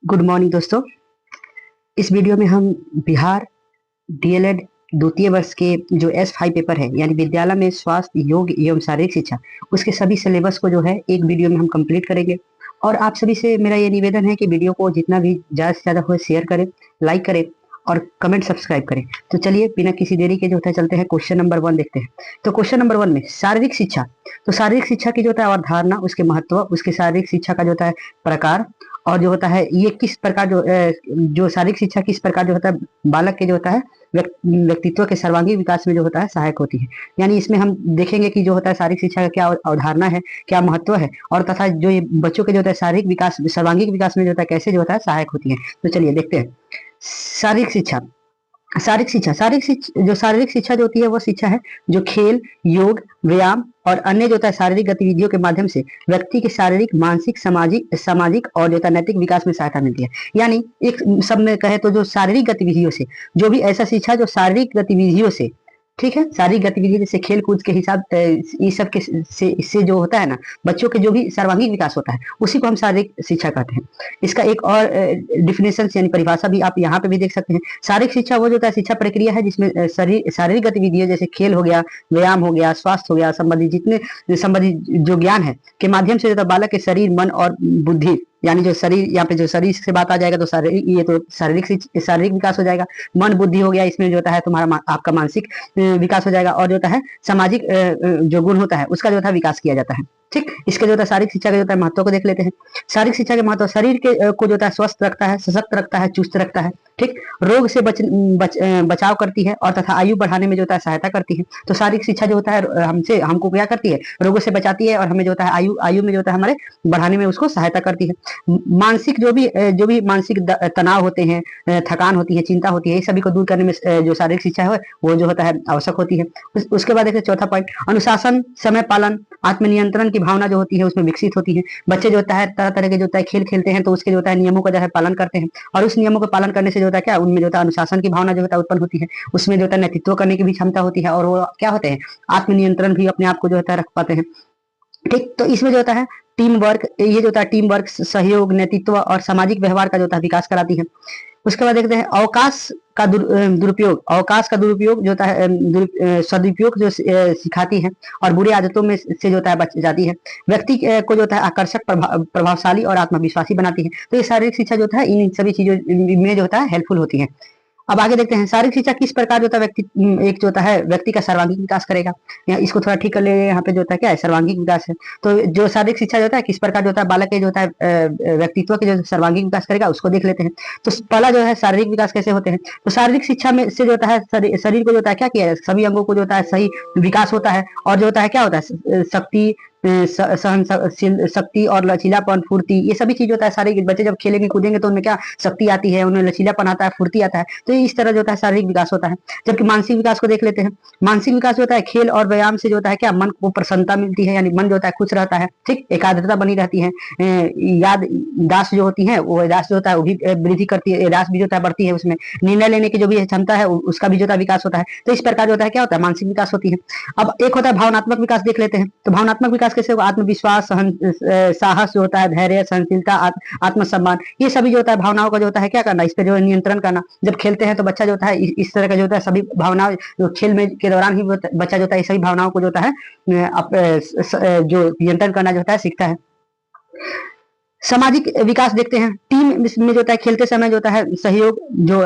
Good morning दोस्तों। इस video में हम बिहार डीएलएड द्वितीय वर्ष के जो S5 पेपर है यानी विद्यालय में स्वास्थ्य योग एवं शारीरिक शिक्षा उसके सभी सिलेबस को जो है एक वीडियो में हम कंप्लीट करेंगे। और आप सभी से मेरा ये निवेदन है कि वीडियो को जितना भी ज़्यादा से ज़्यादा हो शेयर करें, लाइक करें और कमेंट सब्सक्राइब करें। तो चलिए बिना किसी देरी के जो होता है चलते हैं क्वेश्चन नंबर 1 देखते हैं। तो क्वेश्चन नंबर 1 में शारीरिक शिक्षा। तो शारीरिक शिक्षा की जो होता है अवधारणा, उसके महत्व, उसके शारीरिक शिक्षा का जो होता है प्रकार और जो होता है ये किस प्रकार जो शारीरिक शिक्षा किस प्रकार जो होता है बालक के जो होता है व्यक्तित्व के सर्वांगीण विकास में जो होता है सहायक होती है। यानी इसमें हम देखेंगे कि जो होता है शारीरिक शिक्षा का क्या अवधारणा है, क्या महत्व है और तथा जो ये बच्चों के जो होता है शारीरिक विकास सर्वांगीण विकास में जो होता है कैसे जो होता है सहायक होती है। तो चलिए देखते हैं शारीरिक शिक्षा। जो शारीरिक शिक्षा जो होती है वो शिक्षा है जो खेल, योग, व्यायाम और अन्य जो होता है शारीरिक गतिविधियों के माध्यम से व्यक्ति के शारीरिक, मानसिक, सामाजिक और जो होता है नैतिक विकास में सहायता मिलती है। यानी एक सब में कहे तो जो शारीरिक गतिविधियों से जो भी ऐसा शिक्षा जो शारीरिक गतिविधियों से, ठीक है, शारीरिक गतिविधि जैसे खेल कूद के हिसाब ये सब के से इससे जो होता है ना बच्चों के जो भी सर्वांगीण विकास होता है उसी को हम शारीरिक शिक्षा कहते हैं। इसका एक और डिफिनेशन यानी परिभाषा भी आप यहाँ पे भी देख सकते हैं। शारीरिक शिक्षा वो जो होता है शिक्षा प्रक्रिया है जिसमें शारीरिक गतिविधियों जैसे खेल हो गया, व्यायाम हो गया, स्वास्थ्य हो गया, संबंधित जो ज्ञान है के माध्यम से जो बालक के शरीर, मन और बुद्धि, यानी जो शरीर, यहाँ पे जो शरीर से बात आ जाएगा तो शारीरिक, ये तो शारीरिक विकास हो जाएगा। मन बुद्धि हो गया, इसमें जो होता है तुम्हारा आपका मानसिक विकास हो जाएगा और जो होता है सामाजिक जो गुण होता है उसका जो होता है विकास किया जाता है। ठीक, इसके जो होता है शारीरिक शिक्षा का जो होता है महत्व को देख लेते हैं। शारीरिक शिक्षा के महत्व शरीर के को जो होता है स्वस्थ रखता है, सशक्त रखता है, चुस्त रखता है। ठीक, रोग से बचाव करती है और तथा आयु बढ़ाने में जो होता है सहायता करती है। तो शारीरिक शिक्षा जो होता है हमको क्या करती है, रोगों से बचाती है और हमें जो होता है आयु में जो होता है हमारे बढ़ाने में उसको सहायता करती है। मानसिक जो भी मानसिक तनाव होते हैं, थकान होती है, चिंता होती है, ये सभी को दूर करने में जो शारीरिक शिक्षा है वो जो होता है आवश्यक होती है। उसके बाद देखिए चौथा पॉइंट, अनुशासन, समय पालन, आत्मनियंत्रण की भावना जो होती है उसमें विकसित होती है। बच्चे जो होता है तरह तरह के जो होता है खेल खेलते हैं तो उसके जो होता है नियमों का जो है पालन करते हैं और उस नियमों को पालन करने से जो होता है क्या उनमें जो होता है अनुशासन की भावना जो होता है उत्पन्न होती है। उसमें जो होता है नेतृत्व करने की भी क्षमता होती है और वो क्या होते हैं आत्मनियंत्रण भी अपने आप को जो होता है रख पाते हैं। ठीक, तो इसमें जो होता है टीम वर्क, ये जो होता है टीम वर्क, सहयोग, नेतृत्व और सामाजिक व्यवहार का जो होता है विकास कराती है। उसके बाद देखते हैं अवकाश का दुरुपयोग जो होता है सदुपयोग जो सिखाती है और बुरी आदतों में से जो होता है बच जाती है। व्यक्ति को जो होता है आकर्षक, प्रभावशाली और आत्मविश्वासी बनाती है। तो ये शारीरिक शिक्षा जो होता है इन सभी चीजों में जो होता है हेल्पफुल होती है। अब आगे देखते हैं शारीरिक शिक्षा किस प्रकार जो होता है एक जो होता है व्यक्ति का सर्वांगीण विकास करेगा। यहाँ इसको थोड़ा ठीक कर ले, यहाँ पे जो होता है क्या है सर्वांगीण विकास है। तो जो शारीरिक शिक्षा जो होता है किस प्रकार जो होता है बालक के जो होता है व्यक्तित्व के जो सर्वांगीण विकास करेगा उसको देख लेते हैं। तो पहला जो है शारीरिक विकास कैसे होते हैं। तो शारीरिक शिक्षा में से जो होता है शरीर को जो होता है क्या किया जाए, सभी अंगों को जो होता है सही विकास होता है और जो होता है क्या होता है शक्ति, सहन शक्ति और लचीलापन, फुर्ती, ये सभी चीज होता है। सारे बच्चे जब खेलेंगे कूदेंगे तो उनमें क्या शक्ति आती है, उन्हें लचीलापन आता है, फुर्ती आता है। तो इस तरह जो होता है शारीरिक विकास होता है। जबकि मानसिक विकास को देख लेते हैं। मानसिक विकास जो होता है खेल और व्यायाम से जो होता है क्या मन को प्रसन्नता मिलती है, यानी मन जो होता है खुश रहता है। ठीक, एकाग्रता बनी रहती है, याददाश्त जो होती है वो याददाश्त जो होता है वो भी वृद्धि करती है, याददाश्त भी जो होता है बढ़ती है। उसमें निर्णय लेने की जो भी क्षमता है उसका भी जो होता है विकास होता है। तो इस प्रकार जो होता है क्या होता है मानसिक विकास होती है। अब एक होता है भावनात्मक विकास देख लेते हैं। तो भावनात्मक विकास कैसे होगा, आत्मविश्वास, साहस जो होता है, धैर्य, सहनशीलता, आत्मसम्मान, ये सभी जो होता है भावनाओं का जो होता है क्या करना, इस पे जो है नियंत्रण करना। जब खेलते हैं तो बच्चा जो होता है इस तरह का जो होता है सभी भावनाओं जो खेल में के दौरान ही बच्चा जो होता है सभी भावनाओं को जो होता है जो नियंत्रण करना जो होता है सीखता है। सामाजिक विकास देखते हैं। टीम में जो होता है खेलते समय जो होता है सहयोग, जो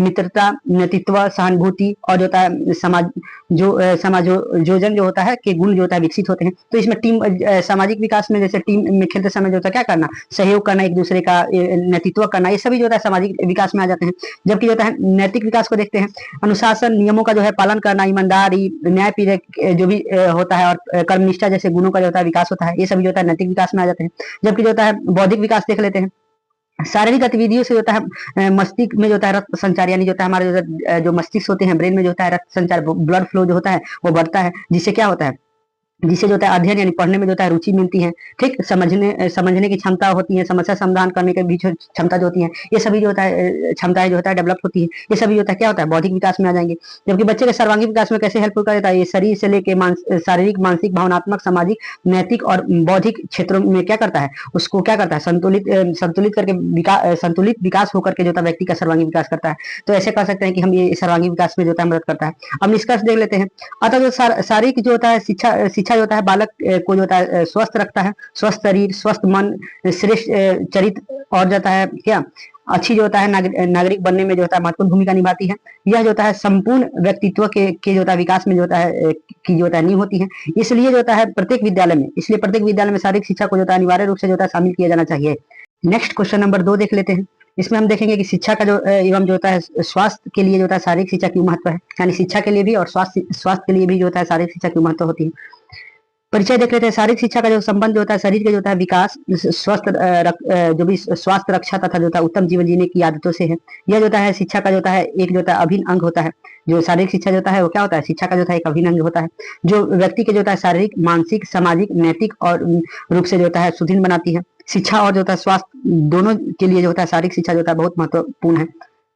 मित्रता, नेतृत्व, सहानुभूति और जो होता है समाजोजन जो होता है के गुण जो होता है विकसित होते हैं। तो इसमें टीम सामाजिक विकास में जैसे टीम में खेलते समय जो होता है क्या करना, सहयोग करना, एक दूसरे का नेतृत्व करना, ये सभी जो होता है सामाजिक विकास में आ जाते हैं। जबकि जो होता है नैतिक विकास को देखते हैं। अनुशासन, नियमों का जो है पालन करना, ईमानदारी, न्याय जो भी होता है और कर्मनिष्ठा जैसे गुणों का जो होता है विकास होता है, ये सभी जो होता है नैतिक विकास में आ जाते हैं। जबकि जो होता है बौद्धिक विकास देख लेते हैं। शारीरिक गतिविधियों से होता है मस्तिष्क में जो होता है रक्त संचार, यानी जो होता है हमारे जो मस्तिष्क होते हैं ब्रेन में जो होता है रक्त संचार, ब्लड फ्लो जो होता है वो बढ़ता है, जिससे क्या होता है जिससे जो होता है अध्ययन यानी पढ़ने में जो होता है रुचि मिलती है। ठीक, समझने की क्षमता होती है, समस्या समाधान करने के बीच क्षमता जो होती है, ये सभी जो होता है क्षमताएं जो होता है डेवलप होती है। ये सभी जो होता है क्या होता है बौद्धिक विकास में आ जाएंगे। जबकि बच्चे के सर्वांगीण विकास में कैसे हेल्पफुल कर देता है, ये शरीर से लेके शारीरिक, मानसिक, भावनात्मक, सामाजिक, नैतिक और बौद्धिक क्षेत्रों में क्या करता है, उसको क्या करता है संतुलित करके संतुलित विकास होकर के जो होता है व्यक्ति का सर्वांगीण विकास करता है। तो ऐसे कह सकते हैं कि हम ये सर्वांगीण विकास में जो होता है मदद करता है। अब निष्कर्ष देख लेते हैं। अतः जो शारीरिक जो होता है शिक्षा जो होता है बालक को जो होता है स्वस्थ रखता है। स्वस्थ शरीर, स्वस्थ मन, श्रेष्ठ चरित्र और जो होता है क्या अच्छी जो होता है नागरिक बनने में जो होता है महत्वपूर्ण भूमिका निभाती है। यह जो होता है संपूर्ण व्यक्तित्व के जो होता है विकास में जो होता है की जो होता है नींव होती है। इसलिए जो होता है प्रत्येक विद्यालय में शारीरिक शिक्षा को जो होता है अनिवार्य रूप से जो होता है शामिल किया जाना चाहिए। नेक्स्ट क्वेश्चन नंबर 2 देख लेते हैं। इसमें हम देखेंगे कि शिक्षा का जो एवं जो होता है स्वास्थ्य के लिए जो होता है शारीरिक शिक्षा क्यों महत्व है, यानी शिक्षा के लिए भी और स्वास्थ्य के लिए भी जो होता है शारीरिक शिक्षा क्यों महत्व होती है। परिचय देख लेते हैं। शारीरिक शिक्षा का जो संबंध जो होता है शरीर के जो होता है विकास, जो भी स्वास्थ्य रक्षा तथा जो होता है उत्तम जीवन जीने की आदतों से है। यह जो होता है शिक्षा का जो होता है एक जो होता है अभिन्न अंग होता है। जो शारीरिक शिक्षा जो होता है वो क्या होता है, शिक्षा का जो होता है एक अभिन्न अंग होता है, जो व्यक्ति के जो होता है शारीरिक, मानसिक, सामाजिक, नैतिक और रूप से जो होता है सुदृढ़ बनाती है। शिक्षा और जो होता है स्वास्थ्य दोनों के लिए जो होता है शारीरिक शिक्षा जो होता है बहुत महत्वपूर्ण है।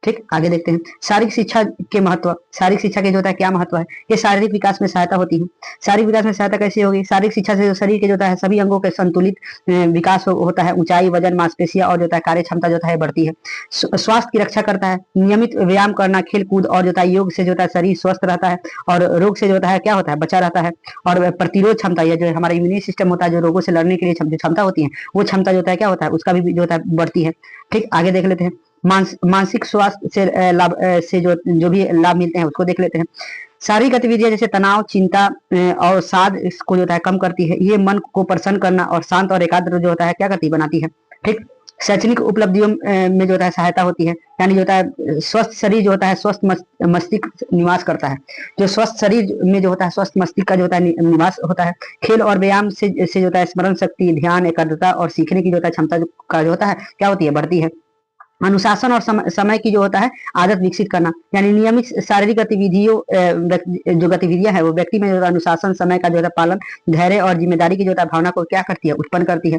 ठीक, आगे देखते हैं। शारीरिक शिक्षा के महत्व। शारीरिक शिक्षा के जो होता है क्या महत्व है, ये शारीरिक विकास में सहायता होती है। शारीरिक विकास में सहायता कैसे होगी, शारीरिक शिक्षा से जो शरीर के जो होता है सभी अंगों के संतुलित विकास होता है। ऊंचाई, वजन, मांसपेशियां और जो होता है कार्य क्षमता जो होता है बढ़ती है। स्वास्थ्य की रक्षा करता है। नियमित व्यायाम करना, खेल कूद और जो होता है योग से जो होता है शरीर स्वस्थ रहता है और रोग से जो होता है क्या होता है बचा रहता है। और प्रतिरोध क्षमता, यह जो हमारा इम्यूनिटी सिस्टम होता है, जो रोगों से लड़ने के लिए क्षमता होती है, वो क्षमता जो होता है क्या होता है उसका भी जो होता है बढ़ती है। ठीक, आगे देख लेते हैं। मानसिक स्वास्थ्य से लाभ से जो भी लाभ मिलते हैं उसको देख लेते हैं। शारीरिक गतिविधियां जैसे तनाव, चिंता और साध इसको जो होता है कम करती है। ये मन को प्रसन्न करना और शांत और एकाग्र जो होता है क्या करती बनाती है। ठीक, शैक्षणिक उपलब्धियों में जो होता है सहायता होती है, यानी जो होता है स्वस्थ शरीर जो होता है स्वस्थ मस्तिष्क निवास करता है। जो स्वस्थ शरीर में जो होता है स्वस्थ मस्तिष्क का जो होता है निवास होता है। खेल और व्यायाम से जो होता है स्मरण शक्ति, ध्यान, एकाग्रता और सीखने की जो होता है क्षमता का जो होता है क्या होती है बढ़ती है। अनुशासन और समय की जो होता है आदत विकसित करना, यानी नियमित शारीरिक गतिविधियों जो गतिविधियां है वो व्यक्ति में जो है अनुशासन, समय का जो है पालन, धैर्य और जिम्मेदारी की जो है भावना को क्या करती है उत्पन्न करती है।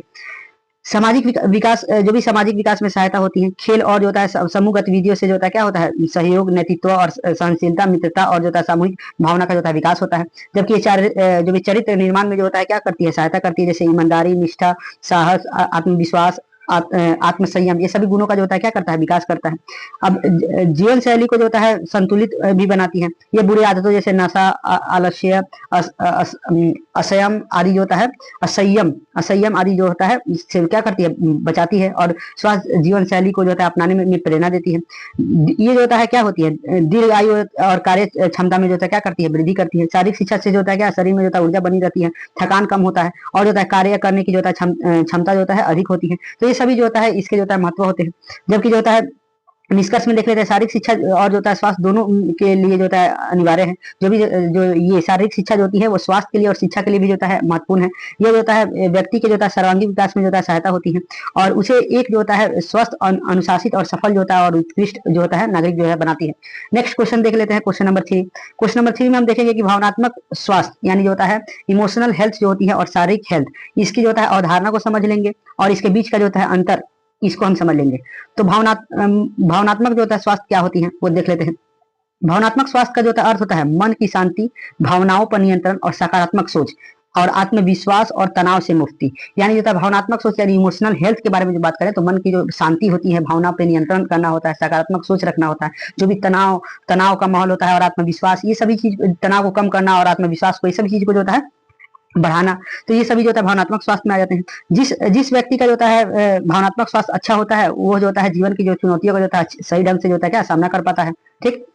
सामाजिक विकास, जो भी सामाजिक विकास में सहायता होती है। खेल और जो होता है समूह गतिविधियों से जो होता है क्या होता है सहयोग, नेतृत्व और सहनशीलता, मित्रता और जो होता है सामूहिक भावना का जो होता है विकास होता है। जबकि ये जो भी चरित्र निर्माण में जो होता है क्या करती है सहायता करती है, जैसे ईमानदारी, निष्ठा, साहस, आत्मविश्वास, आत्मसंयम, ये सभी गुणों का जो होता है क्या करता है विकास करता है। अब जीवन शैली को जो होता है संतुलित भी बनाती है। ये बुरी आदतों जैसे नशा, आलस्य, असंयम आदि जो होता है असंयम आदि जो होता है इससे क्या करती है बचाती है और स्वास्थ्य जीवन शैली को जो होता है अपनाने में प्रेरणा देती है। ये जो होता है क्या होती है दीर्घ आयु और कार्य क्षमता में जो होता है क्या करती है वृद्धि करती है। शारीरिक शिक्षा से जो होता है क्या शरीर में जो होता है ऊर्जा बनी रहती है, थकान कम होता है और जो होता है कार्य करने की जो होता है क्षमता जो होता है अधिक होती है। तो ये सभी जो होता है इसके जो होता है महत्व होते हैं। जबकि जो होता है निष्कर्ष में देख लेते हैं शारीरिक शिक्षा और जो होता है स्वास्थ्य दोनों के लिए जो होता है अनिवार्य है। जो भी जो ये शारीरिक शिक्षा जो होती है वो स्वास्थ्य के लिए और शिक्षा के लिए भी जो होता है महत्वपूर्ण है। ये जो होता है व्यक्ति के जो होता है सर्वांगीण विकास में जो होता है सहायता होती है और उसे एक जो होता है स्वस्थ, अनुशासित और सफल जो होता है और उत्कृष्ट जो होता है नागरिक जो है बनाती है। नेक्स्ट क्वेश्चन देख लेते हैं, क्वेश्चन नंबर 3। क्वेश्चन नंबर 3 में हम देखेंगे कि भावनात्मक स्वास्थ्य यानी जो होता है इमोशनल हेल्थ जो होती है और शारीरिक हेल्थ, इसकी जो होता है अवधारणा को समझ लेंगे और इसके बीच का जो होता है अंतर इसको हम समझ लेंगे। तो भावनात्मक जो होता है स्वास्थ्य क्या होती है वो देख लेते हैं। भावनात्मक स्वास्थ्य का जो होता है अर्थ होता है मन की शांति, भावनाओं पर नियंत्रण और सकारात्मक सोच और आत्मविश्वास और तनाव से मुक्ति। यानी जो होता है भावनात्मक सोच यानी इमोशनल हेल्थ के बारे में जो बात करें तो मन की जो शांति होती है, भावना पे नियंत्रण करना होता है, सकारात्मक सोच रखना होता है, जो भी तनाव का माहौल होता है और आत्मविश्वास, ये सभी चीज तनाव को कम करना और आत्मविश्वास को, ये सभी चीज को जो होता है बढ़ाना। तो ये सभी जो होता है भावनात्मक स्वास्थ्य में आ जाते हैं। जिस व्यक्ति का जो होता है भावनात्मक स्वास्थ्य अच्छा होता है वो जो होता है जीवन की जो चुनौतियों का जो होता है सही ढंग से जो होता है क्या सामना कर पाता है। ठीक,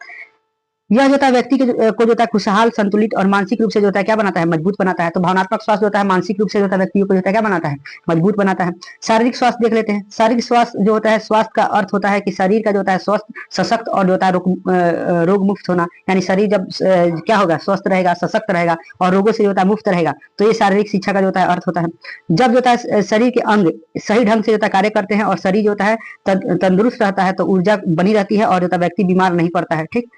यह जो होता है व्यक्ति को जो होता है खुशहाल, संतुलित और मानसिक रूप से जो होता है क्या बनाता है मजबूत बनाता है। तो भावनात्मक स्वास्थ्य जो होता है मानसिक रूप से जो होता है व्यक्ति को जो होता है क्या बनाता है मजबूत बनाता है। शारीरिक स्वास्थ्य देख लेते हैं। शारीरिक स्वास्थ्य जो होता है स्वास्थ्य का अर्थ होता है कि शरीर का जो होता है स्वस्थ, सशक्त और जो होता है रोग मुक्त होना। यानी शरीर जब क्या होगा स्वस्थ रहेगा, सशक्त रहेगा और रोगों से जो होता है मुक्त रहेगा, तो ये शारीरिक शिक्षा का जो होता है अर्थ होता है। जब जो होता है शरीर के अंग सही ढंग से जो होता है कार्य करते हैं और शरीर जो होता है तंदुरुस्त रहता है तो ऊर्जा बनी रहती है और जो होता है व्यक्ति बीमार नहीं पड़ता है। ठीक,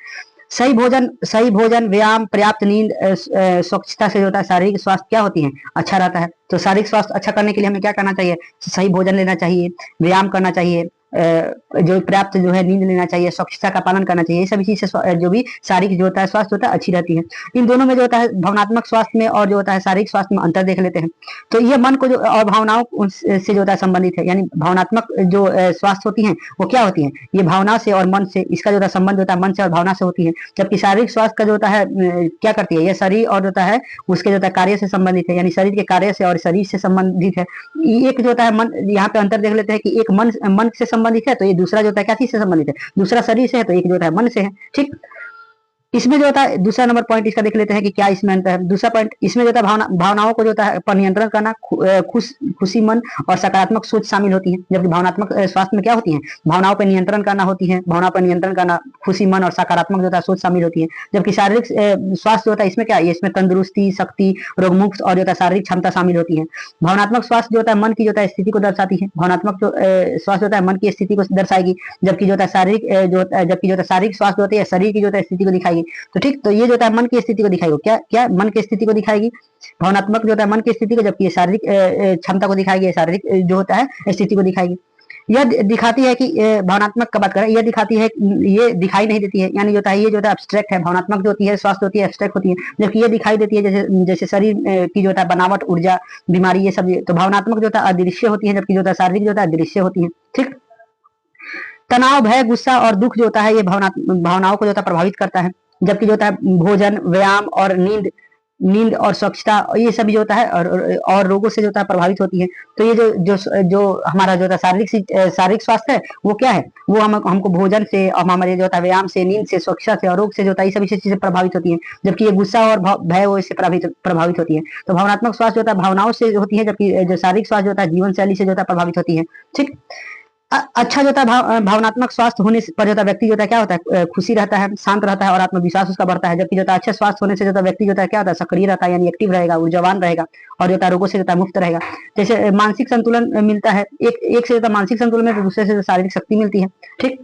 सही भोजन, व्यायाम, पर्याप्त नींद, स्वच्छता से जो होता है शारीरिक स्वास्थ्य क्या होती है, अच्छा रहता है। तो शारीरिक स्वास्थ्य अच्छा करने के लिए हमें क्या करना चाहिए, सही भोजन लेना चाहिए, व्यायाम करना चाहिए, जो पर्याप्त जो है नींद लेना चाहिए, स्वच्छता का पालन करना चाहिए। ये सभी चीज से जो भी शारीरिक जो होता है स्वास्थ्य होता है अच्छी रहती है। इन दोनों में जो होता है भावनात्मक स्वास्थ्य में और जो होता है शारीरिक स्वास्थ्य में अंतर देख लेते हैं। तो ये मन को जो और भावनाओं से जो होता है संबंधित है, यानी भावनात्मक जो स्वास्थ्य होती है वो क्या होती है, ये भावना से और मन से, इसका जो होता है संबंध होता है मन से और भावना से होती है। जबकि शारीरिक स्वास्थ्य का जो होता है क्या करती है, यह शरीर और होता है उसके जो होता है कार्य से संबंधित है, यानी शरीर के कार्य से और शरीर से संबंधित है। एक जो होता है मन, यहाँ पे अंतर देख लेते हैं कि एक मन से संबंधित है, तो ये दूसरा जो होता है क्या चीज से संबंधित है, दूसरा शरीर से है, तो एक जो होता है मन से है। ठीक, इसमें जो होता है दूसरा नंबर पॉइंट इसका देख लेते हैं कि क्या इसमें अंतर है। दूसरा पॉइंट इसमें जो होता है भावनाओं को जो होता है पर नियंत्रण करना, खुशी मन और सकारात्मक सोच शामिल होती है। जबकि भावनात्मक स्वास्थ्य में क्या होती है, भावनाओं पर नियंत्रण करना होती है, भावनाओं पर नियंत्रण करना, खुशी मन और सकारात्मक जो होता है सोच शामिल होती है। जबकि शारीरिक स्वास्थ्य जो होता है इसमें क्या है, इसमें तंदुरुस्ती, शक्ति, रोगमुक्त और जो होता है शारीरिक क्षमता शामिल होती है। भावनात्मक स्वास्थ्य जो होता है मन की जो होता है स्थिति को दर्शाती है, भावनात्मक जो स्वास्थ्य होता है मन की स्थिति को दर्शाएगी। जबकि जो होता है शारीरिक स्वास्थ्य होती है शरीर की जो होता है स्थिति को दिखाएगी। तो ठीक, तो ये जो होता है मन की स्थिति को दिखाएगी, क्या मन की स्थिति को दिखाएगी, भावनात्मक जो होता है मन की स्थिति को, जबकि ये शारीरिक क्षमता को दिखाएगी, शारीरिक जो होता है स्थिति को दिखाएगी। यह दिखाती है कि भावनात्मक का बात करें, यह दिखाती है, ये दिखाई नहीं देती है, यानी जो होता है ये जो होता है एब्स्ट्रैक्ट है। भावनात्मक जो होती है स्वास्थ्य होती है एब्स्ट्रैक्ट होती है, जबकि ये दिखाई देती है जैसे शरीर की जो होता है बनावट, ऊर्जा, बीमारी, ये सब। तो भावनात्मक जो होता है अदृश्य होती है, जबकि जो होता है शारीरिक जो होता है दृश्य होती है। ठीक, तनाव, भय, गुस्सा और दुख जो होता है ये भावनाओं को जो होता है प्रभावित करता है। जबकि जो होता है भोजन, व्यायाम और नींद और स्वच्छता, ये सभी जो होता है और रोगों से जो होता है प्रभावित होती है। तो ये जो हमारा जो होता है शारीरिक स्वास्थ्य है वो क्या है, वो हमको भोजन से और हमारे जो होता है व्यायाम से, नींद से, स्वच्छता से और रोग से जो होता है ये सभी चीजें प्रभावित होती है। जबकि ये गुस्सा और भय वो इससे प्रभावित होती है। तो भावनात्मक स्वास्थ्य जो होता है भावनाओं से होती है, जबकि जो शारीरिक स्वास्थ्य जो होता है जीवन शैली से जो होता है प्रभावित होती है। ठीक, अच्छा जो होता है भावनात्मक स्वास्थ्य होने पर जो होता है व्यक्ति जो होता है क्या होता है, खुशी रहता है, शांत रहता है और आत्मविश्वास उसका बढ़ता है। जबकि जो होता है अच्छे स्वास्थ्य होने से जो होता है व्यक्ति जो होता है क्या होता है, सक्रिय रहता है, यानी एक्टिव रहेगा, ऊर्जावान रहेगा और जो होता है रोगों से जो होता है मुक्त रहेगा। जैसे मानसिक संतुलन मिलता है, एक से जो होता है मानसिक संतुलन में, दूसरे से शारीरिक शक्ति मिलती है। ठीक,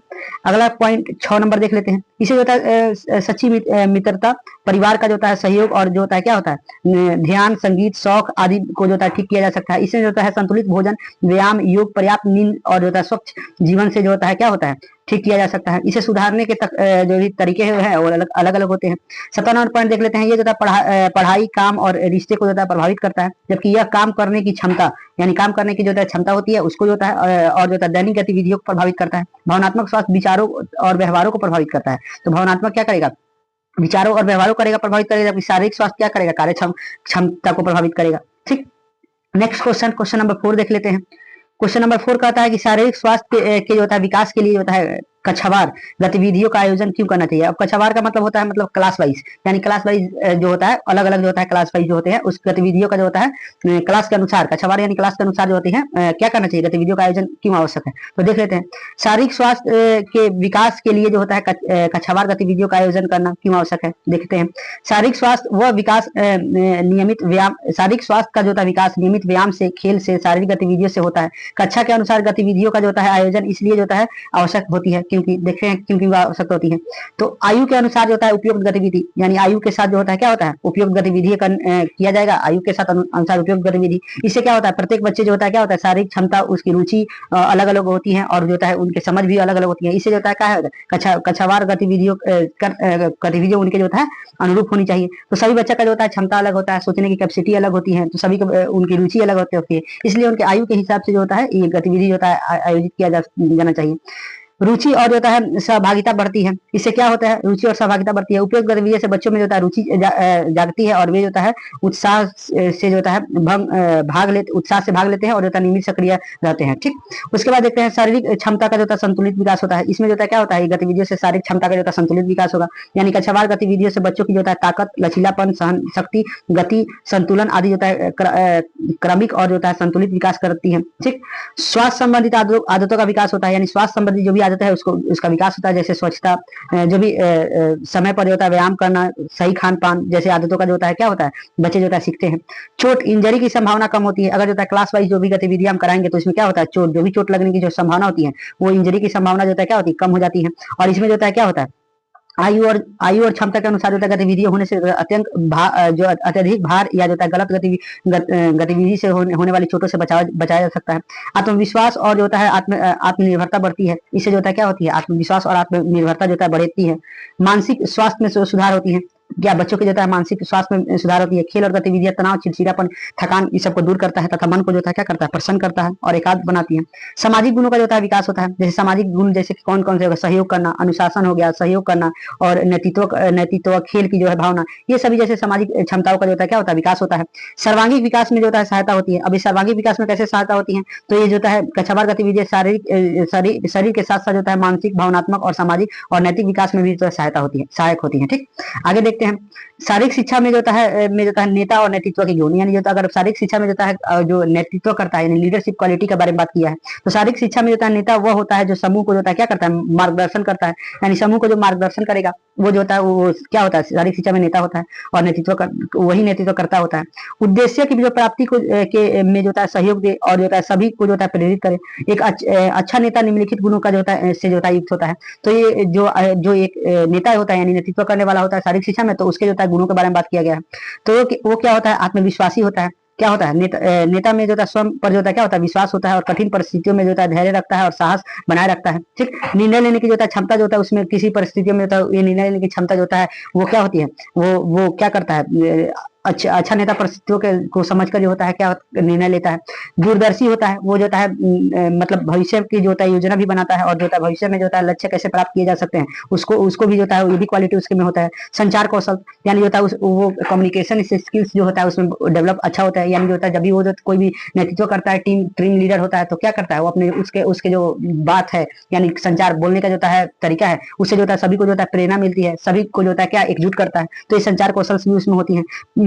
अगला पॉइंट 6 नंबर देख लेते हैं। इसे जो होता है सच्ची मित्रता, परिवार का जो होता है सहयोग और जो होता है क्या होता है ध्यान, संगीत, शौक आदि को जो होता है ठीक किया जा सकता है। इससे जो होता है संतुलित भोजन, व्यायाम, योग, पर्याप्त नींद और जो होता है स्वच्छ जीवन से जो होता है क्या होता है ठीक किया जा सकता है। इसे सुधारने के जो भी तरीके हैं वो अलग अलग होते हैं। 17 नंबर पॉइंट देख लेते हैं। ये जो होता है पढ़ाई, काम और रिश्ते को जो होता है प्रभावित करता है। जबकि यह काम करने की क्षमता, यानी काम करने की जो होता है क्षमता होती है उसको जो होता है और जो होता है दैनिक गतिविधियों को प्रभावित करता है। भावनात्मक स्वास्थ्य विचारों और व्यवहारों को प्रभावित करता है। तो भावनात्मक क्या करेगा, विचारों और व्यवहारों करेगा, प्रभावित करेगा। जबकि शारीरिक स्वास्थ्य क्या करेगा, कार्य क्षमता को प्रभावित करेगा। ठीक, नेक्स्ट क्वेश्चन नंबर 4 देख लेते हैं। क्वेश्चन नंबर 4 कहता है कि शारीरिक स्वास्थ्य के जो होता है विकास के लिए होता है कक्षावार गतिविधियों का आयोजन क्यों करना चाहिए। अब कक्षावार का मतलब होता है मतलब क्लास वाइज, यानी क्लास वाइज जो होता है अलग अलग जो होता है क्लास वाइज जो होते हैं उस गतिविधियों का जो होता है क्लास के अनुसार, कक्षावार यानी क्लास के अनुसार जो होती है क्या करना चाहिए, गतिविधियों का आयोजन क्यों आवश्यक है। तो देख लेते हैं। शारीरिक स्वास्थ्य के विकास के लिए जो होता है कक्षावार गतिविधियों का आयोजन करना क्यों आवश्यक है, देखते हैं। शारीरिक स्वास्थ्य वह विकास नियमित व्यायाम, शारीरिक स्वास्थ्य का जो होता है विकास नियमित व्यायाम से, खेल से, शारीरिक गतिविधियों से होता है। कक्षा के अनुसार गतिविधियों का जो होता है आयोजन इसलिए जो होता है आवश्यक होती है क्योंकि देखते हैं क्योंकि आवश्यक होती है। तो आयु के अनुसार जो होता है उपयुक्त गतिविधि, यानी आयु के साथ जो होता है क्या होता है उपयुक्त गतिविधि किया जाएगा, आयु के साथ अनुसार उपयुक्त गतिविधि। इससे क्या होता है प्रत्येक बच्चे जो होता है क्या होता है शारीरिक क्षमता, उसकी रुचि अलग अलग होती है और जो होता है उनके समझ भी अलग अलग होती है। इससे जो होता है क्या है कक्षावार गतिविधियों उनके जो होता है अनुरूप होनी चाहिए। तो सभी बच्चा का जो होता है क्षमता अलग होता है, सोचने की कैपेसिटी अलग होती है, तो सभी उनकी रुचि अलग होती है, इसलिए उनके आयु के हिसाब से जो होता है ये गतिविधि जो होता है आयोजित किया जाना चाहिए। रुचि और जो होता है सहभागिता बढ़ती है। इससे क्या होता है रुचि और सहभागिता बढ़ती है। उपयुक्त गतिविधि से बच्चों में जो होता है रुचि जागती है और वे जो होता है उत्साह से जो होता है उत्साह से भाग लेते हैं और जो होता है नियमित सक्रिय रहते हैं। ठीक, उसके बाद देखते हैं शारीरिक क्षमता का जो होता है संतुलित विकास होता है। इसमें जो होता है क्या होता है गतिविधियों से शारीरिक क्षमता का जो होता है संतुलित विकास होगा, यानी कक्षावार गतिविधियों से बच्चों की जो होता है ताकत, लचीलापन, सहन शक्ति, गति, संतुलन आदि जो होता है क्रमिक और जो होता है संतुलित विकास करती है। ठीक, स्वास्थ्य संबंधित आदतों का विकास होता है, यानी स्वास्थ्य संबंधी जो भी आदत है उसका विकास होता है, जैसे स्वच्छता, जो भी समय पर जो होता है व्यायाम करना, सही खान पान जैसे आदतों का जो होता है क्या होता है बच्चे जो होता है सीखते हैं। चोट इंजरी की संभावना कम होती है। अगर जो होता है क्लास वाइज जो भी गतिविधि हम कराएंगे तो इसमें क्या होता है जो भी चोट लगने की जो संभावना होती है वो इंजरी की संभावना जो होता है क्या होती है कम हो जाती है। और इसमें जो होता है क्या होता है आयु और क्षमता के अनुसार जो है गतिविधियां होने से जो अत्यधिक भार या जो है गलत गतिविधि से होने वाली चोटों से बचाया जा सकता है। आत्मविश्वास और जो होता है आत्मनिर्भरता बढ़ती है। इससे जो होता है क्या होती है, आत्मविश्वास और आत्मनिर्भरता जो होता है बढ़ती है। मानसिक स्वास्थ्य में सुधार होती है। क्या बच्चों के जो है मानसिक स्वास्थ्य में सुधार होती है। खेल और गतिविधियां तनाव, चिड़चिड़ापन, थकान इस सबको दूर करता है तथा मन को जो है क्या करता है, प्रसन्न करता है और एकाग्र बनाती है। सामाजिक गुणों का जो है विकास होता है। जैसे सामाजिक गुण जैसे कौन कौन से, सहयोग करना, अनुशासन हो गया, सहयोग करना और नेतृत्व, खेल की जो है भावना, ये सभी जैसे सामाजिक क्षमताओं का जो है क्या होता है, विकास होता है। सर्वांगीण विकास में जो है सहायता होती है। अब इस सर्वांगीण विकास में कैसे सहायता होती है, तो ये जो है कक्षावार गतिविधियां शरीर के साथ साथ जो है मानसिक, भावनात्मक और सामाजिक और नैतिक विकास में भी जो है सहायता होती है, सहायक होती है। ठीक, आगे देखते हैं। शारीरिक शिक्षा में जो है नेता और नेतृत्व के गुण, यानी जो अगर शारीरिक शिक्षा में जो है जो नेतृत्व करता है, यानी लीडरशिप क्वालिटी के बारे में बात किया है, तो शारीरिक शिक्षा में जो है नेता वह होता है जो समूह को जो है क्या करता है, मार्गदर्शन करता है। यानी समूह को जो मार्गदर्शन करेगा वो जो होता है वो क्या होता है, शारीरिक शिक्षा में नेता होता है और वही नेतृत्व करता होता है। उद्देश्य की जो प्राप्ति को में जो है सहयोग दे और जो है सभी को जो है प्रेरित करे। एक अच्छा नेता निम्नलिखित गुणों का जो होता है से जो है युक्त होता है। तो ये जो एक नेता होता है, यानी नेतृत्व करने वाला होता है शारीरिक शिक्षा में, तो उसके जो है गुणों के बारे में बात किया गया है। तो वो क्या होता है, आत्मविश्वासी होता है। क्या होता है, नेता में जो है स्वयं पर जो है क्या होता है, विश्वास होता है और कठिन परिस्थितियों में जो है धैर्य रखता है और साहस बनाए रखता है। ठीक, निर्णय लेने की जो है क्षमता जो होता है, उसमें किसी परिस्थितियों में ये निर्णय लेने की क्षमता जो होता है वो क्या होती है, वो क्या करता है, अच्छा नेता परिस्थितियों को समझकर जो होता है क्या निर्णय लेता है। दूरदर्शी होता है, वो जो है मतलब भविष्य की जो होता है योजना भी बनाता है और जो है भविष्य में जो है लक्ष्य कैसे प्राप्त किए जा सकते हैं उसको भी जो है ये भी क्वालिटी उसके में होता है। संचार कौशल, यानी जो होता है वो कम्युनिकेशन स्किल्स जो होता है उसमें डेवलप अच्छा होता है। यानी जो होता है जब भी वो कोई भी नेतृत्व करता है, टीम लीडर होता है, तो क्या करता है वो अपने उसके जो बात है, यानी संचार बोलने का जो है तरीका है, उससे जो होता है सभी को जो है प्रेरणा मिलती है, सभी को जो होता है क्या एकजुट करता है। तो ये संचार कौशल भी उसमें होती है।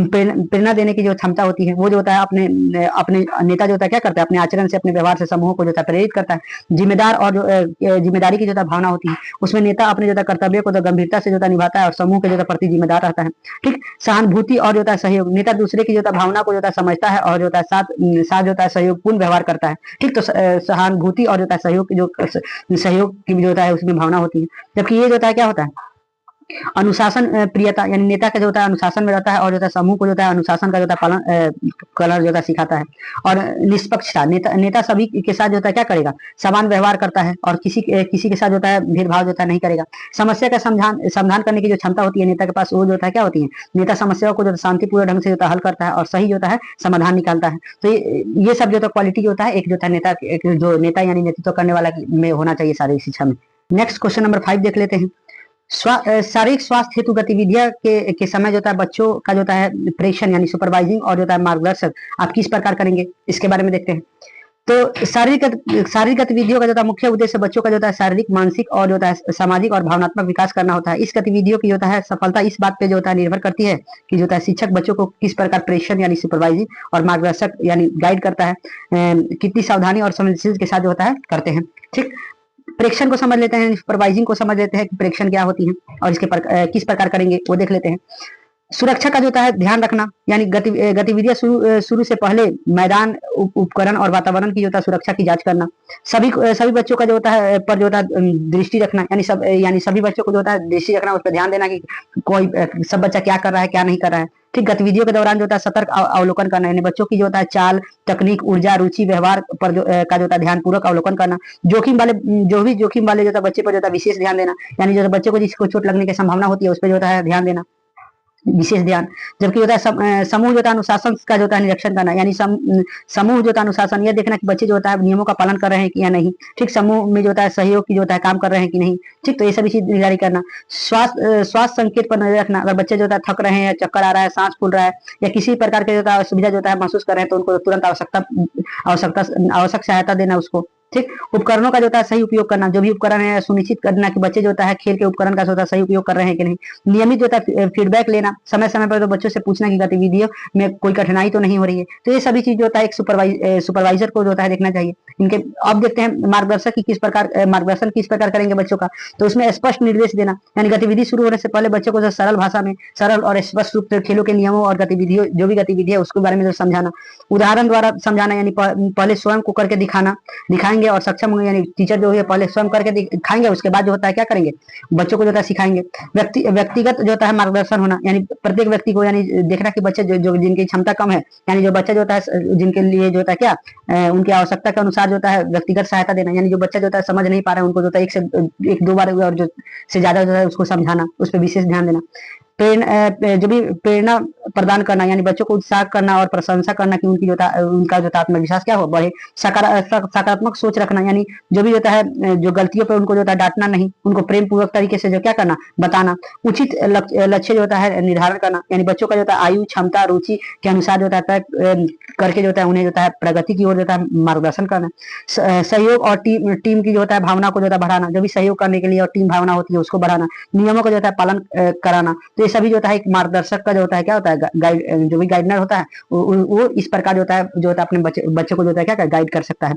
प्रेरणा देने की जो क्षमता होती है वो जो होता है अपने नेता जो होता है क्या करता है, अपने आचरण से, अपने व्यवहार से समूह को जो है प्रेरित करता है। जिम्मेदार और जिम्मेदारी की जो है भावना होती है, उसमें नेता अपने जो है कर्तव्य को गंभीरता से जो है निभाता है और समूह के जो है प्रति जिम्मेदार रहता है। ठीक, सहानुभूति और जो है सहयोग, नेता दूसरे की जो है भावना को जो है समझता है और जो है साथ जो है सहयोग पूर्ण व्यवहार करता है। ठीक, तो सहानुभूति और जो है सहयोग की जो है उसमें भावना होती है। जबकि ये जो है क्या होता है, अनुशासन प्रियता, यानी नेता का जो होता है अनुशासन में रहता है और जो है समूह को जो है अनुशासन का जो है पालन जो है सिखाता है। और निष्पक्षता, नेता सभी के साथ जो है क्या करेगा, समान व्यवहार करता है और किसी के साथ जो है भेदभाव जो है नहीं करेगा। समस्या का समाधान करने की जो क्षमता होती है नेता के पास, वो जो है क्या होती है, नेता समस्याओं को जो शांतिपूर्ण ढंग से जो है हल करता है और सही जो है समाधान निकालता है। तो ये सब जो है क्वालिटी होता है एक जो है नेता यानी नेतृत्व करने वाला में होना चाहिए शारीरिक शिक्षा में। नेक्स्ट क्वेश्चन नंबर 5 देख लेते हैं। शारीरिक स्वास्थ्य हेतु गतिविधियां के समय जो है बच्चों का जो है प्रेक्षण यानी सुपरवाइजिंग और जो है मार्गदर्शन आप किस प्रकार करेंगे, इसके बारे में देखते हैं। तो शारीरिक गतिविधियों का जो है मुख्य उद्देश्य बच्चों का जो है शारीरिक, मानसिक और जो है सामाजिक और भावनात्मक विकास करना होता है। इस गतिविधियों की जो है सफलता इस बात पे जो है निर्भर करती है कि जो है शिक्षक बच्चों को किस प्रकार प्रेक्षण यानी सुपरवाइजिंग और मार्गदर्शक यानी गाइड करता है, कितनी सावधानी और संवेदनशीलता के साथ जो होता है करते हैं। ठीक, प्रेक्षण को समझ लेते हैं, सुपरवाइजिंग को समझ लेते हैं कि प्रेक्षण क्या होती है और इसके किस प्रकार करेंगे वो देख लेते हैं। सुरक्षा का जो है ध्यान रखना, यानी गतिविधियां शुरू से पहले मैदान, उपकरण और वातावरण की जो है सुरक्षा की जांच करना। सभी बच्चों का जो होता है पर जो होता है दृष्टि रखना, यानी सभी बच्चों को जो होता है दृष्टि रखना, उस पर ध्यान देना कि कोई सब बच्चा क्या कर रहा है क्या नहीं कर रहा है। ठीक, गतिविधियों के दौरान जो होता है सतर्क अवलोकन करना, यानी बच्चों की जो होता है चाल, तकनीक, ऊर्जा, रुचि, व्यवहार पर का जो होता है ध्यान पूर्वक अवलोकन करना। जोखिम वाले जो होता है बच्चे पर जो होता है विशेष ध्यान देना, यानी जो बच्चे को जिसको चोट लगने की संभावना होती है उस पर जो होता है ध्यान देना, विशेष ध्यान। जबकि होता है समूह जो है अनुशासन का जो है निरीक्षण करना, यानी समूह जो है अनुशासन, यह देखना कि बच्चे जो होता है नियमों का पालन कर रहे हैं कि या नहीं। ठीक, समूह में जो होता है सहयोग की जो होता है काम कर रहे हैं कि नहीं। ठीक, तो ये सभी चीज निगरानी करना। स्वास्थ्य संकेत पर नजर रखना, अगर बच्चे जो है थक रहे हैं, चक्कर आ रहा है, सांस फूल रहा है या किसी प्रकार के जो है सुविधा जो है महसूस कर रहे हैं, तो उनको तुरंत आवश्यक सहायता देना उसको। ठीक, उपकरणों का जो है सही उपयोग करना, जो भी उपकरण है सुनिश्चित करना कि बच्चे जो है खेल के उपकरण का जो है सही उपयोग कर रहे हैं कि नहीं। नियमित जो है फीडबैक लेना, समय समय पर तो बच्चों से पूछना कि गतिविधियों में कोई कठिनाई तो नहीं हो रही है। तो ये सभी चीज जो होता है एक सुपरवाइजर को जो है देखना चाहिए इनके। अब देखते हैं मार्गदर्शन किस प्रकार करेंगे बच्चों का। तो उसमें स्पष्ट निर्देश देना, यानी गतिविधि शुरू होने से पहले बच्चों को सरल भाषा में, सरल और स्पष्ट रूप से खेलों के नियमों और गतिविधियों, जो भी गतिविधि है उसके बारे में जो समझाना। उदाहरण द्वारा समझाना, यानी पहले स्वयं को करके दिखाएंगे खाएंगे और सक्षम होंगे, यानी टीचर जो है पहले स्वयं करके खाएंगे, उसके बाद जो होता है क्या करेंगे, बच्चों को जो होता है सिखाएंगे। व्यक्तिगत जो होता है मार्गदर्शन होना, यानी प्रत्येक व्यक्ति को यानी देखना कि बच्चे जो जिनकी क्षमता कम है, यानी जो बच्चा जो होता है जिनके लिए जो होता है क्या उनकी आवश्यकता के अनुसार जो होता है व्यक्तिगत सहायता देना, यानी जो बच्चा जो होता है समझ नहीं पा रहा है उनको जो होता है एक दो बार और जो से ज्यादा जो है उसको समझाना, उस पर विशेष ध्यान देना। जो भी प्रेरणा प्रदान करना, यानी बच्चों को उत्साह करना और प्रशंसा करना कि उनकी जो उनका जो आत्मविश्वास क्या हो बढ़े। सकारात्मक सोच रखना, यानी जो भी होता है जो गलतियों पर उनको जो होता है डांटना नहीं, उनको प्रेम पूर्वक तरीके से जो क्या करना बताना। उचित लक्ष्य जो होता है निर्धारण करना, यानी बच्चों का जो होता है आयु क्षमता रुचि के अनुसार जो होता है करके जो होता है उन्हें जो होता है प्रगति की ओर जो होता है मार्गदर्शन करना। सहयोग और टीम की जो होता है भावना को जो होता है बढ़ाना, जो भी सहयोग करने के लिए और टीम भावना होती है उसको बढ़ाना। नियमों का जो होता है पालन कराना। तो ये सभी जो होता है एक मार्गदर्शक का जो होता है क्या होता है गाइड, जो भी गाइडर होता है वो इस प्रकार जो होता है अपने बच्चे को जो होता है क्या गाइड कर सकता है।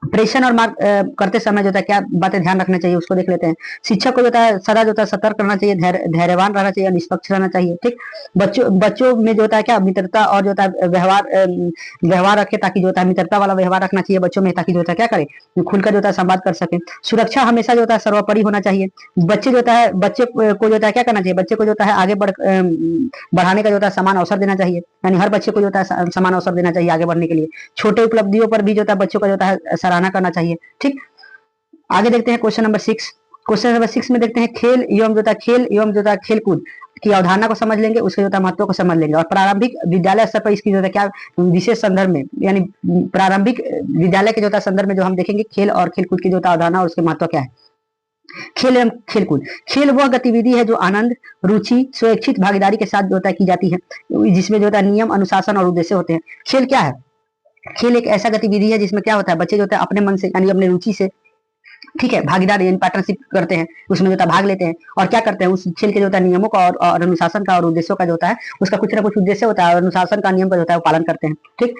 प्रेषण और मार्ग करते समय जो है क्या बातें ध्यान रखना चाहिए उसको देख लेते हैं। शिक्षक को जो है सदा जो है सतर्क रहना चाहिए, धैर्यवान रहना चाहिए, निष्पक्ष रहना चाहिए। ठीक, बच्चों में जो होता है क्या मित्रता और जो है व्यवहार रखे, ताकि जो है मित्रता वाला व्यवहार रखना चाहिए बच्चों में, ताकि जो है क्या करे खुलकर जो है संवाद कर सके। सुरक्षा हमेशा जो है सर्वोपरि होना चाहिए। बच्चे को जो है क्या करना चाहिए, बच्चे को जो है आगे बढ़ाने का जो है समान अवसर देना चाहिए, यानी हर बच्चे को जो है समान अवसर देना चाहिए आगे बढ़ने के लिए। छोटे उपलब्धियों पर भी जो है बच्चों का जो है सराहना करना चाहिए। ठीक, आगे देखते हैं क्वेश्चन नंबर 6। क्वेश्चन नंबर 6 में देखते हैं खेल एवं जो था खेलकूद की अवधारणा को समझ लेंगे, उसके जो था महत्व को समझ लेंगे, और प्रारंभिक विद्यालय स्तर पर इसकी जो है क्या विशेष संदर्भ में, यानी प्रारंभिक विद्यालय के जो था संदर्भ में जो हम देखेंगे खेल और खेलकूद की जो था अवधारणा और उसके महत्व क्या है। खेल एवं खेलकूद। खेल वह गतिविधि है जो आनंद रुचि स्वैच्छिक भागीदारी के साथ जो होता है की जाती है, जिसमें जो होता है नियम अनुशासन और उद्देश्य होते हैं। खेल क्या है, खेल एक ऐसा गतिविधि है जिसमें क्या होता है बच्चे जो होता है अपने मन से यानी अपने रुचि से, ठीक है, भागीदार यानी पार्टनरशिप करते हैं, उसमें जो होता है भाग लेते हैं और क्या करते हैं उस खेल के जो होता है नियमों का और अनुशासन का और उद्देश्यों का जो होता है उसका कुछ ना कुछ उद्देश्य होता है और अनुशासन का नियम का जो होता है वो पालन करते हैं। ठीक,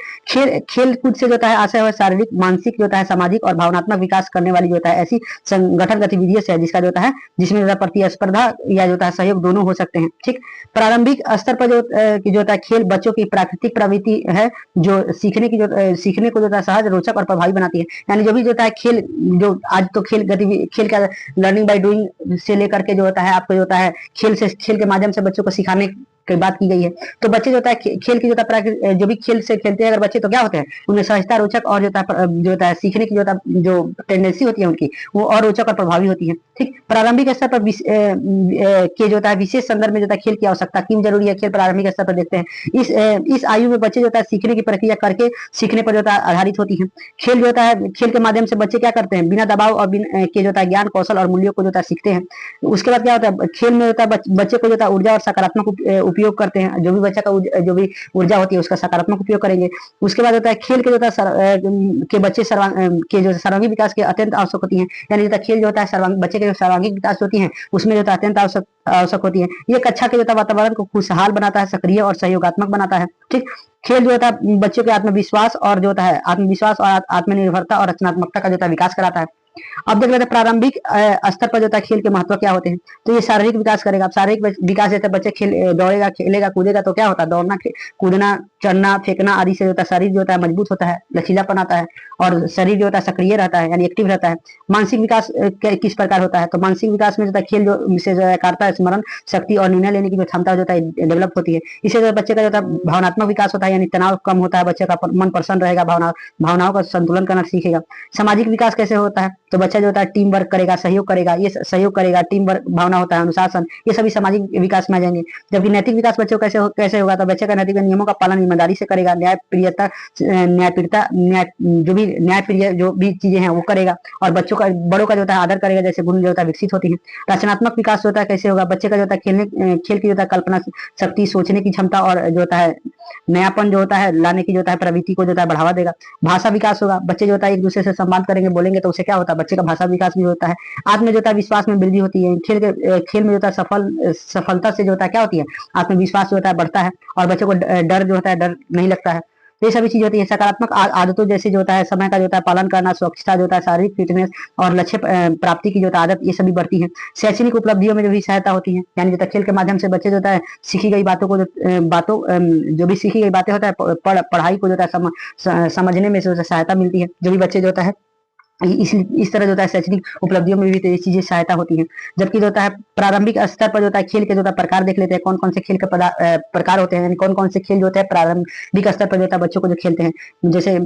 खेल कूद से जो होता है आशय है शारीरिक मानसिक जो होता है सामाजिक और भावनात्मक विकास करने वाली जो होता है ऐसी संगठन गतिविधियों से जिसका जो होता है जिसमें प्रतिस्पर्धा या जो होता है सहयोग दोनों हो सकते हैं। ठीक, प्रारंभिक स्तर पर जो होता है खेल बच्चों की प्राकृतिक प्रवृत्ति है जो सीखने को जो होता है सहज रोचक और प्रभावी बनाती है। यानी जो भी जो होता है खेल जो आज तो खेल का लर्निंग बाय डूइंग से लेकर के जो होता है आपको जो होता है खेल के माध्यम से बच्चों को सिखाने की बात की गई है। तो बच्चे जो होता है खेल की जो भी खेल से खेलते हैं अगर बच्चे तो क्या होते हैं उनमें सहजता रोचक और जो होता है सीखने की जो टेंडेंसी होती है उनकी वो और रोचक और प्रभावी होती है। ठीक, प्रारंभिक स्तर पर के जो होता है विशेष संदर्भ में जो होता है खेल की आवश्यकता क्यों जरूरी है, खेल प्रारंभिक स्तर पर देखते हैं। इस आयु में बच्चे जो होता है सीखने की प्रक्रिया करके सीखने पर जो होता है आधारित होती है। खेल जो होता है खेल के माध्यम से बच्चे क्या करते हैं बिना दबाव और के जो होता है ज्ञान कौशल और मूल्यों को जो होता है सीखते हैं। उसके बाद क्या होता है खेल में होता है बच्चे को जो होता है ऊर्जा और सकारात्मक उपयोग करते हैं, जो भी बच्चा का जो भी ऊर्जा होती है उसका सकारात्मक उपयोग करेंगे। उसके बाद होता है खेल के जो होता है के बच्चे के जो सर्वांगीण विकास के अत्यंत आवश्यक होती है, यानी जो खेल जो होता है बच्चे के जो सर्वांगीण विकास होती है उसमें जो होता है अत्यंत आवश्यक होती है। ये एक अच्छा के जो होता है वातावरण को खुशहाल बनाता है, सक्रिय और सहयोगात्मक बनाता है। ठीक, खेल जो होता है बच्चों के आत्मविश्वास और जो होता है आत्मविश्वास और आत्मनिर्भरता और रचनात्मकता का जो होता है विकास कराता है। अब देख लेते हैं प्रारंभिक स्तर पर जो होता है खेल के महत्व क्या होते हैं। तो ये शारीरिक विकास करेगा। अब शारीरिक विकास जैसे बच्चे दौड़ेगा खेलेगा कूदेगा तो क्या होता है दौड़ना कूदना चढ़ना फेंकना आदि से जो होता है शरीर जो होता है मजबूत होता है, लचीलापन आता है और शरीर जो होता है सक्रिय रहता है यानी एक्टिव रहता है। मानसिक विकास किस प्रकार होता है, तो मानसिक विकास में जो है खेल जो से जो है करता है स्मरण शक्ति और निर्णय लेने की जो क्षमता जो होता है डेवलप होती है। इससे जो बच्चे का जो होता है भावनात्मक विकास होता है यानी तनाव कम होता है, बच्चे का मन प्रसन्न रहेगा, भावनाओं का संतुलन करना सीखेगा। सामाजिक विकास कैसे होता है, तो बच्चा जो होता है टीम वर्क करेगा, सहयोग करेगा, ये सहयोग करेगा, टीम वर्क भावना होता है, अनुशासन, ये सभी सामाजिक विकास में आ जाएंगे। जबकि नैतिक विकास बच्चों कैसे होगा, तो बच्चे का नैतिक नियमों का पालन ईमानदारी से करेगा, न्यायप्रियता जो भी न्यायप्रिय जो भी चीजें हैं वो करेगा और बच्चों का बड़ों का जो होता है आदर करेगा, जैसे गुण जो होता है विकसित होती है। रचनात्मक विकास होता है कैसे होगा, बच्चे का जो होता है खेल की जो होता है कल्पना शक्ति सोचने की क्षमता और जो होता है नयापन जो होता है लाने की जो होता है प्रवृत्ति को जो होता है बढ़ावा देगा। भाषा विकास होगा, बच्चे जो होता है एक दूसरे से संवाद करेंगे बोलेंगे तो उससे क्या होता है बच्चे का भाषा विकास भी होता है। आत्म जो होता है विश्वास में वृद्धि होती है। खेल में जो होता है सफलता से जो होता है क्या होती है आत्मविश्वास जो होता है बढ़ता है और बच्चों को डर जो होता है डर नहीं लगता है। तो ये सभी चीज होती है। सकारात्मक आदतों जैसे जो होता है समय का जो होता है पालन करना, स्वच्छता जो होता है, शारीरिक फिटनेस और लक्ष्य प्राप्ति की जो होता है आदत, ये सभी बढ़ती है। शैक्षणिक उपलब्धियों में जो भी सहायता होती है, यानी जो खेल के माध्यम से बच्चे जो होता है सीखी गई बातों को जो भी सीखी गई बातें होता है पढ़ाई को जो होता है समझने में सहायता मिलती है। जो भी बच्चे जो होता है इस तरह जो होता है शैक्षणिक उपलब्धियों में भी तो ये चीजें सहायता होती हैं। जबकि जो होता है प्रारंभिक स्तर पर जो होता है खेल के जो होता है प्रकार देख लेते हैं, कौन कौन से खेल के प्रकार होते हैं, यानी कौन कौन से खेल जो होते हैं प्रारंभिक स्तर पर जो होता है बच्चों को जो खेलते हैं। जैसे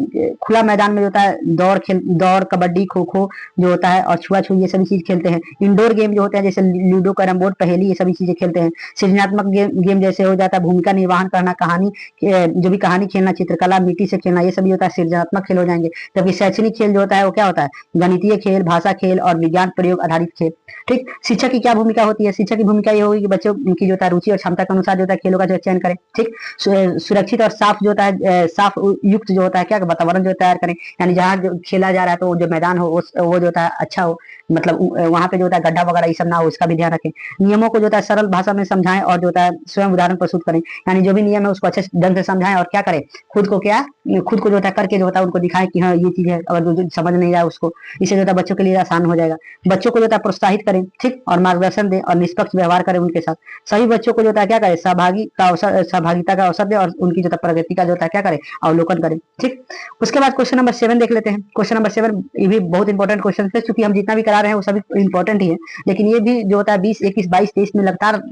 खुला मैदान में जो होता है दौड़, कबड्डी, खो खो जो होता है और छुआ-छुई, ये सभी चीज खेलते हैं। इंडोर गेम जो होते हैं जैसे लूडो, कैरम बोर्ड, पहेली, ये सभी चीजें खेलते हैं। सृजनात्मक गेम जैसे हो जाता है भूमिका निर्वहन करना, कहानी जो भी कहानी खेलना, चित्रकला, मिट्टी से खेलना, ये सभी होता है सृजनात्मक खेल हो जाएंगे। जबकि शैक्षणिक खेल जो होता है वो क्या होता है, गणितीय खेल, भाषा खेल और विज्ञान प्रयोग आधारित खेल। ठीक, शिक्षक की क्या भूमिका होती है? शिक्षक की भूमिका ये होगी कि बच्चों की जो होता है रुचि और क्षमता के अनुसार जो होता है खेलों का जो चयन करें। ठीक, सुरक्षित और साफ जो होता है साफ युक्त जो होता है क्या वातावरण जो तैयार करें, यानी जहाँ जो खेला जा रहा है तो जो मैदान हो वो जो होता है अच्छा हो, मतलब वहां पे जो होता है गड्ढा वगैरह ये सब ना हो, इसका भी ध्यान रखें। नियमों को जो होता है सरल भाषा में समझाएं और जो होता है स्वयं उदाहरण प्रस्तुत करें, यानी जो भी नियम है उसको अच्छे ढंग से समझाएं और क्या करें, खुद को जो होता है करके जो होता है उनको दिखाएं कि हाँ ये चीज है, अगर जो समझ नहीं आए उसको, इससे जो होता है बच्चों के लिए आसान हो जाएगा। बच्चों को जो होता है प्रोत्साहित करें, ठीक, और मार्गदर्शन दें और निष्पक्ष व्यवहार करें उनके साथ। सभी बच्चों को जो होता है क्या करें, सहभागिता का अवसर दें और उनकी जो होता है प्रगति का जो होता है क्या करें, अवलोकन करें। ठीक, उसके बाद क्वेश्चन नंबर 7 देख लेते हैं। क्वेश्चन नंबर 7 ये भी बहुत इंपॉर्टेंट क्वेश्चन है, क्योंकि हम जितना भी करा रहे हैं वो सभी इंपॉर्टेंट ही है, लेकिन ये भी जो होता है 20, 21, 22, 23 में लगातार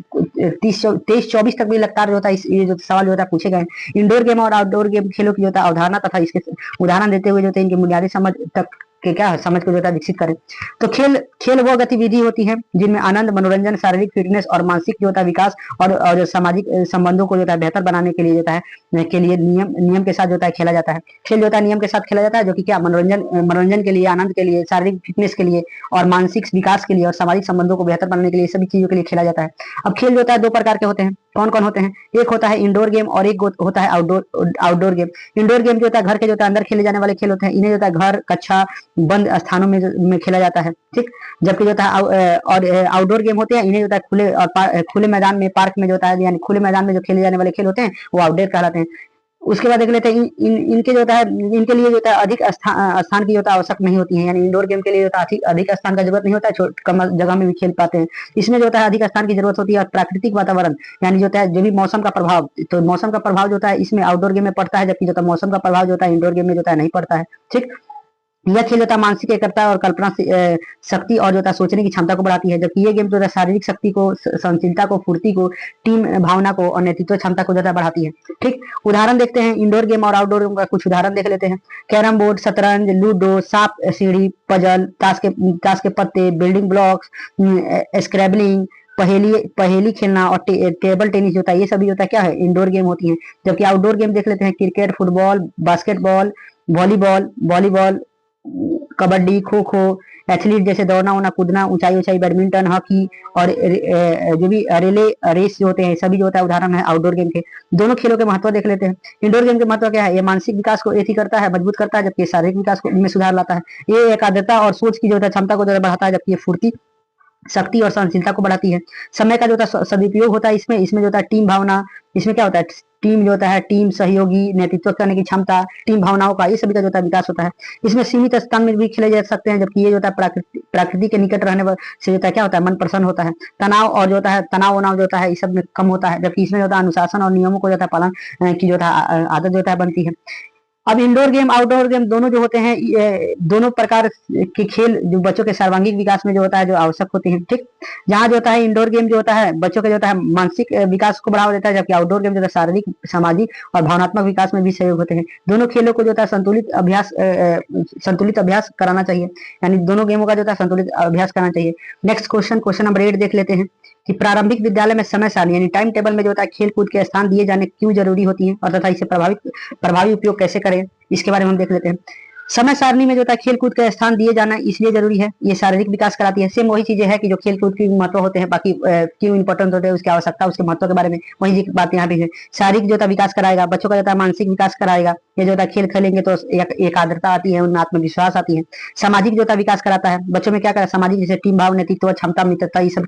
23, 24 तक भी लगातार जो होता है ये जो सवाल जो होता है पूछे गए। इंडोर गेम और आउटडोर गेम खेलों की जो होता है अवधारणा तथा इसके उदाहरण देते हुए जो होता है इनकी बुनियादी समझ तक के क्या समझ को जो होता है विकसित करें। तो खेल वो गतिविधि होती है जिनमें आनंद, मनोरंजन, शारीरिक फिटनेस और मानसिक जो होता है विकास और सामाजिक संबंधों को जो होता है बेहतर बनाने के लिए जो होता है के लिए नियम के साथ जो होता है खेला जाता है। खेल जो होता है नियम के साथ खेला जाता है, जो कि क्या मनोरंजन के लिए, आनंद के लिए, शारीरिक फिटनेस के लिए और मानसिक विकास के लिए और सामाजिक संबंधों को बेहतर बनाने के लिए सभी चीजों के लिए खेला जाता है। अब खेल जो होता है 2 प्रकार के होते हैं। कौन कौन होते हैं? एक होता है इंडोर गेम और एक होता है आउटडोर गेम। इंडोर गेम जो होता है घर के जो होता है अंदर खेले जाने वाले खेल होते हैं, इन्हें जो होता है घर, कक्षा, बंद स्थानों में खेला जाता है। ठीक, जबकि जो होता है और आउटडोर गेम होते हैं, इन्हें जो होता है खुले मैदान में, पार्क में जो होता है, यानी खुले मैदान में जो खेले जाने वाले खेल होते हैं वो आउटडोर कहलाते हैं। उसके बाद देख लेते हैं इनके जो होता है इनके लिए जो होता है अधिक स्थान की जो होता है आवश्यक नहीं होती है, यानी इंडोर गेम के लिए जो होता है अधिक स्थान का जरूरत नहीं होता है, कम जगह में भी खेल पाते हैं। इसमें जो होता है अधिक स्थान की जरूरत होती है और प्राकृतिक वातावरण, यानी जो होता है जो भी मौसम का प्रभाव, तो मौसम का प्रभाव जो होता है इसमें आउटडोर गेम में पड़ता है, जबकि जो होता है मौसम का प्रभाव जो होता है इंडोर गेम में जो होता है नहीं पड़ता है। ठीक, यह खेल होता है मानसिक एकाग्रता और कल्पना शक्ति और जो होता है सोचने की क्षमता को बढ़ाती है, जबकि ये गेम जो है शारीरिक शक्ति को, सहनशीलता को, फुर्ती को, टीम भावना को और नेतृत्व क्षमता को ज्यादा बढ़ाती है। ठीक, उदाहरण देखते हैं इंडोर गेम और आउटडोर गेम का कुछ उदाहरण देख लेते हैं। कैरम बोर्ड, शतरंज, लूडो, सांप सीढ़ी, पजल, ताश के पत्ते, बिल्डिंग ब्लॉक्स, स्क्रैबलिंग, पहेली खेलना और टेबल टेनिस जो होता है, ये सभी होता है क्या है, इंडोर गेम होती है। जबकि आउटडोर गेम देख लेते हैं cricket, football, basketball, volleyball, kabaddi, kho kho, athlete जैसे दौड़ना होना, कूदना, ऊंचाई, बैडमिंटन, हॉकी और जो भी रिले रेस जो होते हैं, सभी जो होता है उदाहरण है आउटडोर गेम के। दोनों खेलों के महत्व देख लेते हैं। इंडोर गेम के महत्व क्या है? ये मानसिक विकास को एथी करता है, मजबूत करता है, जबकि शारीरिक विकास को में सुधार लाता है। ये एकाग्रता और सोच की जो होता है क्षमता को ज्यादा बढ़ाता है, जबकि ये फुर्ती, शक्ति और सहनशीलता को बढ़ाती है। समय का जो होता है सदुपयोग होता है इसमें जो होता है टीम भावना, इसमें क्या होता है टीम जो होता है, टीम सहयोगी, नेतृत्व करने की क्षमता, टीम भावनाओं का, ये सभी का जो होता है विकास होता है। इसमें सीमित स्थान में भी खेले जा सकते हैं, जबकि ये जो होता है प्रकृति के निकट रहने से होता है क्या होता है, मन प्रसन्न होता है। तनाव और जो होता है तनाव जो होता है इस सब में कम होता है, जबकि इसमें जो होता है अनुशासन और नियमों को जो होता है पालन की जो होता है आदत जो होता है बनती है। अब इंडोर गेम आउटडोर गेम दोनों जो होते हैं, दोनों प्रकार के खेल जो बच्चों के सर्वांगीण विकास में जो होता है जो आवश्यक होते हैं। ठीक, जहाँ जो होता है इंडोर गेम जो होता है बच्चों के जो होता है मानसिक विकास को बढ़ावा देता है, जबकि आउटडोर गेम जो होता है शारीरिक, सामाजिक और भावनात्मक विकास में भी सहयोग होते हैं। दोनों खेलों को जो होता है संतुलित अभ्यास कराना चाहिए, यानी दोनों गेमों का जो होता है संतुलित अभ्यास करना चाहिए। नेक्स्ट क्वेश्चन नंबर 8 देख लेते हैं कि प्रारंभिक विद्यालय में समय सारणी यानी टाइम टेबल में जो होता है खेल कूद के स्थान दिए जाने क्यों जरूरी होती है और तथा इसे प्रभावी उपयोग कैसे करें, इसके बारे में हम देख लेते हैं। समय सारणी में जो होता है खेल कूद का स्थान दिए जाना इसलिए जरूरी है, ये शारीरिक विकास कराती है। सेम वही चीजें है कि जो खेल कूद की महत्व होते हैं, बाकी क्यों इंपॉर्टेंट होते हैं, उसकी आवश्यकता, उसके महत्व के बारे में वही बात यहाँ भी है। शारीरिक जो होता है विकास कराएगा, बच्चों का जो होता है मानसिक विकास कराएगा। ये जो होता है खेल खेलेंगे तो एकाग्रता आती है, उनमें आत्मविश्वास आती है। सामाजिक जो होता है विकास कराता है, बच्चों में क्या करा, सामाजिक जैसे टीम भाव, नेतृत्व क्षमता, मित्रता, ये सब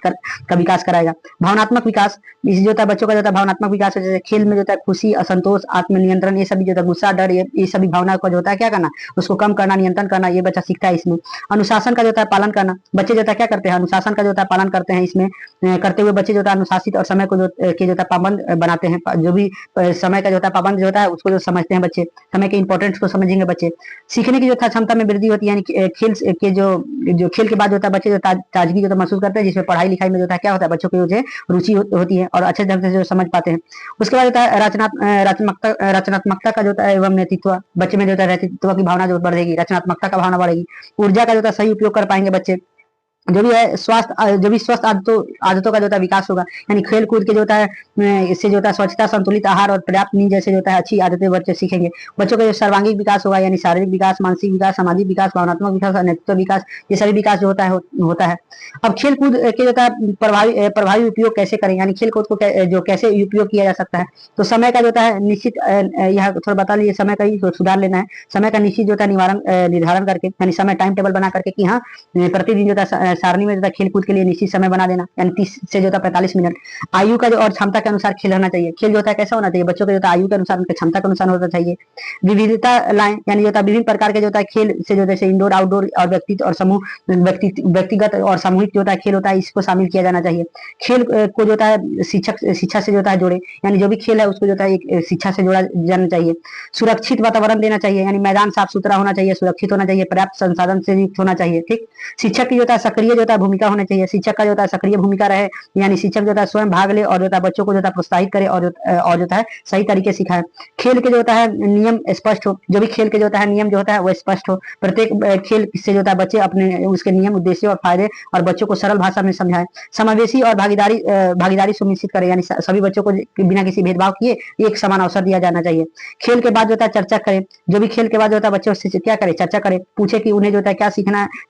का विकास कराएगा। भावनात्मक विकास, इस जो होता है बच्चों का जो होता है भावनात्मक विकास है, जैसे खेल में जो होता है खुशी, असंतोष, आत्मनियंत्रण, ये सभी जो होता है गुस्सा, डर, ये सभी भावना को जो होता है क्या करना, उसको उसको कम करना, नियंत्रण करना, ये बच्चा सीखता है इसमें। अनुशासन का जो होता है पालन करना, बच्चे जो होता है क्या करते हैं, अनुशासन का जो होता है पालन करते हैं। इसमें करते हुए बच्चे जो होता है अनुशासित और समय को जो के जो होता है पाबंद बनाते हैं। जो भी समय का जो होता है पाबंद जो होता है उसको जो समझते हैं बच्चे, समय के इंपॉर्टेंस को समझेंगे बच्चे। सीखने की जो था क्षमता में वृद्धि होती है, यानी खेल के जो खेल के बाद जो होता है बच्चे जो ताजगी जो महसूस करते हैं, जिसमें पढ़ाई लिखाई में जो होता है क्या होता है बच्चों की जो है रुचि होती है और अच्छे ढंग से जो समझ पाते हैं। उसके बाद होता है रचनात्मकता का जो होता है एवं नेतृत्व, बच्चे में जो होता है नेतृत्व की भावना जो बढ़ेगी, रचनात्मकता का भावना बढ़ेगी। ऊर्जा का जो होता है सही उपयोग कर पाएंगे बच्चे। जो भी है स्वस्थ आदतों का जो होता है विकास होगा, यानी खेल कूद के जो होता है इससे जो होता है स्वच्छता, संतुलित आहार और पर्याप्त नींद जैसे जो होता है अच्छी आदतें बच्चे सीखेंगे। बच्चों का जो सर्वांगीण विकास होगा, यानी शारीरिक विकास, मानसिक विकास, सामाजिक विकास, भावनात्मक विकास और नेतृत्व विकास, ये सभी विकास जो होता है। अब खेल कूद के जो होता है प्रभावी उपयोग कैसे करें, यानी खेल कूद को जो कैसे उपयोग किया जा सकता है। तो समय का जो होता है निश्चित, यह थोड़ा बता लीजिए, समय का ही सुधार लेना है। समय का निश्चित जो होता है निर्धारण करके, यानी समय टाइम टेबल बना करके कि हाँ प्रतिदिन जो होता है सारणी में जो है खेल कूद के लिए निश्चित समय बना देना, यानी 30 से जो होता है 45 मिनट। आयु का जो और क्षमता के अनुसार खेल होना चाहिए। खेल जो होता है कैसा होना चाहिए, बच्चों के जो होता है आयु के अनुसार, उनके क्षमता के अनुसार होना चाहिए। विविधता लाएं, यानी जो होता है विभिन्न प्रकार के जो होता है खेल से जो जैसे इंडोर, आउटडोर और व्यक्तिगत और सामूहिक जो होता है खेल होता है, इसको शामिल किया जाना चाहिए। खेल को जो होता है शिक्षा से जो होता है जोड़े, यानी जो भी खेल है उसको जो होता है एक शिक्षा से जोड़ा जाना चाहिए। सुरक्षित वातावरण देना चाहिए, यानी मैदान साफ सुथरा होना चाहिए, सुरक्षित होना चाहिए, पर्याप्त संसाधन से युक्त होना चाहिए। ठीक, शिक्षक की जो होता है सक्रिय जो होता है भूमिका होनी चाहिए। शिक्षक का जो होता है सक्रिय भूमिका रहे, यानी शिक्षक जो होता है स्वयं भाग ले और जो होता है बच्चों को जो होता है प्रोत्साहित करे और जो होता है सही तरीके सिखाए। खेल के जो होता है नियम स्पष्ट हो, जो भी खेल के जो होता है नियम जो होता है वो स्पष्ट हो। प्रत्येक खेल से जो होता है बच्चे अपने उसके नियम, उद्देश्य और फायदे और बच्चों को सरल भाषा में समझाए। समावेशी और भागीदारी सुनिश्चित करे, यानी सभी बच्चों को बिना किसी भेदभाव किए एक समान अवसर दिया जाना चाहिए। खेल के बाद जो होता है चर्चा करें, जो भी खेल के बाद जो होता है बच्चों से क्या करे, चर्चा करे, पूछे कि उन्हें जो होता है क्या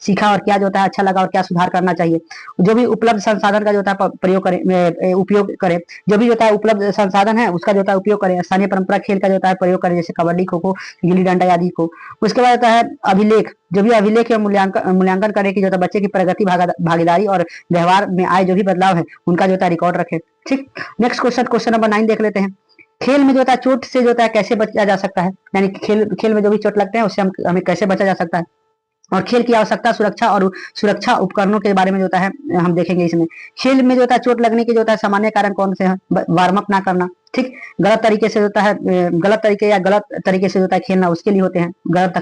सीखा और क्या जो होता है अच्छा लगा और क्या सुधार करना चाहिए। जो भी उपलब्ध संसाधन का जो होता है उपयोग करें, जो भी होता है उपलब्ध संसाधन है उसका जो होता है उपयोग करें। स्थानीय परंपरा खेल का जो होता है प्रयोग करें, जैसे कबड्डी, खो खो, गिल्ली डंडा आदि को। उसके बाद होता है अभिलेख, जो भी अभिलेख या मूल्यांकन करे कि जो होता है बच्चे की प्रगति, भागीदारी और व्यवहार में आए जो भी बदलाव है उनका जो होता है रिकॉर्ड रखे। ठीक, नेक्स्ट क्वेश्चन नंबर 9 देख लेते हैं। खेल में जो होता है चोट से जो होता है कैसे बचा जा सकता है, यानी खेल में जो भी चोट लगते हैं उससे हमें कैसे बचा जा सकता है। और खेल की आवश्यकता, सुरक्षा और सुरक्षा उपकरणों के बारे में जो होता है हम देखेंगे इसमें। खेल में जो होता है चोट लगने के जो होता है सामान्य कारण कौन से हैं, वार्म अप ना करना, ठीक, गलत तरीके से होता है, गलत तरीके से होता है खेलना, उसके लिए होते हैं। गलत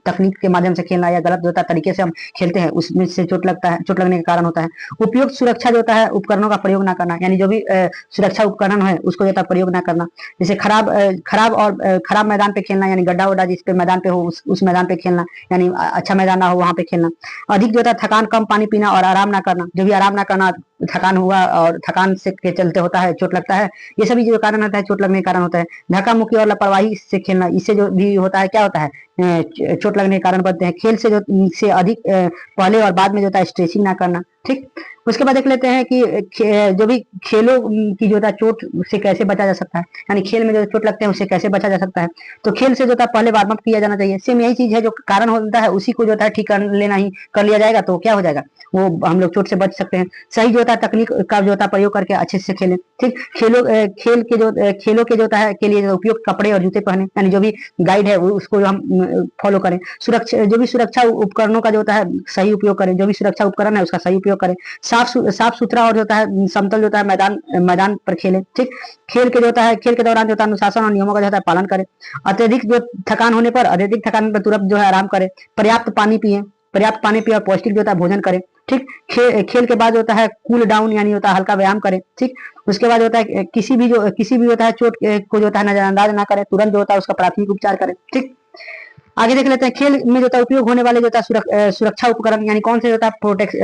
तकनीक के माध्यम से खेलना या गलत जो होता है तरीके से हम खेलते हैं उसमें से चोट लगने का कारण होता है। उपयुक्त सुरक्षा जो होता है उपकरणों का प्रयोग ना करना, यानी जो भी सुरक्षा उपकरण है उसको जो होता है प्रयोग ना करना। जैसे खराब मैदान पे खेलना, यानी गड्ढा वड्ढा जिस पे मैदान पे हो उस मैदान पे खेलना, यानी अच्छा मैदान ना हो वहां पे खेलना। अधिक जो होता है थकान, कम पानी पीना और आराम ना करना, जो भी आराम ना करना, थकान हुआ और थकान से के चलते होता है चोट लगता है, ये सभी जो कारण होता है चोट लगने के कारण होता है। धक्का मुक्की और लापरवाही से खेलना, इससे जो भी होता है क्या होता है चोट लगने के कारण बनते हैं। खेल से अधिक पहले और बाद में जो होता है स्ट्रेचिंग ना करना। ठीक, उसके बाद देख लेते हैं कि जो भी खेलों की जो होता है चोट से कैसे बचा जा सकता है, यानी खेल में जो चोट लगते हैं उससे कैसे बचा जा सकता है। तो खेल से जो होता है पहले वार्म अप किया जाना चाहिए। सेम यही चीज है, जो कारण होता है उसी को जो होता है ठीक कर लिया जाएगा तो क्या हो जाएगा, वो हम लोग चोट से बच सकते हैं। सही जो होता है तकनीक का जो होता है प्रयोग करके अच्छे से खेलें। ठीक, खेलों के जो होता है के लिए उपयुक्त कपड़े और जूते पहने, यानी जो भी गाइड है उसको हम फॉलो करें। जो भी सुरक्षा उपकरणों का जो होता है सही उपयोग करें, जो भी सुरक्षा उपकरण है उसका सही उपयोग करें। साफ सुथरा और जो होता है समतल जो होता है मैदान पर खेलें। ठीक, खेल के दौरान जो होता है अनुशासन और नियमों का जो होता है पालन करें। अत्यधिक थकान होने पर तुरंत जो है आराम करें। पर्याप्त पानी पिए और पौष्टिक जो होता है भोजन करें। ठीक, खेल के बाद होता है कूल डाउन, यानी होता है हल्का व्यायाम करें। ठीक, उसके बाद होता है किसी भी होता है चोट को जो होता है नजरअंदाज ना करें, तुरंत जो होता है उसका प्राथमिक उपचार करें। ठीक, आगे देख लेते हैं खेल में जो होता है उपयोग होने वाले जो होता है सुरक्षा उपकरण, यानी कौन से होता है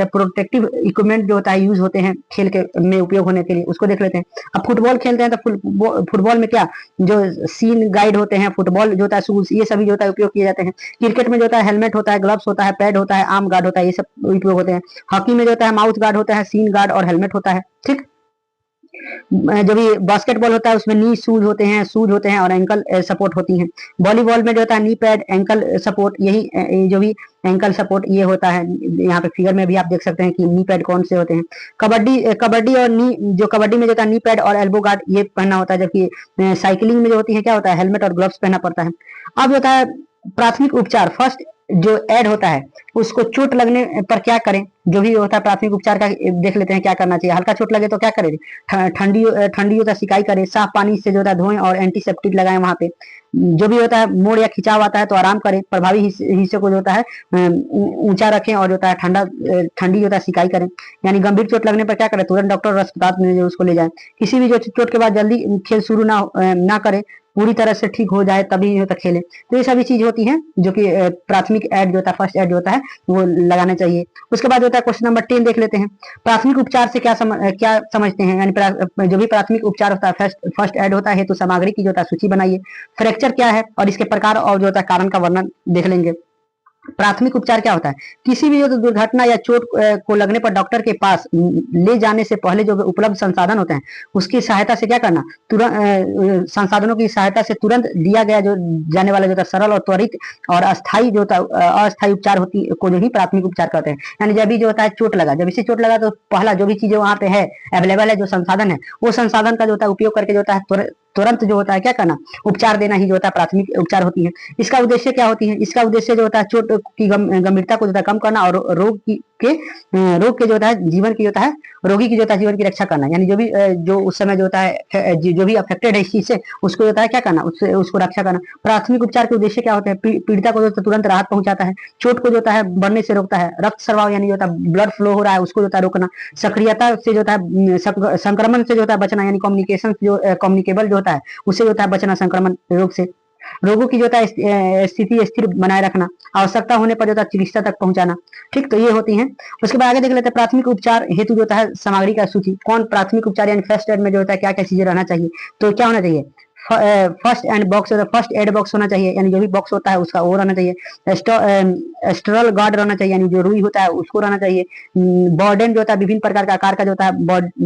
प्रोटेक्टिव इक्विपमेंट जो होता है यूज होते हैं खेल के में उपयोग होने के लिए, उसको देख लेते हैं। अब फुटबॉल खेलते हैं तो फुटबॉल में क्या जो सीन गाइड होते हैं, फुटबॉल जो होता है शूज, ये सभी जो होता है उपयोग किए जाते हैं। क्रिकेट में जो होता है हेलमेट होता है, ग्लव्स होता है, पैड होता है, आर्म गार्ड होता है, ये सब उपयोग होते हैं। हॉकी में जो होता है माउथ गार्ड होता है, सीन गार्ड और हेलमेट होता है। ठीक, जो भी बास्केटबॉल होता है उसमें नी शूज होते हैं और एंकल सपोर्ट होती हैं। वॉलीबॉल में जो होता है नी पैड, एंकल सपोर्ट, यही जो भी एंकल सपोर्ट ये होता है। यहाँ पे फिगर में भी आप देख सकते हैं कि नी पैड कौन से होते हैं। कबड्डी और कबड्डी में जो होता है नी पैड और एल्बो गार्ड ये पहनना होता है, जबकि साइकिलिंग में जो होती है क्या होता है हेलमेट और ग्लव्स पहनना पड़ता है। अब होता है प्राथमिक उपचार फर्स्ट जो ऐड होता है उसको चोट लगने पर क्या करें, जो भी होता है प्राथमिक उपचार का देख लेते हैं क्या करना चाहिए। हल्का चोट लगे तो क्या करें, ठंडी ठंडी होता है सिकाई करें, साफ पानी से जो होता है धोएं और एंटीसेप्टिक लगाएं वहां पे। जो भी होता है मोड़ या खिंचाव आता है तो आराम करें, प्रभावी हिस्से को जो होता है ऊंचा रखें और जो होता है ठंडी जो होता है सिकाई करें। यानी गंभीर चोट लगने पर क्या करें, तुरंत डॉक्टर और अस्पताल में उसको ले जाएं। किसी भी जो चोट के बाद जल्दी खेल शुरू ना करें, पूरी तरह से ठीक हो जाए तभी जो होता खेले। तो ये सभी चीज होती हैं जो कि प्राथमिक एड जो होता है फर्स्ट एड जो होता है वो लगाना चाहिए। उसके बाद होता है क्वेश्चन नंबर 10 देख लेते हैं। प्राथमिक उपचार से क्या समझते हैं, यानी जो भी प्राथमिक उपचार होता है फर्स्ट एड होता है हेतु सामग्री की जो होता है सूची बनाइए। फ्रैक्चर क्या है और इसके प्रकार और जो होता है कारण का वर्णन देख लेंगे। प्राथमिक उपचार क्या होता है, किसी भी जो दुर्घटना या चोट को लगने पर डॉक्टर के पास ले जाने से पहले जो उपलब्ध संसाधन होते हैं उसकी सहायता से क्या करना, तुरंत संसाधनों की सहायता से तुरंत दिया गया जो जाने वाला जो होता है सरल और त्वरित और अस्थायी जो होता है अस्थायी उपचार होती को जो ही प्राथमिक उपचार कहते हैं। यानी जब भी जो होता है चोट लगा, जब इसे चोट लगा तो पहला जो भी चीजें वहां पे है अवेलेबल है, जो संसाधन है वो संसाधन का जो होता है उपयोग करके जो होता है तुरंत जो होता है क्या करना, उपचार देना ही जो होता है प्राथमिक उपचार होती है। इसका उद्देश्य क्या होती है, इसका उद्देश्य जो होता है चोट की गंभीरता को जो होता है कम करना और रोग के जो होता है जीवन की जो होता है रोगी की जो होता है जीवन की रक्षा करना। यानी जो भी जो उस समय जो होता है जो भी अफेक्टेड है इस चीज से उसको जो होता है क्या करना, उसको रक्षा करना। प्राथमिक उपचार के उद्देश्य क्या होते हैं, पीड़िता को जो तुरंत राहत पहुंचाता है, चोट को जो होता है बढ़ने से रोकता है, रक्त स्राव यानी जो होता है ब्लड फ्लो हो रहा है उसको जो होता है रोकना, सक्रियता से जो होता है संक्रमण से जो होता है बचना, यानी कम्युनिकेशन जो कम्युनिकेबल जो होता है उससे जो होता है बचना संक्रमण रोग से, रोगों की जो होता है स्थिति स्थिर बनाए रखना, आवश्यकता होने पर जो होता है चिकित्सा तक पहुंचाना। ठीक, तो ये होती हैं। उसके बाद आगे देख लेते हैं प्राथमिक उपचार हेतु जो होता है सामग्री का सूची। कौन प्राथमिक उपचार यानी फर्स्ट एड में जो होता है क्या क्या चीजें रहना चाहिए, तो क्या होना चाहिए, first aid box first aid box होना चाहिए, यानी जो भी बॉक्स होता है उसका वो रहना चाहिए। स्टरल गार्ड रहना चाहिए, यानी जो रुई होता है उसको रहना चाहिए। बॉर्डन जो होता है विभिन्न प्रकार का आकार का जो होता है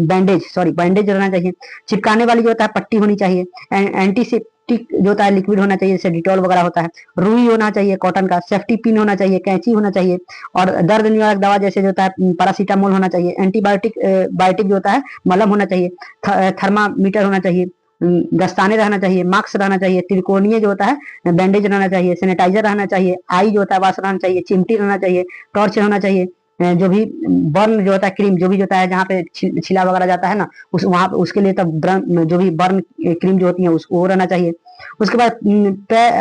बैंडेज रहना चाहिए। चिपकाने वाली जो होता है पट्टी होनी चाहिए। एंटीसेप्टिक जो होता है लिक्विड होना चाहिए, जैसे डिटॉल वगैरह होता है। रुई होना चाहिए कॉटन का। सेफ्टी पिन होना चाहिए, कैंची होना चाहिए और दर्द निवारक दवा जैसे जो होता है पैरासीटामोल होना चाहिए। एंटीबायोटिक बायोटिक जो होता है मलम होना चाहिए। थर्मामीटर होना चाहिए। दस्ताने रहना चाहिए, मास्क रहना चाहिए, त्रिकोणीय जो होता है बैंडेज रहना चाहिए, सैनिटाइजर रहना चाहिए, आई जो होता है वाश रहना चाहिए, चिमटी रहना चाहिए, टॉर्च होना चाहिए। जो भी बर्न जो होता है क्रीम जो भी होता है जहाँ पे छिला वगैरह जाता है ना उस वहां उसके लिए तब जो भी बर्न क्रीम जो होती है उसको वो रहना चाहिए। उसके बाद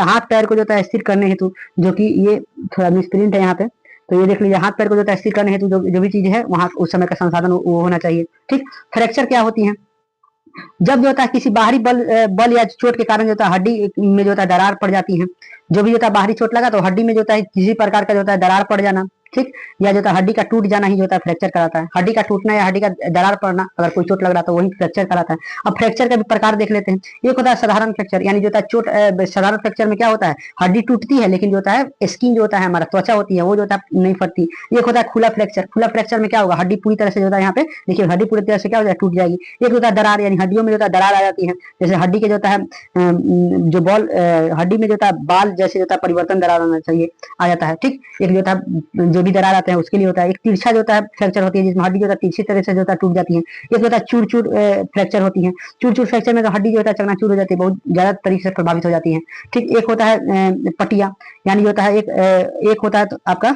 हाथ पैर को जो होता है स्थिर करने हेतु, जो कि ये थोड़ा मिसप्रिंट है यहाँ पे, तो ये देख लीजिए, हाथ पैर को जो होता है स्थिर करने हेतु जो भी चीज है वहां उस समय का संसाधन वो होना चाहिए। ठीक, फ्रैक्चर क्या होती है, जब जो होता है किसी बाहरी बल या चोट के कारण जो होता है हड्डी में जो होता है दरार पड़ जाती है। जो भी होता है बाहरी चोट लगा तो हड्डी में जो होता है किसी प्रकार का जो होता है दरार पड़ जाना, ठीक, या जो होता है हड्डी का टूट जाना ही जो होता है फ्रैक्चर कराता है। हड्डी का टूटना या हड्डी का दरार पड़ना अगर कोई चोट लग रहा तो वही फ्रैक्चर कराता है। अब फ्रैक्चर का भी प्रकार देख लेते हैं। एक होता है साधारण फ्रैक्चर, यानी जो होता है चोट साधारण फ्रैक्चर में क्या होता है, हड्डी टूटती है लेकिन जो होता है स्किन जो होता है हमारा त्वचा होती है वो जो होता है नहीं फटती। एक होता है खुला फ्रैक्चर। खुला फ्रैक्चर में क्या होगा, हड्डी पूरी तरह से जो होता है यहाँ पे देखिए हड्डी पूरी तरह से क्या हो जाए टूट जाएगी। एक होता है दरार, यानी हड्डियों में जो होता है दरार आ जाती है, जैसे हड्डी के जो होता है जो बॉल हड्डी में जो होता है बाल जैसे जो होता है परिवर्तन दरार आना चाहिए आ जाता है। ठीक, एक जो होता है जो भी दरार आते हैं उसके लिए होता है। एक तिरछा जो होता है फ्रैक्चर होती है जिसमें हड्डी जो होता है तिरछी तरह से जो होता है टूट जाती है। एक होता है चूर चूर फ्रैक्चर होती है। चूर चूर फ्रैक्चर में तो हड्डी जो होता है चकनाचूर हो जाती है, बहुत ज्यादा तरीके से प्रभावित हो जाती है। ठीक, एक होता है पटिया, यानी जो होता है एक होता है तो आपका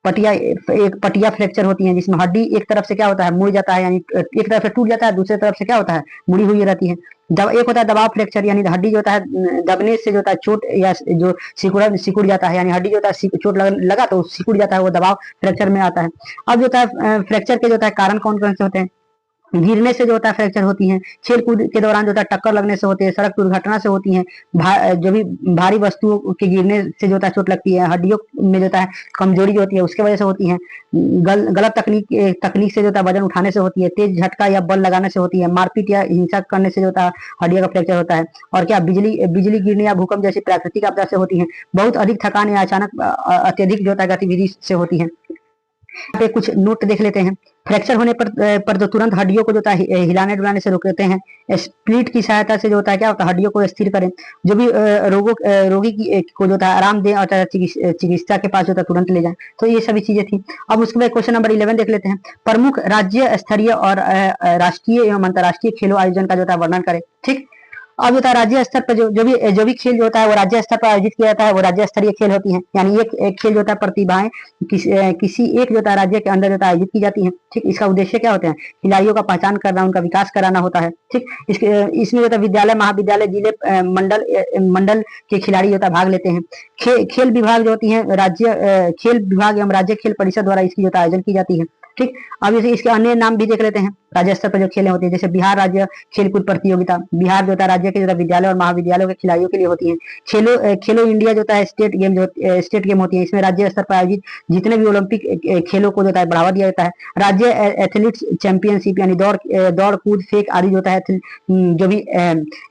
पटिया, एक पटिया फ्रैक्चर होती है जिसमें हड्डी एक तरफ से क्या होता है मुड़ जाता है, यानी एक तरफ से टूट जाता है, दूसरी तरफ से क्या होता है मुड़ी हुई रहती है। एक होता है दबाव फ्रैक्चर, यानी हड्डी जो होता है दबने से जो होता है चोट या जो सिकुड़ जाता है, यानी हड्डी जो होता है चोट लगा तो सिकुड़ जाता है, वो दबाव फ्रैक्चर में आता है। अब जो होता है फ्रैक्चर के जो होता है कारण कौन कौन से होते हैं, गिरने से जो होता है फ्रैक्चर होती है, खेल कूद के दौरान जो होता है टक्कर लगने से होती है, सड़क दुर्घटना से होती है, जो भी भारी वस्तुओं के गिरने से जो होता है चोट लगती है, हड्डियों में जो होता है कमजोरी जो होती है उसके वजह से होती है, गलत तकनीक से जो होता है वजन उठाने से होती है, तेज झटका या बल लगाने से होती है, मारपीट या हिंसा करने से जो होता है हड्डियों का फ्रैक्चर होता है, और क्या बिजली गिरने या भूकंप जैसी प्राकृतिक आपदा से होती है, बहुत अधिक थकान या अचानक अत्यधिक जो होता है गतिविधि से होती है। पे कुछ नोट देख लेते हैं। फ्रैक्चर होने पर जो तुरंत हड्डियों को जो होता है हिलाने डुलाने से रोकते हैं। स्प्लिट की सहायता से जो होता है क्या होता है हड्डियों को स्थिर करें। जो भी रोगी को जो होता है आराम दें और चिकित्सा के पास जो होता है तुरंत ले जाएं। तो ये सभी चीजें थी। अब उसके बाद क्वेश्चन नंबर 11 देख लेते हैं। प्रमुख राज्य स्तरीय और राष्ट्रीय एवं अंतर्राष्ट्रीय खेलों आयोजन का जो होता है वर्णन करें। ठीक, अब होता है राज्य स्तर पर जो भी खेल जो होता है वो राज्य स्तर पर आयोजित किया जाता है, वो राज्य स्तरीय खेल होती है। यानी एक खेल जो होता है प्रतिभाएं किसी एक जो होता है राज्य के अंदर जो होता है आयोजित की जाती है। ठीक, इसका उद्देश्य क्या होता है? खिलाड़ियों का पहचान करना, उनका विकास कराना होता है। ठीक, इसमें जो होता है विद्यालय, महाविद्यालय, जिले, मंडल के खिलाड़ी जो होता है भाग लेते हैं। खेल विभाग जो होती है राज्य खेल विभाग एवं राज्य खेल परिषद द्वारा इसकी जो आयोजन की जाती है। ठीक, अब इसके अन्य नाम भी देख लेते हैं राज्य स्तर पर जो खेलें होती है, जैसे बिहार राज्य खेलकूद प्रतियोगिता। बिहार जो होता है राज्य के जो विद्यालय और महाविद्यालयों के खिलाड़ियों के लिए होती है। खेलो इंडिया जो होता है स्टेट गेम होती है। इसमें राज्य स्तर पर आयोजित जितने भी ओलंपिक खेलों को जो होता है बढ़ावा दिया जाता है। राज्य एथलीट्स चैंपियनशिप यानी दौड़ कूद फेंक आदि जो होता है, जो भी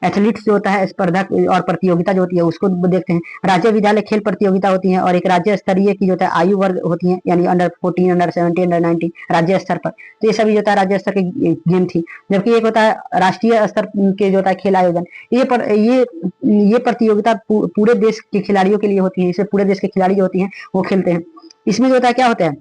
एथलीट्स जो होता है स्पर्धा और प्रतियोगिता जो होती है उसको देखते हैं। राज्य विद्यालय खेल प्रतियोगिता होती है और एक राज्य स्तरीय की जो होता है आयु वर्ग होती है, यानी अंडर 14, अंडर 17, अंडर 19 राज्य स्तर पर। तो ये सभी जो होता है राज्य स्तर के गेम थी। जबकि एक होता है राष्ट्रीय स्तर के जो होता है खेल आयोजन। ये प्रतियोगिता पूरे देश के खिलाड़ियों के लिए होती है। इसमें पूरे देश के खिलाड़ी जो होती हैं वो खेलते हैं। इसमें जो होता है क्या होता है,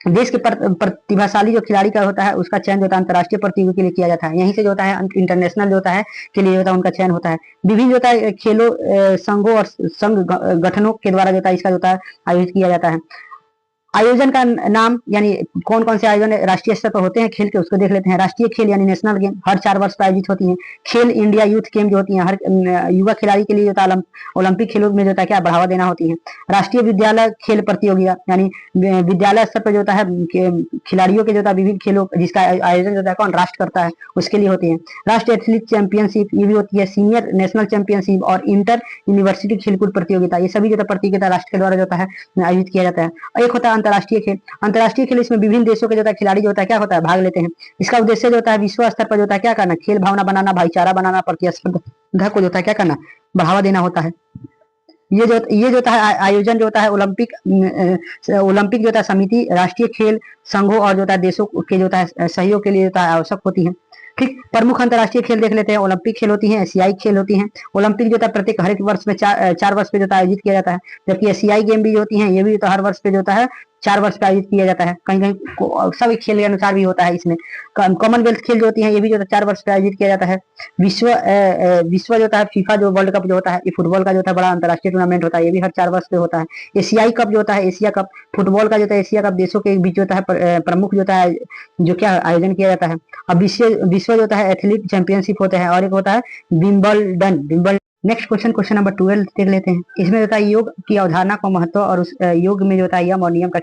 देश के प्रतिभाशाली जो खिलाड़ी का होता है उसका चयन जो होता है अंतर्राष्ट्रीय प्रतियोगिता के लिए किया जाता है। यहीं से जो होता है इंटरनेशनल जो होता है के लिए होता है उनका चयन होता है। विभिन्न जो होता है खेलों संघों और संघ गठनों के द्वारा जो होता है इसका जो होता है आयोजित किया जाता है। आयोजन का नाम, यानी कौन कौन से आयोजन राष्ट्रीय स्तर पर होते हैं खेल के, उसको देख लेते हैं। राष्ट्रीय खेल यानी नेशनल गेम हर 4 वर्ष पर आयोजित होती है। खेल इंडिया यूथ गेम जो होती है हर युवा खिलाड़ी के लिए जो होता है ओलंपिक खेलों में जो होता है क्या बढ़ावा देना होती है। राष्ट्रीय विद्यालय खेल प्रतियोगिता यानी विद्यालय स्तर पर जो होता है खिलाड़ियों के जो होता है विभिन्न खेलों जिसका आयोजन जो होता है कौन राष्ट्र करता है उसके लिए होती है। राष्ट्रीय एथलीट चैंपियनशिप ये भी होती है। सीनियर नेशनल चैंपियनशिप और इंटर यूनिवर्सिटी खेलकूद प्रतियोगिता, ये सभी जो होता है प्रतियोगिता राष्ट्र के द्वारा जो होता है आयोजित किया जाता है। और एक होता है अंतर्राष्ट्रीय खेल। अंतर्राष्ट्रीय खेल इसमें विभिन्न देशों के जो होता है खिलाड़ी जो होता है क्या होता है भाग लेते हैं। इसका उद्देश्य जो होता है विश्व स्तर पर जो होता है क्या करना, खेल भावना बनाना, भाईचारा बनाना, प्रतिस्पर्धा को जो होता है क्या करना, बढ़ावा देना होता है। ये जो होता है आयोजन जो होता है ओलंपिक जो होता है समिति, राष्ट्रीय खेल संघों और जो होता है देशों के जो होता है सहयोग के लिए होता है आवश्यक होती है। ठीक, प्रमुख अंतर्राष्ट्रीय खेल देख लेते हैं। ओलंपिक खेल होती हैं, एशियाई खेल होती हैं। ओलंपिक जो होता है प्रत्येक हर एक वर्ष में 4 वर्ष पे जो होता है आयोजित किया जाता है। जबकि एशियाई गेम भी होती हैं, ये भी तो हर वर्ष पे जो होता है 4 वर्ष पे आयोजित किया जाता है। कहीं कहीं सभी खेल के अनुसार भी होता है। इसमें कॉमनवेल्थ खेल जो होती है ये भी जो 4 वर्ष पे आयोजित किया जाता है। विश्व जो होता है फीफा जो वर्ल्ड कप जो होता है ये फुटबॉल का जो होता है बड़ा अंतर्राष्ट्रीय टूर्नामेंट होता है, ये भी हर 4 वर्ष पे होता है। एशियाई कप जो होता है, एशिया कप फुटबॉल का जो होता है एशिया कप देशों के बीच जो होता है प्रमुख जो होता है जो क्या आयोजन किया जाता है। अब विश्व जो होता है एथलीट चैंपियनशिप होता है और एक होता है विंबलडन। नेक्स्ट क्वेश्चन नंबर 12 देख लेते हैं। इसमें होता है योग की अवधारणा का महत्व और उस योग में जो होता है यम और नियम का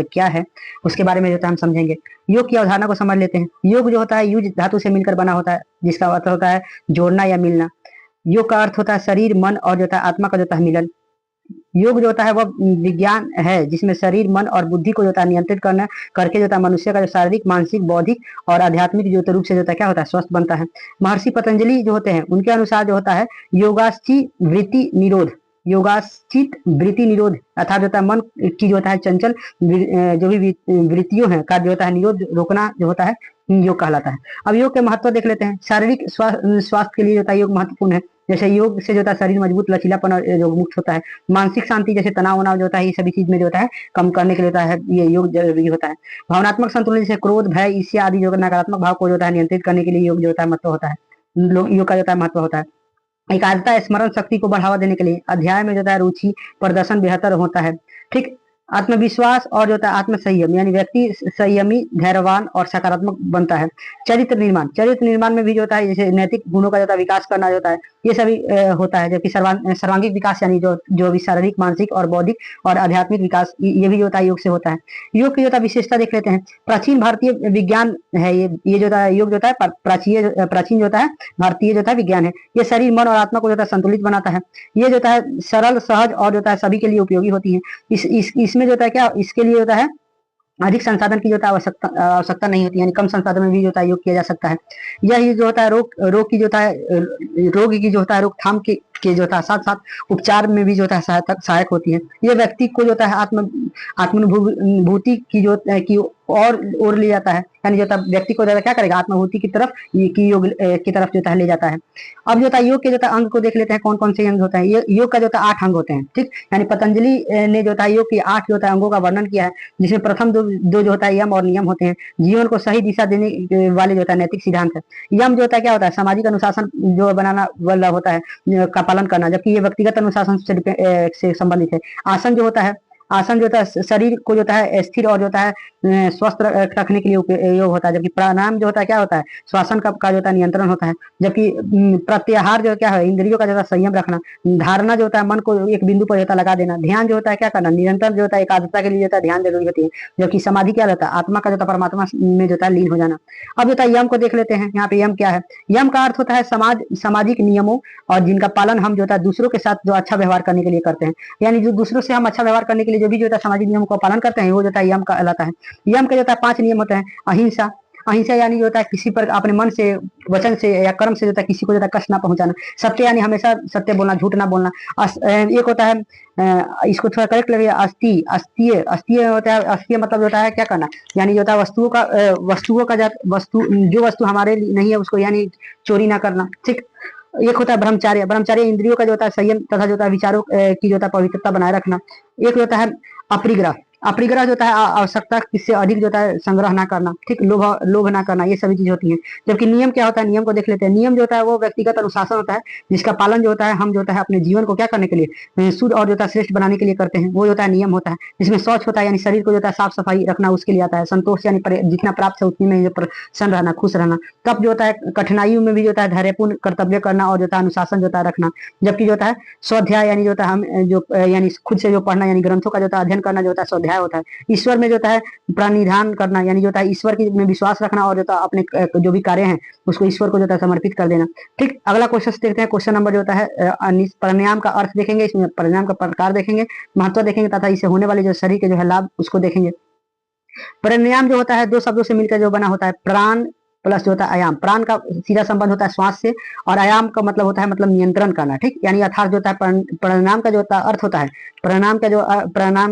क्या है उसके बारे में जो होता है हम समझेंगे। योग की अवधारणा को समझ लेते हैं। योग जो होता है युज धातु से मिलकर बना होता है जिसका अर्थ होता है जोड़ना या मिलना। योग का अर्थ होता है शरीर मन और जो होता है आत्मा का जो होता है मिलन। योग जो होता है वह विज्ञान है जिसमें शरीर मन और बुद्धि को जो होता है नियंत्रित करके जो होता है मनुष्य का जो शारीरिक मानसिक बौद्धिक और आध्यात्मिक जो रूप से जो होता है क्या होता है स्वस्थ बनता है। महर्षि पतंजलि जो होते हैं उनके अनुसार जो होता है योगाश्चित वृत्ति निरोध अर्थात जो होता है मन की जो होता है चंचल जो भी वृत्तियों है का जो होता है निरोध रोकना जो होता है योग कहलाता है। अब योग के महत्व देख लेते हैं। शारीरिक स्वास्थ्य के लिए जो होता है योग महत्वपूर्ण है। जैसे योग से जो होता है शरीर मजबूत लचीलापन और रोग मुक्त होता है। मानसिक शांति जैसे तनाव जो होता है ये सभी चीज में जो होता है कम करने के लिए होता है ये योग जरूरी होता है। भावनात्मक संतुलन जैसे क्रोध भय ईर्ष्या आदि जो नकारात्मक भाव को जो होता है नियंत्रित करने के लिए योग जो होता है महत्व होता है। योग का जो होता है महत्व होता है। एकाग्रता स्मरण शक्ति को बढ़ावा देने के लिए अध्याय में जो होता है रुचि प्रदर्शन बेहतर होता है। ठीक, आत्मविश्वास और जो होता है आत्म संयम यानी व्यक्ति संयमी धैर्यवान और सकारात्मक बनता है। चरित्र निर्माण में भी जो होता है जैसे नैतिक गुणों का जो होता है विकास करना जो होता है ये सभी होता है। जबकि सर्वांगीण विकास यानी जो भी शारीरिक मानसिक और बौद्धिक और आध्यात्मिक विकास ये भी जो होता है योग से होता है। योग की जो होता है विशेषता देख लेते हैं। प्राचीन भारतीय विज्ञान है ये जो होता है योग जो होता है प्राचीन जो होता है भारतीय जो होता है विज्ञान है। ये शरीर मन और आत्मा को जो होता है संतुलित बनाता है। ये जो होता है सरल सहज और जो होता है सभी के लिए उपयोगी होती है। इसमें जो होता है क्या इसके लिए होता है अधिक संसाधन की जो होता है आवश्यकता नहीं होती, यानी कम संसाधन में भी जो होता है योग किया जा सकता है। यह जो होता है रोग की जो होता है रोग की जो होता है रोकथाम के जो होता है साथ साथ उपचार में भी जो होता है सहायक होती है। यह व्यक्ति को जो होता है आत्मानुभूति की और ओर ले जाता है, यानी जो होता है व्यक्ति को ज्यादा क्या करेगा, आत्माभूति की तरफ, की योग की तरफ जो है ले जाता है। अब जो होता है योग के जो है अंग को देख लेते हैं, कौन कौन से अंग होते हैं। योग का जो होता है 8 अंग होते हैं, ठीक। यानी पतंजलि ने जो होता है योग की 8 जो होता है अंगों का वर्णन किया है, जिसमें प्रथम दो जो होता है यम और नियम होते हैं। जीवन को सही दिशा देने वाले जो होता है नैतिक सिद्धांत है। यम जो होता है क्या होता है, सामाजिक अनुशासन जो बनाना वाला होता है, का पालन करना, जबकि ये व्यक्तिगत अनुशासन से संबंधित है। आसन जो होता है, आसन जो होता है शरीर को जो होता है स्थिर और जो होता है स्वस्थ रखने के लिए उपयोग होता है। जबकि प्राणायाम जो होता है क्या होता है, श्वासन का जो होता है नियंत्रण होता है। जबकि प्रत्याहार जो क्या है, इंद्रियों का जो होता है संयम रखना। धारणा जो होता है मन को एक बिंदु पर जो होता है लगा देना। ध्यान जो होता है क्या करना, निरंतर जो होता है एकाग्रता के लिए जो होता है ध्यान जरूरी होती है। जबकि समाधि क्या रहता है, आत्मा का जो होता है परमात्मा में जो होता है लीन हो जाना। अब जो होता है यम को देख लेते हैं। यहाँ पे यम क्या है, यम का अर्थ होता है सामाजिक नियमों और जिनका पालन हम जो होता है दूसरों के साथ जो अच्छा व्यवहार करने के लिए करते हैं। यानी जो दूसरों से हम अच्छा व्यवहार करने के लिए जो भी जो होता है सामाजिक नियमों का पालन करते हैं, वो जो होता है यम कहलाता है। यम का जो होता है 5 नियम होते हैं। अहिंसा, अहिंसा यानी जो होता है किसी पर अपने मन से, वचन से या कर्म से जो होता है किसी को जो होता है कष्ट ना पहुंचाना। सत्य यानी हमेशा सत्य बोलना, झूठ ना बोलना। एक होता है इसको थोड़ा करेक्ट लगे, अस्तीय, अस्तीय, अस्तीय होता है, अस्तीय मतलब होता है क्या करना, यानी जो होता है वस्तुओं का जो वस्तु हमारे लिए नहीं है उसको यानी चोरी ना करना, ठीक। एक होता है ब्रह्मचार्य, ब्रह्मचार्य इंद्रियों का जो होता है संयम तथा जो होता है विचारों की जो होता है पवित्रता बनाए रखना। एक होता है अपरिग्रह, अपरिग्रह जो होता है आवश्यकता किससे अधिक जो होता है संग्रह ना करना, ठीक। लोभ ना करना, ये सभी चीज होती हैं। जबकि नियम क्या होता है, नियम को देख लेते हैं। नियम जो होता है वो व्यक्तिगत अनुशासन होता है, जिसका पालन जो होता है हम जो होता है अपने जीवन को क्या करने के लिए, शुद्ध और जो होता है श्रेष्ठ बनाने के लिए करते हैं, वो जो होता है नियम होता है। जिसमें शौच होता है, यानी शरीर को जो होता है साफ सफाई रखना उसके लिए आता है। संतोष यानी जितना प्राप्त है उतनी में जो प्रसन्न रहना, खुश रहना। तब जो होता है कठिनाइयों में भी जो होता है धैर्यपूर्ण कर्तव्य करना और जो होता है अनुशासन जो होता है रखना। जबकि जो होता है स्वाध्याय यानी जो होता है हम जो यानी खुद से जो पढ़ना, यानी ग्रंथों का जो होता है अध्ययन करना जो होता है स्वाध्याय होता है। ईश्वर में जो होता है प्रणिधान करना, यानी जो होता है ईश्वर की में विश्वास रखना और जो होता है अपने जो भी कार्य हैं उसको ईश्वर को जो होता है समर्पित कर देना, ठीक। अगला क्वेश्चन देखते हैं। क्वेश्चन नंबर जो होता है प्राणायाम का अर्थ देखेंगे, इसमें प्राणायाम का प्रकार देखेंगे, महत्व देखेंगे तथा इससे होने वाले जो शरीर के जो है लाभ उसको देखेंगे। प्राणायाम जो होता है 2 शब्दों से मिलकर जो बना होता है, प्राण प्लस जो होता है आयाम। प्राण का सीधा संबंध होता है श्वास से और आयाम का मतलब होता है मतलब नियंत्रण करना, ठीक। यानी अर्थात जो होता है प्राणायाम का जो होता है अर्थ होता है, प्राणायाम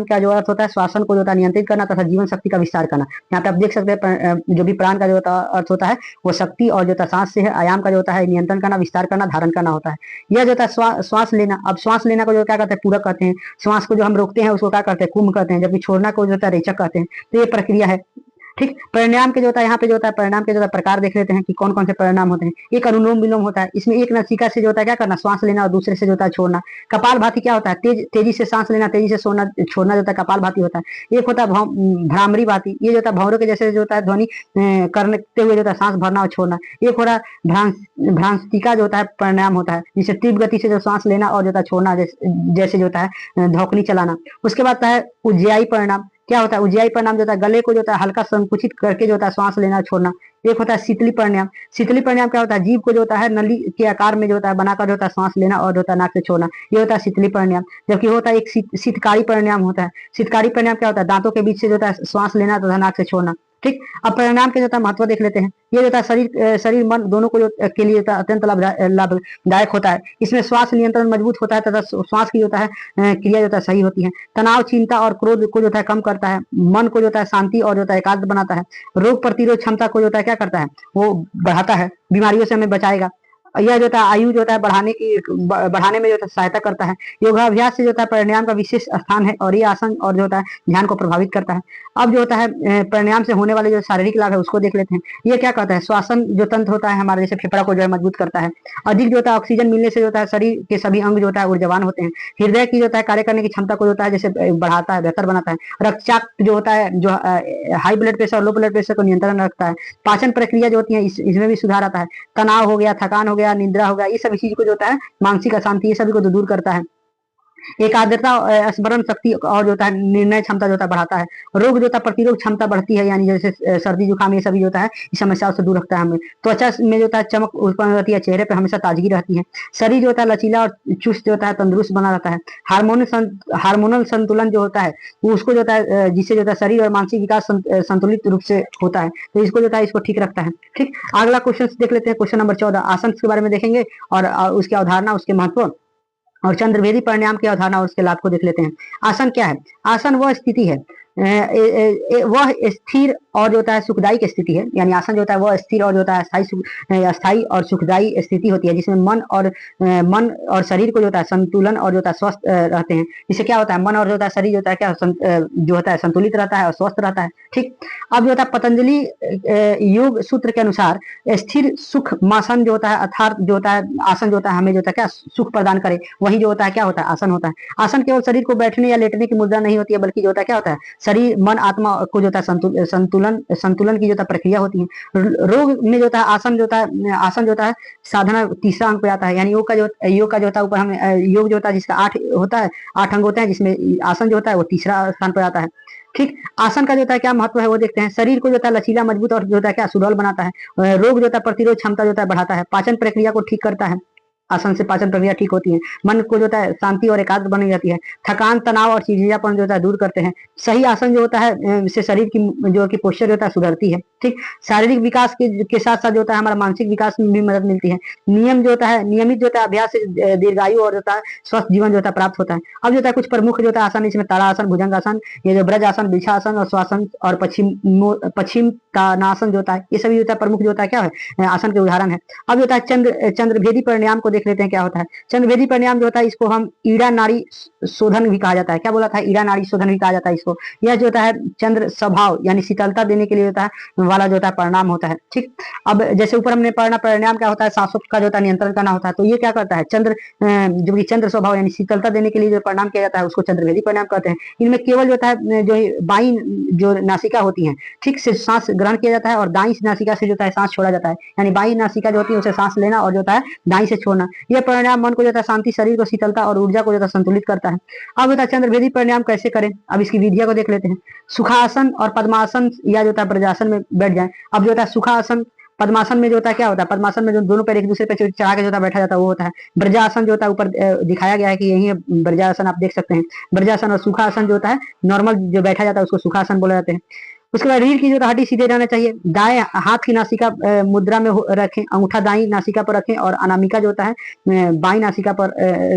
का जो अर्थ होता है श्वासन को जो होता है नियंत्रित करना तथा जीवन शक्ति का विस्तार करना। यहाँ पे आप देख सकते हैं जो भी प्राण का जो होता है अर्थ होता है वो शक्ति और जो होता है सांस से है। आयाम का जो होता है नियंत्रण करना, विस्तार करना, धारण करना होता है। यह जो होता है श्वास लेना। अब श्वास लेना को जो क्या कहते हैं, पूरक कहते हैं। श्वास को जो हम रोकते हैं उसको क्या कहते हैं, कुंभ कहते हैं। जबकि छोड़ना को जो होता है रेचक कहते हैं। तो ये प्रक्रिया है, ठीक। परिणाम के जो होता है यहाँ पे जो होता है परिणाम के जो होता है प्रकार देख लेते हैं कि कौन कौन से परिणाम होते हैं। एक अनुलोम विलोम होता है, इसमें एक नासिका से जो होता है क्या करना, श्वास लेना और दूसरे से जो होता है छोड़ना। कपाल भाती क्या होता है, तेजी से सांस लेना, तेजी से छोड़ना जो होता है कपाल भाती होता है। एक होता है भ्रामरी भाती, ये जो होता है भंवरों के जैसे जो होता है ध्वनि करते हुए जो होता है सांस भरना और छोड़ना। एक हो रहा भ्रांतिका जो होता है प्राणायाम होता है, जिसे तीव्र गति से जो सांस लेना और जो होता है छोड़ना, जैसे जो होता है धौकनी चलाना। उसके बाद है उज्ज्यायी परिणाम, क्या होता है उज्ज्यायी प्राणायाम जो होता है गले को जो होता है हल्का संकुचित करके जो होता है श्वास लेना छोड़ना। एक होता है शीतली प्राणायाम। शीतली प्राणायाम क्या होता है, जीभ को जो होता है नली के आकार में जो होता है बनाकर जो होता है श्वास लेना और जो होता है नाक से छोड़ना, ये होता है शीतली प्राणायाम। जबकि होता है एक शीतकारी प्राणायाम होता है। शीतकारी प्राणायाम क्या होता है, दांतों के बीच से जो होता है श्वास लेना तथा नाक से छोड़ना, ठीक। अब प्राणायाम के जो होता है महत्व देख लेते हैं। ये जो होता है शरीर मन दोनों को जो के लिए अत्यंत लाभदायक होता है। इसमें श्वास नियंत्रण मजबूत होता है तथा श्वास की जो होता है क्रिया जो होता है सही होती है। तनाव, चिंता और क्रोध को जो होता है कम करता है। मन को जो होता है शांति और जो होता है एकाग्र बनाता है। रोग प्रतिरोध क्षमता को जो होता है क्या करता है, वो बढ़ाता है, बीमारियों से हमें बचाएगा। यह जो होता है आयु जो होता है बढ़ाने में जो होता है सहायता करता है। योगाभ्यास से जो होता है प्राणायाम का विशेष स्थान है और ये आसन और जो होता है ध्यान को प्रभावित करता है। अब जो होता है प्राणायाम से होने वाले जो शारीरिक लाभ है उसको देख लेते हैं। ये क्या कहता है, श्वासन जो तंत्र होता है हमारे जैसे फेफड़ा को जो है मजबूत करता है। अधिक जो होता है ऑक्सीजन मिलने से जो होता है शरीर के सभी अंग जो होता है ऊर्जावान होते हैं। हृदय की जो होता है कार्य करने की क्षमता को जो होता है जैसे बढ़ाता है, बेहतर बनाता है। रक्तचाप जो होता है जो हाई ब्लड प्रेशर और लो ब्लड प्रेशर को नियंत्रण रखता है। पाचन प्रक्रिया जो होती है इसमें भी सुधार आता है। तनाव हो गया, थकान हो गया, निद्रा हो गया, ये सभी चीज को जो होता है मानसिक अशांति ये सभी को दूर करता है। एकाग्रता, स्मरण शक्ति और जो होता है निर्णय क्षमता जो होता है बढ़ाता है। रोग जो होता है प्रतिरोध क्षमता बढ़ती है, यानी जैसे सर्दी जुकाम ये सभी जो होता है इस समस्याओं से दूर रखता है हमें। त्वचा में जो होता है चमक उत्पन्न होती है, चेहरे पे हमेशा ताजगी रहती है। शरीर जो होता है लचीला और चुस्त जो होता है तंदुरुस्त बना रहता है। हार्मोनल संतुलन जो होता है वो उसको जो होता है जिससे जो होता है शरीर और मानसिक विकास संतुलित रूप से होता है, तो इसको जो होता है इसको ठीक रखता है, ठीक। अगला क्वेश्चन देख लेते हैं, क्वेश्चन नंबर 14 आसन के बारे में देखेंगे और उसकी अवधारणा, उसके महत्व और चंद्रभेदी प्राणायाम की अवधारणा और उसके लाभ को देख लेते हैं। आसन क्या है, आसन वह स्थिति है वह स्थिर और जो होता है सुखदायी की स्थिति है, यानी आसन जो होता है वह स्थिर और जो होता है स्थायी और सुखदायी स्थिति होती है, जिसमें मन और शरीर को जो होता है संतुलन और जो होता है स्वस्थ रहते हैं। इससे क्या होता है, मन और जो होता है शरीर जो होता है क्या जो होता है संतुलित रहता है और स्वस्थ रहता है। ठीक, अब जो होता है पतंजलि योग सूत्र के अनुसार स्थिर सुख मासन जो होता है, अर्थात जो होता है आसन जो होता है हमें जो होता है क्या सुख प्रदान करे, वही जो होता है क्या होता है आसन होता है। आसन केवल शरीर को बैठने या लेटने की मुद्रा नहीं होती है, बल्कि जो होता है क्या होता है शरीर मन आत्मा को जो होता है संतुलन की जो होता है प्रक्रिया होती है। रोग में जो होता है आसन जो होता है साधना तीसरा अंक पे आता है, यानी योग का जो होता है ऊपर हमें योग जो होता है जिसका 8 होता है, 8 अंग होते हैं, जिसमें आसन जो होता है वो तीसरा स्थान पर आता है। ठीक, आसन का जो होता है क्या महत्व है वो देखते हैं। शरीर को जो होता है लचीला मजबूत और जो होता है क्या सुडौल बनाता है। रोग जो होता है प्रतिरोध क्षमता जो होता है बढ़ाता है। पाचन प्रक्रिया को ठीक करता है, आसन से पाचन प्रक्रिया ठीक होती है। मन को जो होता है शांति और एकाग्र बनी रहती है। थकान तनाव और चिड़चिड़ापन जो होता है दूर करते हैं। सही आसन जो होता है इससे शरीर की जो की पोस्चर होता है सुधरती है। ठीक, शारीरिक विकास के साथ साथ जो होता है हमारा मानसिक विकास में भी मदद मिलती है। नियम जो होता है नियमित जो होता है अभ्यास से दीर्घायु और जो होता है स्वस्थ जीवन जो होता है प्राप्त होता है। अब जो होता है कुछ प्रमुख जो होता है आसन, इसमें ताड़ासन, भुजंगासन, ये जो ब्रज आसन, वृक्षासन और स्वासन और पश्चिम तानासन जो होता है, ये सभी जो होता है प्रमुख जो होता है क्या है आसन के उदाहरण है। अब जो होता है चंद्रभेदी प्राणायाम को देख लेते हैं क्या होता है। चंद्रभेदी प्राणायाम जो होता है इसको हम ईड़ा नाड़ी शोधन भी कहा जाता है। क्या बोला था, ईड़ा नाड़ी शोधन भी कहा जाता है इसको। यह जो होता है चंद्र स्वभाव यानी शीतलता देने के लिए होता है वाला जो होता है प्राणायाम होता है। ठीक, अब जैसे ऊपर हमने पढ़ना प्राणायाम क्या होता है, सांसों का जो होता है नियंत्रण करना होता है, तो ये क्या करता है जो कि चंद्र स्वभाव यानी शीतलता देने के लिए जो प्राणायाम किया जाता है उसको चंद्रभेदी प्राणायाम कहते हैं। इनमें केवल जो होता है जो बाई जो नासिका होती है ठीक से सांस ग्रहण किया जाता है और दाई नासिका से जो होता है सांस छोड़ा जाता है, यानी बाई नासिका जो होती है उसे सांस लेना और जो होता है दाई से छोड़ना। यह प्राणायाम मन को जो होता है शांति, शरीर को शीतलता और ऊर्जा को जो होता है संतुलित करता है। अब होता है चंद्रभेदी प्राणायाम कैसे करें, अब इसकी विधिया को देख लेते हैं। सुखासन और पद्मासन या जो होता है ब्रजासन में बैठ जाए। अब जो होता है सुखासन पद्मासन में जो होता है क्या होता है, पद्मासन में जो दोनों पैर एक दूसरे पे चढ़ा के जो होता है बैठा जाता है वो होता है। ब्रजासन जो होता है ऊपर दिखाया गया है कि यही है ब्रजासन, आप देख सकते हैं। ब्रजासन और सुखासन जो होता है नॉर्मल जो बैठा जाता है उसको सुखासन बोला जाते हैं। उसके बाद रीढ़ की जो हड्डी सीधे रहना चाहिए। दाएं हाथ की नासिका मुद्रा में रखें, अंगूठा दाई नासिका पर रखें और अनामिका जो होता है बाई नासिका पर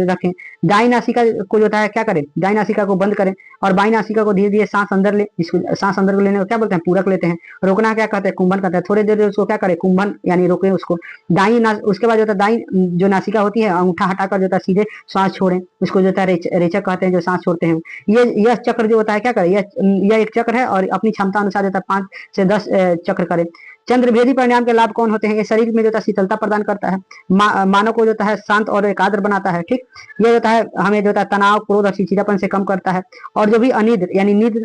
रखें। दाई नासिका को जो होता है क्या करें, दाई नासिका को बंद करें और बाई नासिका को धीरे धीरे सांस अंदर ले। इसको सांस अंदर को लेने को क्या बोलते हैं, पूरक लेते हैं। रोकना क्या कहते हैं, कुंभन कहते हैं। थोड़ी देर उसको क्या करें, कुंभन यानी रोकें उसको। उसके बाद जो होता है दाई जो नासिका होती है अंगूठा हटाकर जो होता है सीधे सांस छोड़ें, उसको जो होता है रेचक कहते हैं, जो सांस छोड़ते हैं। यह चक्र जो होता है क्या करें, यह एक चक्र है और अपनी क्षमता अनुसार जो है 5 से 10 चक्र करें। चंद्रभेदी प्राणायाम के लाभ कौन होते हैं, ये शरीर में जो है शीतलता प्रदान करता है, मानव को जो है शांत और एकाग्र बनाता है। ठीक, ये होता है हमें जो है तनाव, क्रोध और चिड़चिड़ापन से कम करता है और जो भी अनिद्र यानी नींद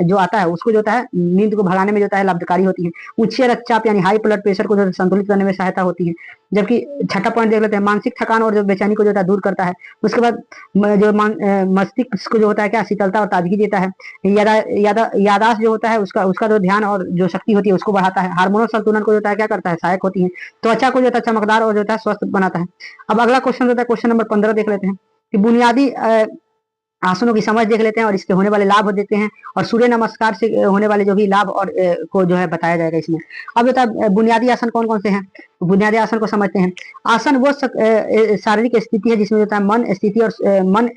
जो आता है उसको जो होता है नींद को भगाने में जो है लाभकारी होती है। उच्च रक्तचाप यानी हाई ब्लड प्रेशर को जो संतुलित करने में सहायता होती है। जबकि छठा पॉइंट देख लेते हैं, मानसिक थकान और जो बेचैनी को जो है दूर करता है। उसके बाद जो मस्तिष्क को जो होता है क्या शीतलता और ताजगी देता है। यादाश्त जो होता है उसका जो ध्यान और जो शक्ति होती है उसको बढ़ाता है। हार्मोनल संतुलन को जो है क्या करता है, सहायक होती है। त्वचा को जो है चमकदार और जो है स्वस्थ बनाता है। अब अगला क्वेश्चन होता है क्वेश्चन नंबर 15 देख लेते हैं कि बुनियादी आसनों की समझ देख लेते हैं और इसके होने वाले लाभ देखते हैं और सूर्य नमस्कार से होने वाले जो भी लाभ और को जो है बताया जाएगा इसमें। अब बता बुनियादी आसन कौन कौन से हैं, बुनियादी आसन को समझते हैं। आसन वो शारीरिक स्थिति है जिसमें जो होता है मन स्थिति और मन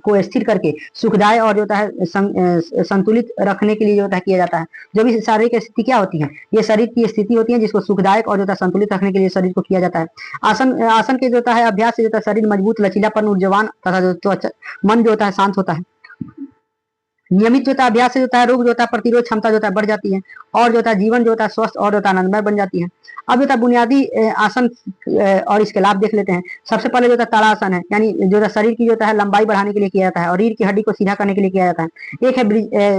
को स्थिर करके सुखदायक और जो होता है संतुलित रखने के लिए जो होता है किया जाता है। जो भी शारीरिक स्थिति क्या होती है, ये शरीर की स्थिति होती है जिसको सुखदायक और जो होता है संतुलित रखने के लिए शरीर को किया जाता है। आसन के जो होता है अभ्यास से जो होता है शरीर मजबूत, लचीलापन, ऊर्जावान तथा जो मन जो होता है शांत होता है। नियमित जो होता है अभ्यास से जो होता है रोग जो होता है प्रतिरोध क्षमता जो होता है बढ़ जाती है और जो होता है जीवन जो होता है स्वस्थ और जो होता है आनंदमय बन जाती है। अब जो होता है बुनियादी आसन और इसके लाभ देख लेते हैं। सबसे पहले जो होता है ताड़ासन है, यानी जो होता है शरीर की जो होता है लंबाई बढ़ाने के लिए किया जाता है और रीढ़ की हड्डी को सीधा करने के लिए किया जाता है। एक है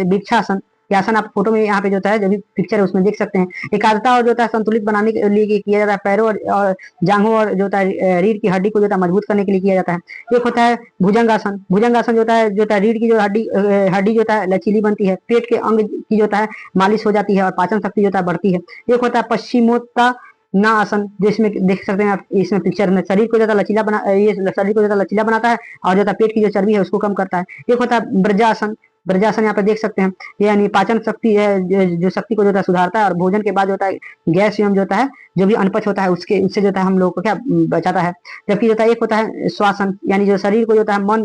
वृक्षासन, आसन आप फोटो में यहाँ पे जो होता है जो भी पिक्चर है उसमें देख सकते हैं। एकाग्रता और जो होता है संतुलित बनाने के लिए किया जाता है। पैरों और जांघों और जो होता है रीढ़ की हड्डी को जो होता है मजबूत करने के लिए किया जाता है। एक होता है भुजंगासन। भुजंगासन जो होता है रीढ़ की जो हड्डी जो होता है लचीली बनती है, पेट के अंग की जो होता है मालिश हो जाती है और पाचन शक्ति जो होता है बढ़ती है। एक होता है पश्चिमोत्ता ना आसन, जिसमें देख सकते हैं आप इसमें पिक्चर में शरीर को ज्यादा लचीला बना, ये शरीर को ज्यादा लचीला बनाता है और जो पेट की जो चर्बी है उसको कम करता है। एक होता है ब्रजासन, वज्रासन यहाँ पे देख सकते हैं, यानी पाचन शक्ति है, जो शक्ति को जो होता है सुधारता है, और भोजन के बाद जो होता है गैस एवं जो होता है जो भी अनपच होता है उसके उससे जो होता है हम लोग को क्या बचाता है। जबकि जो होता है एक होता है श्वासन, यानी जो शरीर को जो होता है मन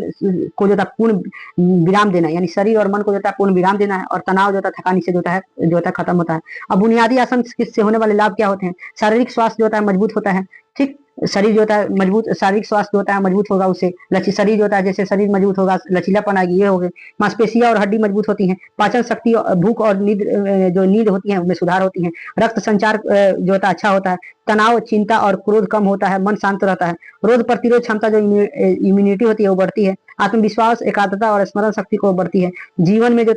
को जो होता है पूर्ण विराम देना, यानी शरीर और मन को जो होता है पूर्ण विराम देना है, और तनाव जो होता है थकानी से जो होता है खत्म होता है। अब बुनियादी आसन से होने वाले लाभ क्या होते हैं? शारीरिक स्वास्थ्य जो होता है मजबूत होता है, ठीक। शरीर जो होता है मजबूत, शारीरिक स्वास्थ्य जो होता है मजबूत होगा, उससे शरीर जो होता है, जैसे शरीर मजबूत होगा लचीलापन आएगी, ये हो गए। मांसपेशियां और हड्डी मजबूत होती हैं, पाचन शक्ति, भूख और नींद, जो नींद होती है उनमें सुधार होती है, रक्त संचार जो होता है अच्छा होता है, तनाव चिंता और क्रोध कम होता है, मन शांत रहता है, रोग प्रतिरोध क्षमता जो इम्यूनिटी होती है वो बढ़ती है, आत्मविश्वास एकाग्रता और स्मरण शक्ति को बढ़ती है, जीवन में जो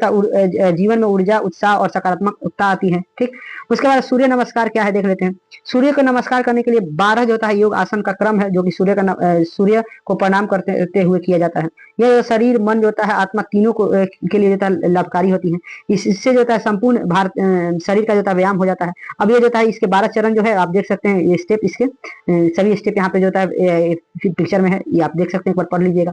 जीवन में ऊर्जा उत्साह और सकारात्मकता आती है, ठीक। उसके बाद सूर्य नमस्कार क्या है देख लेते हैं। सूर्य को नमस्कार करने के लिए 12 जो होता है योग आसन का क्रम है, जो कि सूर्य को प्रणाम करते हुए किया जाता है। यह शरीर मन जो होता है आत्मा तीनों को के लिए जो होता है लाभकारी होती है। इससे जो होता है संपूर्ण शरीर का जो होता है व्यायाम हो जाता है। अब ये जो होता है इसके 12 चरण जो है आप देख सकते हैं, ये स्टेप, इसके सभी स्टेप यहाँ पे जो होता है पिक्चर में है, ये आप देख सकते हैं, एक बार पढ़ लीजिएगा।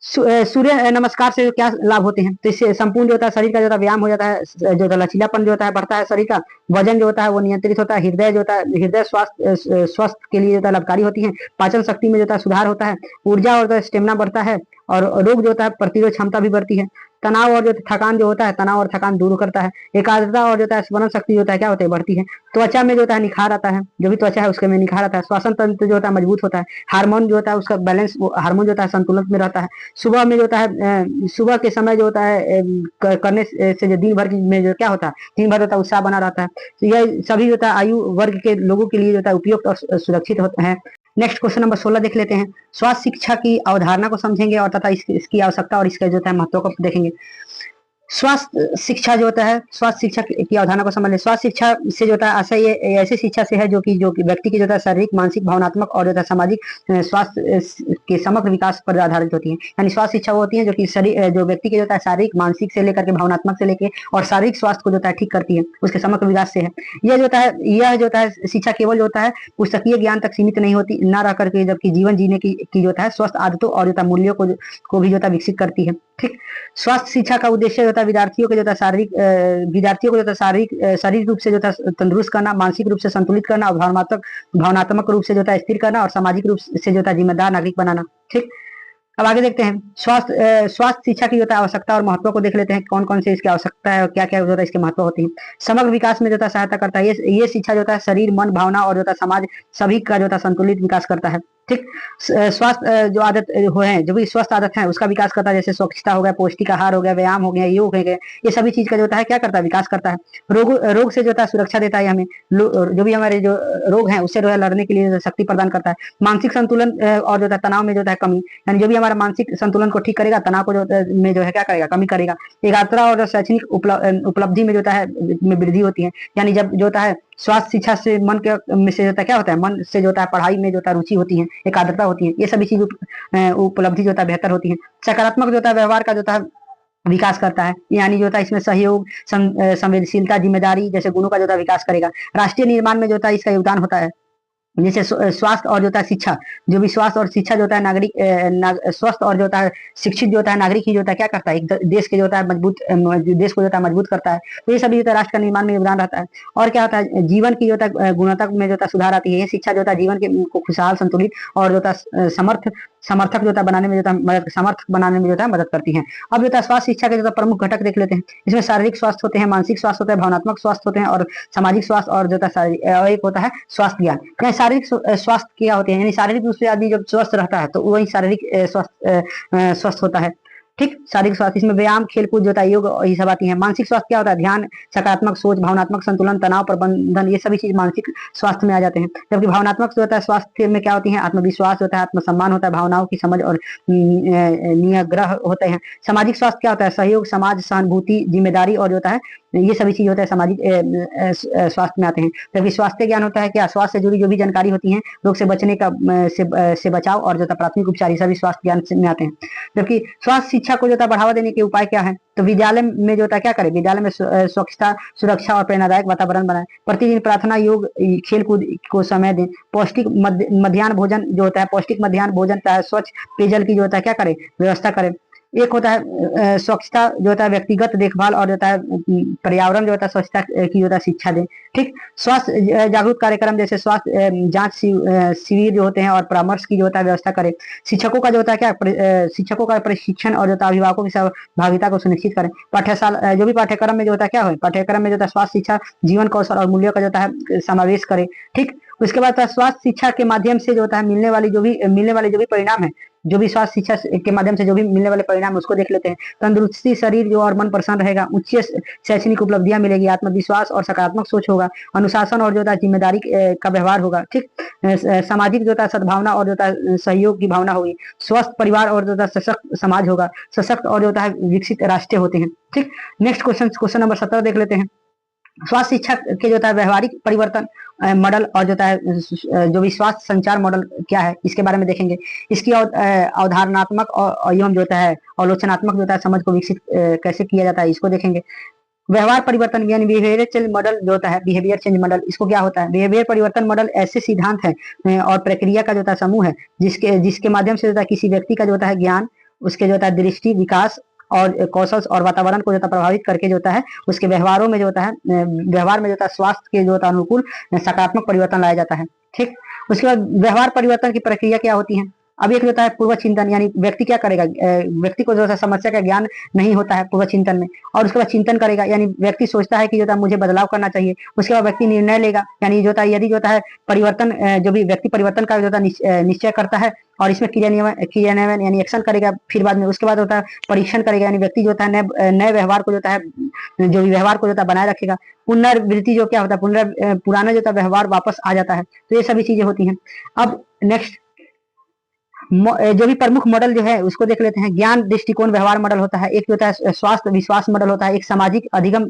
सूर्य नमस्कार से क्या लाभ होते हैं? तो इससे संपूर्ण जो होता है शरीर का जो होता है व्यायाम हो जाता है, जो होता है लचीलापन जो होता है बढ़ता है शरीर का, वजन जो होता है वो नियंत्रित होता है, हृदय जो होता है हृदय स्वास्थ्य के लिए जो होता है लाभकारी होती है, पाचन शक्ति में जो होता है सुधार होता है, ऊर्जा और स्टेमिना बढ़ता है, और रोग जो होता है प्रतिरोध क्षमता भी बढ़ती है, तनाव और जो थकान जो होता है तनाव और थकान दूर करता है, एकाग्रता और जो होता है स्मरण शक्ति जो होता है क्या होता है बढ़ती है, त्वचा में जो होता है निखार आता है, जो भी त्वचा है उसके में निखार आता है, श्वसन तंत्र जो होता है मजबूत होता है, हार्मोन जो होता है उसका बैलेंस, हार्मोन जो होता है संतुलन में रहता है, सुबह में जो होता है सुबह के समय जो होता है करने से जो दिन भर में जो क्या होता है दिन भर होता है उत्साह बना रहता है। तो यह सभी जो होता है आयु वर्ग के लोगों के लिए जो होता है उपयुक्त और सुरक्षित होता है। नेक्स्ट क्वेश्चन नंबर 16 देख लेते हैं। स्वास्थ्य शिक्षा की अवधारणा को समझेंगे और तथा इसकी आवश्यकता और इसका जो होता है महत्व को देखेंगे। स्वास्थ्य शिक्षा जो होता है, स्वास्थ्य शिक्षा की अवधारणा को समझ ले। स्वास्थ्य शिक्षा से जो होता है आशय ये ऐसी शिक्षा से है जो कि व्यक्ति की जो होता है शारीरिक मानसिक भावनात्मक और जो होता है सामाजिक स्वास्थ्य के समग्र विकास पर आधारित होती है। यानी स्वास्थ्य शिक्षा वो होती है जो कि शरीर जो व्यक्ति के जो होता है शारीरिक मानसिक से लेकर के भावनात्मक से लेकर और शारीरिक स्वास्थ्य को जो होता है ठीक करती है, उसके समग्र विकास से है। यह जो होता है शिक्षा केवल जो होता है पुस्तकीय ज्ञान तक सीमित नहीं होती न रह करके, जबकि जीवन जीने की जो होता है स्वस्थ आदतों और जो होता है मूल्यों को भी जो होता है विकसित करती है, ठीक। स्वास्थ्य शिक्षा का उद्देश्य होता है विद्यार्थियों को जो है शारीरिक रूप से जो है तंदुरुस्त करना, मानसिक रूप से संतुलित करना और भावनात्मक रूप से जो है स्थिर करना और सामाजिक रूप से जो है जिम्मेदार नागरिक बनाना, ठीक। अब आगे देखते हैं स्वास्थ्य शिक्षा की जो है आवश्यकता और महत्व को देख लेते हैं, कौन कौन से इसकी आवश्यकता है और क्या क्या जो है इसके महत्व होती है। समग्र विकास में जो है सहायता करता है, ये शिक्षा जो है शरीर मन भावना और जो है समाज सभी का जो है संतुलित विकास करता है, ठीक। स्वास्थ्य जो आदत है जो भी स्वस्थ आदत है उसका विकास करता है, जैसे स्वच्छता हो गया, पौष्टिक आहार हो गया, व्यायाम हो गया, योग हो गया, ये सभी चीज का जो होता है क्या करता है विकास करता है। रोग से जो होता है सुरक्षा देता है, हमें जो भी हमारे जो रोग हैं उससे जो है लड़ने के लिए शक्ति प्रदान करता है। मानसिक संतुलन और जो है तनाव में जो है कमी, यानी जो भी हमारा मानसिक संतुलन को ठीक करेगा तनाव को जो है क्या करेगा कमी करेगा। एकाग्रता और शैक्षणिक उपलब्धि में जो है में वृद्धि होती है, यानी जब जो होता है स्वास्थ्य शिक्षा से मन के में से होता क्या होता है मन से जो होता है पढ़ाई में जो होता है रुचि होती है, एकाग्रता होती है, ये सभी चीज उपलब्धि जो होता है बेहतर होती है। सकारात्मक जो होता है व्यवहार का जो होता है विकास करता है, यानी जो होता है इसमें सहयोग संवेदनशीलता जिम्मेदारी जैसे गुणों का जो होता है विकास करेगा। राष्ट्रीय निर्माण में जो होता है इसका योगदान होता है, जैसे स्वास्थ्य और जो होता है शिक्षा, जो भी स्वास्थ्य और शिक्षा जो होता है नागरिक स्वस्थ और जो होता है शिक्षित जो होता है नागरिक ही जो होता है क्या करता है एक देश के जो होता है मजबूत देश को जो होता है मजबूत करता है। तो ये सभी जो होता है राष्ट्र का निर्माण में योगदान रहता है। और क्या होता है जीवन की जो होता है गुणवत्ता में जो होता है सुधार आती है। ये शिक्षा जो होता है जीवन के को खुशहाल संतुलित और जो होता है समर्थक जो होता है बनाने में जो होता है समर्थक बनाने में जो होता है मदद करती है। अब जो होता है स्वास्थ्य शिक्षा के जो प्रमुख घटक देख लेते हैं। इसमें शारीरिक स्वास्थ्य होते हैं, मानसिक स्वास्थ्य होता है, भावनात्मक स्वास्थ्य होते हैं और सामाजिक स्वास्थ्य और जो होता है एक होता है स्वास्थ्य ज्ञान। शारीरिक स्वास्थ्य क्या होते हैं, यानी शारीरिक रूप से आदमी जब स्वस्थ रहता है तो वही शारीरिक स्वस्थ होता है, ठीक। शारीरिक स्वास्थ्य इसमें व्यायाम खेलकूद जो होता है योग ये सब आती है। मानसिक स्वास्थ्य क्या होता है ध्यान सकारात्मक सोच भावनात्मक संतुलन तनाव प्रबंधन, ये सभी चीज मानसिक स्वास्थ्य में आ जाते हैं। जबकि भावनात्मक जो होता है स्वास्थ्य में क्या होती है आत्मविश्वास होता है, आत्मसम्मान होता है, भावनाओं की समझ और निग्रह होते हैं। सामाजिक स्वास्थ्य क्या होता है सहयोग समाज सहानुभूति जिम्मेदारी और जो होता है ये सभी चीज होता है सामाजिक स्वास्थ्य में आते हैं। जबकि स्वास्थ्य ज्ञान होता है क्या स्वास्थ्य से जुड़ी जो भी जानकारी होती है रोग से बचने का से बचाव और जो होता है प्राथमिक उपचार ये सभी स्वास्थ्य ज्ञान में आते हैं। जबकि स्वास्थ्य शिक्षा को जो होता है बढ़ावा देने के उपाय क्या है, तो विद्यालय में जो होता है क्या करें विद्यालय में स्वच्छता सुरक्षा और प्रेरणादायक वातावरण बनाए, प्रतिदिन प्रार्थना योग खेल कूद को समय दें, पौष्टिक मध्याह्न भोजन जो होता है पौष्टिक मध्याह्न भोजन स्वच्छ पेयजल की जो होता है क्या करें व्यवस्था करें। एक होता है स्वच्छता जो होता है व्यक्तिगत देखभाल और जो होता है पर्यावरण जो होता है स्वच्छता की जो होता है शिक्षा दें। ठीक, स्वास्थ्य जागरूक कार्यक्रम जैसे स्वास्थ्य जांच शिविर जो होते हैं और परामर्श की जो होता है व्यवस्था करें। शिक्षकों का जो होता है क्या शिक्षकों का प्रशिक्षण और जो होता है अभिभावकों की सहभागिता को सुनिश्चित करें। पाठ्यशाला जो भी पाठ्यक्रम में जो होता है क्या हो, पाठ्यक्रम में जो होता है स्वास्थ्य शिक्षा, जीवन कौशल और मूल्यों का जो होता है समावेश करें। ठीक, उसके बाद स्वास्थ्य शिक्षा के माध्यम से जो होता है मिलने वाले जो भी परिणाम है, जो भी स्वास्थ्य शिक्षा के माध्यम से जो भी मिलने वाले परिणाम उसको देख लेते हैं। तंदुरुस्ती शरीर जो और मन प्रसन्न रहेगा, उच्च शैक्षणिक उपलब्धियां मिलेगी, आत्मविश्वास और सकारात्मक सोच होगा, अनुशासन और जो होता है जिम्मेदारी का व्यवहार होगा। ठीक, सामाजिक जो होता है सद्भावना और जो होता है सहयोग की भावना होगी, स्वस्थ परिवार और जो होता है सशक्त समाज होगा, सशक्त और जो होता है विकसित राष्ट्र होते हैं। ठीक, नेक्स्ट क्वेश्चन नंबर 17 देख लेते हैं। स्वास्थ्य शिक्षा के जो होता है व्यवहारिक परिवर्तन मॉडल और जो होता है जो भी स्वास्थ्य संचार मॉडल क्या है इसके बारे में देखेंगे। इसकी अवधारणात्मक और एवं जो होता है आलोचनात्मक जो होता है समझ को विकसित कैसे किया जाता है इसको देखेंगे। व्यवहार परिवर्तन यानी बिहेवियर चेंज मॉडल जो होता है, बिहेवियर चेंज मॉडल इसको क्या होता है, बिहेवियर परिवर्तन मॉडल ऐसे सिद्धांत है और प्रक्रिया का जो होता है समूह है जिसके माध्यम से जो होता है किसी व्यक्ति का जो होता है ज्ञान, उसके जो होता है दृष्टि, विकास और कौशल और वातावरण को जो होता है प्रभावित करके जो होता है उसके व्यवहारों में जो होता है व्यवहार में जो होता है स्वास्थ्य के जो होता है अनुकूल सकारात्मक परिवर्तन लाया जाता है। ठीक, उसके बाद व्यवहार परिवर्तन की प्रक्रिया क्या होती है। अब एक होता है पूर्व चिंतन, यानी व्यक्ति क्या करेगा, व्यक्ति को जो है समस्या का ज्ञान नहीं होता है पूर्व चिंतन में, और उसके बाद चिंतन करेगा, यानी व्यक्ति सोचता है कि जो है मुझे बदलाव करना चाहिए। उसके बाद व्यक्ति निर्णय लेगा, यानी जो है यदि जो है परिवर्तन जो भी व्यक्ति परिवर्तन का जो है निश्चय करता है और इसमें क्रियान्वयन यानी एक्शन करेगा। फिर बाद में उसके बाद होता है परीक्षण करेगा, यानी व्यक्ति जो होता है नए व्यवहार को जो होता है जो भी व्यवहार को जो होता है बनाए रखेगा। पुनरावृत्ति जो क्या होता है, पुराना जो होता है व्यवहार वापस आ जाता है। तो ये सभी चीजें होती हैं। अब नेक्स्ट जो भी प्रमुख मॉडल जो है उसको देख लेते हैं। ज्ञान दृष्टिकोण व्यवहार मॉडल होता है, एक जो होता है स्वास्थ्य विश्वास मॉडल होता है, एक सामाजिक अधिगम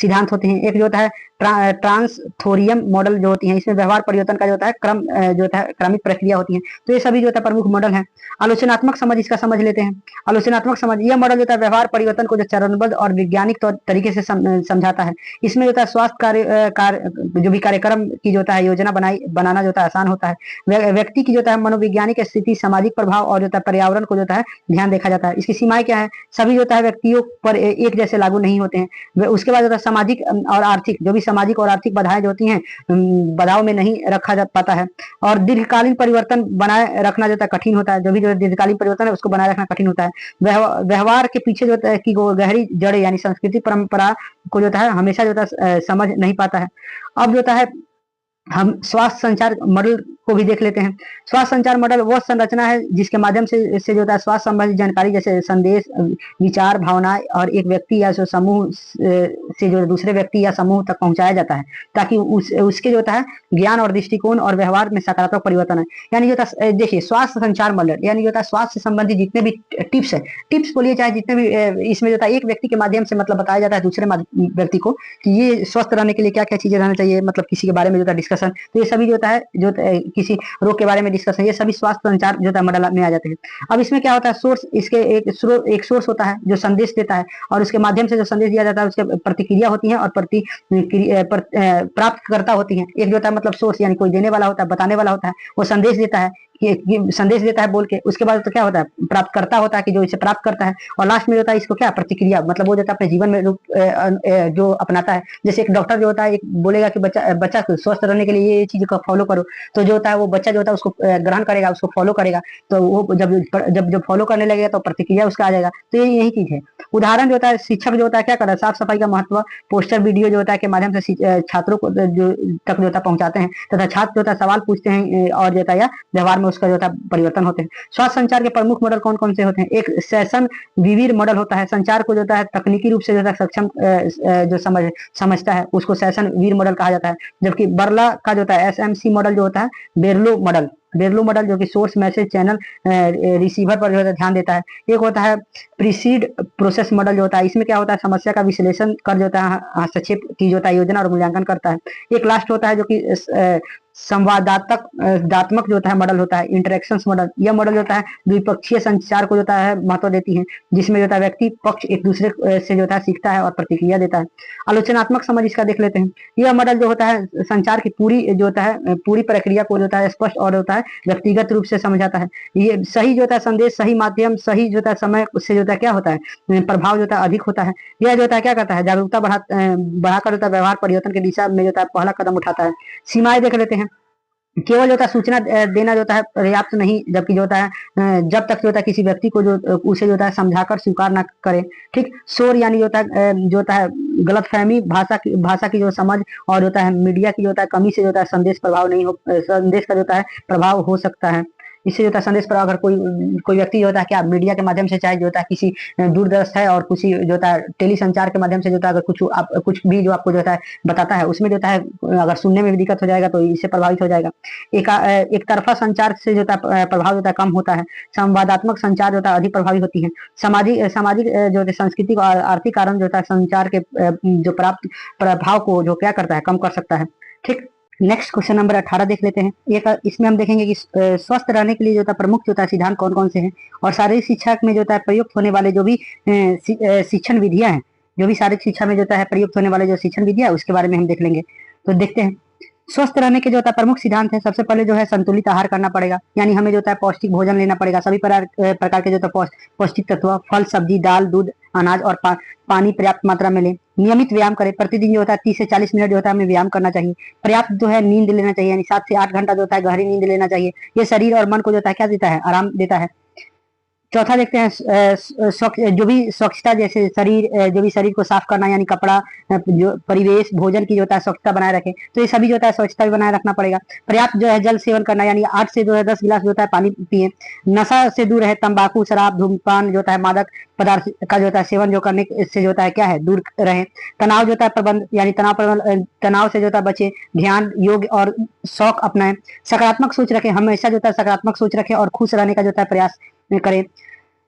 सिद्धांत होते हैं, एक जो होता है ट्रांसथोरियम मॉडल जो होती है, इसमें व्यवहार परिवर्तन का जो होता है जो होता है क्रमिक प्रक्रिया होती है। तो ये सभी जो होता है प्रमुख मॉडल है। आलोचनात्मक समझ इसका समझ लेते हैं। आलोचनात्मक समझ यह मॉडल जो होता है व्यवहार परिवर्तन को जो चरणबद्ध और वैज्ञानिक तरीके से समझाता है। इसमें जो होता है स्वास्थ्य जो भी कार्यक्रम की जो होता है योजना बनाना जो होता है आसान होता है। व्यक्ति की जो होता है मनोवैज्ञानिक स्थिति, सामाजिक प्रभाव और जो होता है पर्यावरण को जो होता है ध्यान देखा जाता है। इसकी सीमाएं क्या है, सभी जो होता है व्यक्तियों पर एक जैसे लागू नहीं होते हैं। उसके बाद होता है सामाजिक और आर्थिक, जो भी सामाजिक और आर्थिक बाधाएं जो होती हैं बाधाओं में नहीं रखा जा पाता है। और दीर्घकालीन परिवर्तन बनाए रखना जो होता है कठिन होता है, जो भी जो दीर्घकालीन परिवर्तन है उसको बनाए रखना कठिन होता है। व्यवहार के पीछे जो होता है कि गहरी जड़ें यानी संस्कृति परंपरा को जो होता है हमेशा जो होता है समझ नहीं पाता है। अब जो होता है हम स्वास्थ्य संचार मॉडल को भी देख लेते हैं। स्वास्थ्य संचार मॉडल वह संरचना है जिसके माध्यम से जो होता है स्वास्थ्य संबंधी जानकारी जैसे संदेश, विचार, भावनाएं और एक व्यक्ति या जो समूह से जो दूसरे व्यक्ति या समूह तक पहुंचाया जाता है, ताकि उसके जो होता है ज्ञान और दृष्टिकोण और व्यवहार में सकारात्मक परिवर्तन है। यानी जो होता है देखिए स्वास्थ्य संचार मॉडल यानी जो होता है स्वास्थ्य संबंधी जितने भी टिप्स है, टिप्स बोलिए चाहे जितने भी इसमें जो होता है एक व्यक्ति के माध्यम से मतलब बताया जाता है दूसरे व्यक्ति को कि ये स्वस्थ रहने के लिए क्या क्या चीजें रहना चाहिए, मतलब किसी के बारे में जो होता है डिस्कशन। तो ये सभी जो होता है जो किसी रोग के बारे में डिस्कशन, ये सभी स्वास्थ्य संचार जो होता है मॉडल में आ जाते हैं। अब इसमें क्या होता है सोर्स, इसके एक सोर्स होता है जो संदेश देता है और उसके माध्यम से जो संदेश दिया जाता है उसके प्रतिक्रिया होती है और प्राप्त करता होती है। एक जो होता है मतलब सोर्स यानी कोई देने वाला होता है, बताने वाला होता है, वो संदेश देता है कि संदेश देता है बोल के, उसके बाद तो क्या होता है प्राप्त करता होता है कि जो इसे प्राप्त करता है, और लास्ट में होता है इसको क्या प्रतिक्रिया, मतलब वो जो अपने जीवन में जो अपनाता है। जैसे एक डॉक्टर जो होता है एक बोलेगा कि बच्चा स्वस्थ रहने के लिए ये चीज को फॉलो करो, तो जो होता है वो बच्चा जो होता है उसको ग्रहण करेगा, उसको फॉलो करेगा, तो वो जब फॉलो करने लगेगा तो प्रतिक्रिया उसका आ जाएगा। तो यही चीज है। उदाहरण जो होता है शिक्षक जो होता है क्या कर रहा है, साफ सफाई का महत्व पोस्टर वीडियो जो होता है के माध्यम से छात्रों को जो तक जो होता है पहुंचाते हैं, तथा छात्र जो होता है सवाल पूछते हैं और जो होता है व्यवहार में उसका जो होता है परिवर्तन होते हैं। स्वास्थ्य संचार के प्रमुख मॉडल कौन कौन से होते हैं। एक सेशन विवीर मॉडल होता है, संचार को जो होता है तकनीकी रूप से जो होता है सक्षम जो समझता है उसको सेशन वीर मॉडल कहा जाता है। जबकि बर्ला का जो होता है SMC मॉडल जो होता है बेरलो मॉडल जो कि सोर्स मैसेज चैनल रिसीवर पर जो है ध्यान देता है। एक होता है प्रीसीड प्रोसेस मॉडल जो होता है, इसमें क्या होता है समस्या का विश्लेषण कर जो होता है हस्तक्षेप की जो होता है योजना और मूल्यांकन करता है। एक लास्ट होता है जो कि संवादात्मक जो होता है मॉडल होता है, इंटरेक्शंस मॉडल। यह मॉडल जो होता है द्विपक्षीय संचार को जो होता है महत्व देती है, जिसमें जो होता है व्यक्ति पक्ष एक दूसरे से जो होता है सीखता है और प्रतिक्रिया देता है। आलोचनात्मक समझ इसका देख लेते हैं। यह मॉडल जो होता है संचार की पूरी जो होता है पूरी प्रक्रिया को जो होता है स्पष्ट और होता है व्यक्तिगत रूप से समझ आता है। ये सही जो होता है संदेश, सही माध्यम, सही जो होता है समय, उससे जो होता है क्या होता है प्रभाव जो होता है अधिक होता है। यह जो होता है क्या करता है, जागरूकता बढ़ाकर होता है व्यवहार परिवर्तन की दिशा में जो होता है पहला कदम उठाता है। सीमाएं देख लेते हैं। केवल जो होता है सूचना देना जो होता है पर्याप्त नहीं, जबकि जो होता है जब तक जो होता है किसी व्यक्ति को जो उसे जो होता है समझाकर स्वीकार ना करे। ठीक, शोर यानी जो होता है गलतफहमी, भाषा की जो समझ और होता है मीडिया की जो होता है कमी से जो होता है संदेश का जो होता है प्रभाव हो सकता है। इससे जो होता है संदेश पर अगर कोई व्यक्ति जो होता है क्या मीडिया के माध्यम से, चाहे जो होता है किसी दूरदर्श है और किसी जो होता है टेली संचार के माध्यम से जो होता है अगर कुछ भी जो आपको जो होता है बताता है, उसमें जो होता है अगर सुनने में भी दिक्कत हो जाएगा तो इससे प्रभावित हो जाएगा। एक तरफा संचार से जो होता है प्रभाव होता है कम होता है। संवादात्मक संचार जो होता है अधिक प्रभावी होती है। सामाजिक जो होता है सांस्कृतिक और आर्थिक कारण जो होता है संचार के जो प्राप्त प्रभाव को जो क्या करता है कम कर सकता है। ठीक, नेक्स्ट क्वेश्चन नंबर 18 देख लेते हैं। इसमें हम देखेंगे कि स्वस्थ रहने के लिए जो होता है प्रमुख जो होता है सिद्धांत कौन कौन से हैं, और शारीरिक शिक्षा में जो होता है प्रयुक्त होने वाले जो भी शिक्षण विधियां हैं, जो भी शारीरिक शिक्षा में जो होता है प्रयुक्त होने वाले जो शिक्षण विधियां है उसके बारे में हम देख लेंगे। तो देखते हैं स्वस्थ रहने के जो होता है प्रमुख सिद्धांत है। सबसे पहले जो है संतुलित आहार करना पड़ेगा, यानी हमें जो होता है पौष्टिक भोजन लेना पड़ेगा। सभी प्रकार के जो होता है पौष्टिक तत्व, फल, सब्जी, दाल, दूध, अनाज और पानी पर्याप्त मात्रा में लें। नियमित व्यायाम करें। प्रतिदिन जो होता है 30 से 40 मिनट जो होता है हमें व्यायाम करना चाहिए। पर्याप्त जो है नींद लेना चाहिए, यानी 7 से 8 घंटा जो होता है गहरी नींद लेना चाहिए। ये शरीर और मन को जो होता है क्या देता है, आराम देता है। चौथा देखते हैं जो भी स्वच्छता, जैसे जो भी शरीर को साफ करना, यानी कपड़ा, जो परिवेश, भोजन की जो होता है स्वच्छता बनाए रखें, तो ये सभी जो होता है स्वच्छता भी बनाए रखना पड़ेगा। पर्याप्त जो है जल सेवन करना, यानी 8 से जो है 10 गिलास जो होता है पानी पिए। नशा से दूर रहे। तंबाकू, शराब, धूम्रपान जो होता है मादक पदार्थ का जो होता है सेवन जो करने से जो होता है क्या है दूर रहे। तनाव जो होता है प्रबंध, यानी तनाव से जो होता है बचे। ध्यान, योग और शौक अपनाएं। सकारात्मक सोच रखें, हमेशा जो होता है सकारात्मक सोच रखें और खुश रहने का जो होता है प्रयास करें।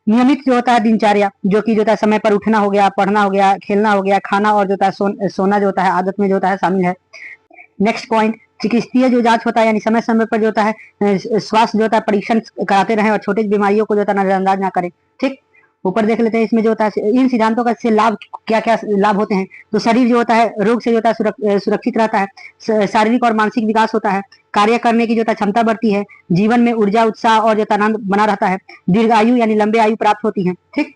नियमित जो होता है दिनचर्या, जो कि जो होता है समय पर उठना हो गया, पढ़ना हो गया, खेलना हो गया, खाना और जो होता है सोना जो होता है आदत में जो होता है शामिल है। नेक्स्ट पॉइंट, चिकित्सीय जो जांच होता है, यानी समय समय पर जो होता है स्वास्थ्य जो होता है परीक्षण कराते रहें और छोटी बीमारियों को जो होता है नजरअंदाज ना करें। ठीक, ऊपर देख लेते हैं इसमें जो होता है इन सिद्धांतों का से लाभ क्या क्या लाभ होते हैं। तो शरीर जो होता है रोग से जो होता है सुरक्षित रहता है। शारीरिक और मानसिक विकास होता है। कार्य करने की जो होता है क्षमता बढ़ती है। जीवन में ऊर्जा, उत्साह और जो होता है आनंद बना रहता है। दीर्घ आयु यानी लंबे आयु प्राप्त होती है। ठीक,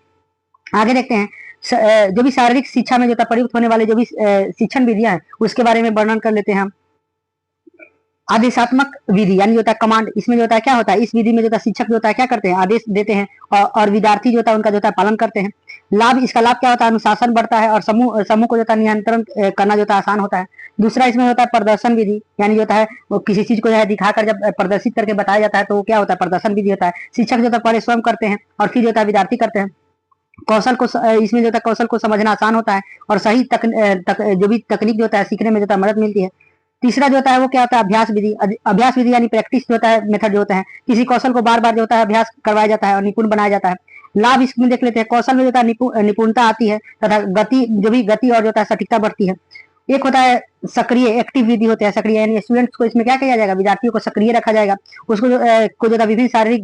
आगे देखते हैं जो भी शारीरिक शिक्षा में जो होता है प्रयुक्त होने वाले जो भी शिक्षण विधियां हैं उसके बारे में वर्णन कर लेते हैं हम। आदेशात्मक विधि यानी जो होता है कमांड, इसमें जो होता है क्या होता है, इस विधि में जो होता है शिक्षक जो होता है क्या करते हैं, आदेश देते हैं और विद्यार्थी जो होता है उनका जो होता है पालन करते हैं। लाभ, इसका लाभ क्या होता है, अनुशासन बढ़ता है और समूह को जो होता है नियंत्रण करना जो होता है आसान होता है। दूसरा इसमें होता है प्रदर्शन विधि, यानी जो होता है वो किसी चीज को जो है दिखाकर जब प्रदर्शित करके बताया जाता है तो वो क्या होता है, प्रदर्शन विधि होता है। शिक्षक जो होता है पहले स्वयं करते हैं और फिर जो होता है विद्यार्थी करते हैं। इसमें जो होता है कौशल को समझना आसान होता है और सही जो भी तकनीक जो होता है सीखने में जो होता है मदद मिलती है। तीसरा जो होता है वो क्या होता है, अभ्यास विधि। अभ्यास विधि यानी प्रैक्टिस जो होता है मेथड जो होता है, किसी कौशल को बार बार जो होता है अभ्यास करवाया जाता है और निपुण बनाया जाता है। लाभ इसमें देख लेते हैं, कौशल में जो होता है निपुणता आती है तथा गति और जो होता है सटीकता बढ़ती है। एक होता है सक्रिय, एक्टिव विधि होता है सक्रिय, यानी स्टूडेंट्स को इसमें क्या किया जाएगा, विद्यार्थियों को सक्रिय रखा जाएगा। उसको जो था विभिन्न शारीरिक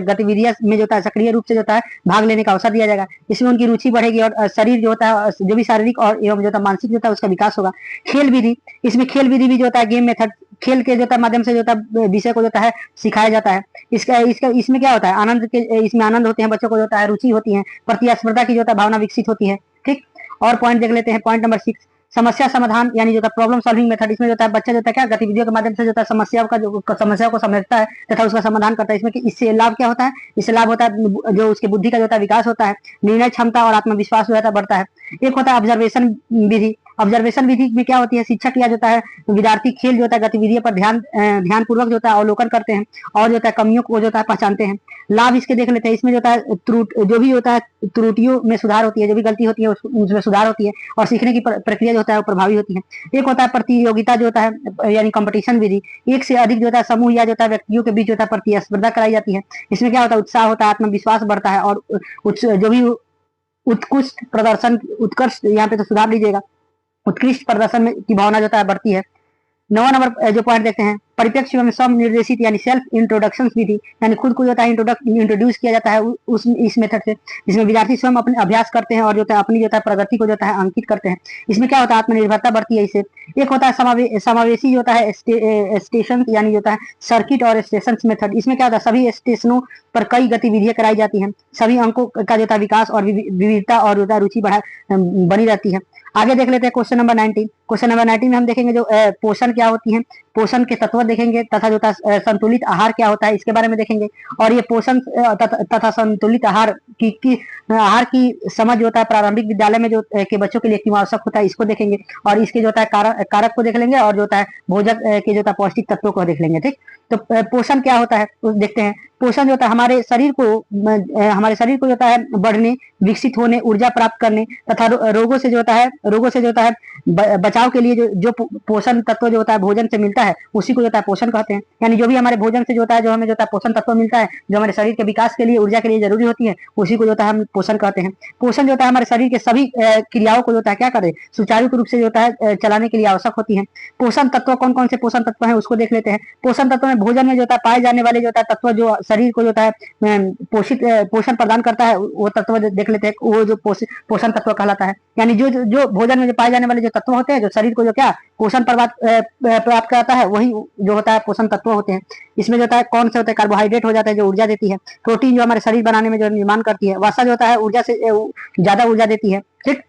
गतिविधियां में जो होता है सक्रिय रूप से जो होता है भाग लेने का अवसर दिया जाएगा। इसमें उनकी रुचि बढ़ेगी और शरीर जो होता है जो भी शारीरिक और एवं जो होता है मानसिक जो होता है उसका विकास होगा। खेल विधि, इसमें खेल विधि भी जो होता है गेम मेथड, खेल के जो होता है माध्यम से जो होता है विषय को जो होता है सिखाया जाता है। इसमें क्या होता है, इसमें आनंद होते हैं, बच्चों को जो होता है रुचि होती है, प्रतिस्पर्धा की जो होता है भावना विकसित होती है। ठीक, और पॉइंट देख लेते हैं, पॉइंट नंबर 6, समस्या समाधान यानी जो होता है प्रॉब्लम सॉल्विंग मेथड। इसमें जो होता है बच्चा जो होता है क्या गतिविधियों के माध्यम से जो होता है समस्याओं को समझता है तथा उसका समाधान करता है। इसमें इससे लाभ क्या होता है, इससे लाभ होता है जो उसके बुद्धि का जो होता है विकास होता है, निर्णय क्षमता और आत्मविश्वास जो होता है बढ़ता है। एक होता है ऑब्जर्वेशन विधि। ऑब्जर्वेशन विधि में क्या होती है, शिक्षक या जो होता है विद्यार्थी खेल जो होता है गतिविधियों पर ध्यान पूर्वक जो होता है अवलोकन करते हैं और जो होता है कमियों को जो होता है पहचानते हैं। लाभ इसके देख लेते हैं, इसमें जो होता है जो भी होता है त्रुटियों में सुधार होती है, जो भी गलती होती है उसमें सुधार होती है और सीखने की प्रक्रिया जो होता है वो प्रभावी होती है। एक होता है प्रतियोगिता जो होता है यानी कंपटीशन विधि। एक से अधिक जो होता है समूह या जो होता है व्यक्तियों के बीच जो होता है प्रतिस्पर्धा कराई जाती है। इसमें क्या होता है उत्साह होता है, आत्मविश्वास बढ़ता है और जो भी उत्कृष्ट यहाँ पे तो सुधार लीजिएगा, उत्कृष्ट प्रदर्शन की भावना जो होता है बढ़ती है। 9वां नंबर जो पॉइंट देखते हैं, परिप्रेक्ष्य में स्वयं निर्देशित यानी सेल्फ इंट्रोडक्शन विधि, यानी खुद को जो है इंट्रोड्यूस किया जाता है उस इस मेथड से, जिसमें विद्यार्थी स्वयं अपने अभ्यास करते हैं और जो है अपनी जो है प्रगति को जो है अंकित करते हैं। इसमें क्या होता है, आत्मनिर्भरता बढ़ती है इससे। एक होता है समावेशी जो होता है स्टेशन यानी होता है सर्किट और स्टेशन मेथड। इसमें क्या होता है, सभी स्टेशनों पर कई गतिविधियां कराई जाती हैं, सभी अंकों का जो है विकास और विविधता और जो है रुचि बनी रहती है। आगे देख लेते हैं क्वेश्चन नंबर 19। क्वेश्चन नंबर 19 में हम देखेंगे जो पोषण क्या होती है, पोषण के तत्व देखेंगे तथा जो संतुलित आहार क्या होता है इसके बारे में देखेंगे। और ये पोषण तथा संतुलित आहार की समझ जो होता है प्रारंभिक विद्यालय में जो के बच्चों के लिए क्यों आवश्यक होता है इसको देखेंगे। और इसके जो होता है कारक को देख लेंगे और जो होता है भोजन के जो होता है पौष्टिक तत्वों को देख लेंगे। ठीक, तो पोषण क्या होता है देखते हैं। पोषण जो होता है हमारे शरीर को जो होता है बढ़ने, विकसित होने, ऊर्जा प्राप्त करने तथा रोगों से जो होता है बचाव के लिए जो पोषण तत्व जो होता है भोजन से मिलता है उसी को जो होता है पोषण कहते हैं। यानी जो भी हमारे भोजन से जो होता है जो हमें जो होता है पोषण तत्व मिलता है, जो हमारे शरीर के विकास के लिए, ऊर्जा के लिए जरूरी होती है, उसी को जो होता है हम पोषण कहते हैं। पोषण जो होता है हमारे शरीर के सभी क्रियाओं को जो होता है क्या करे, सुचारू रूप से जो होता है चलाने के लिए आवश्यक होती है। पोषण तत्व कौन कौन से पोषण तत्व है उसको देख लेते हैं। पोषण तत्व में भोजन में जो होता है पाए जाने वाले जो होता है तत्व जो शरीर को जो होता है पोषण प्रदान करता है वो तत्व देख लेते हैं, वो जो पोषण तत्व कहलाता है। यानी जो भोजन में जो पाए जाने वाले जो तत्व होते हैं जो शरीर को जो क्या पोषण प्राप्त कराता है वही जो होता है पोषण तत्व होते हैं। इसमें जो होता है कौन से होते हैं, कार्बोहाइड्रेट हो जाता है जो ऊर्जा देती है, प्रोटीन जो हमारे शरीर बनाने में जो निर्माण करती है, वसा जो होता है ऊर्जा से ज्यादा ऊर्जा देती है। ठीक,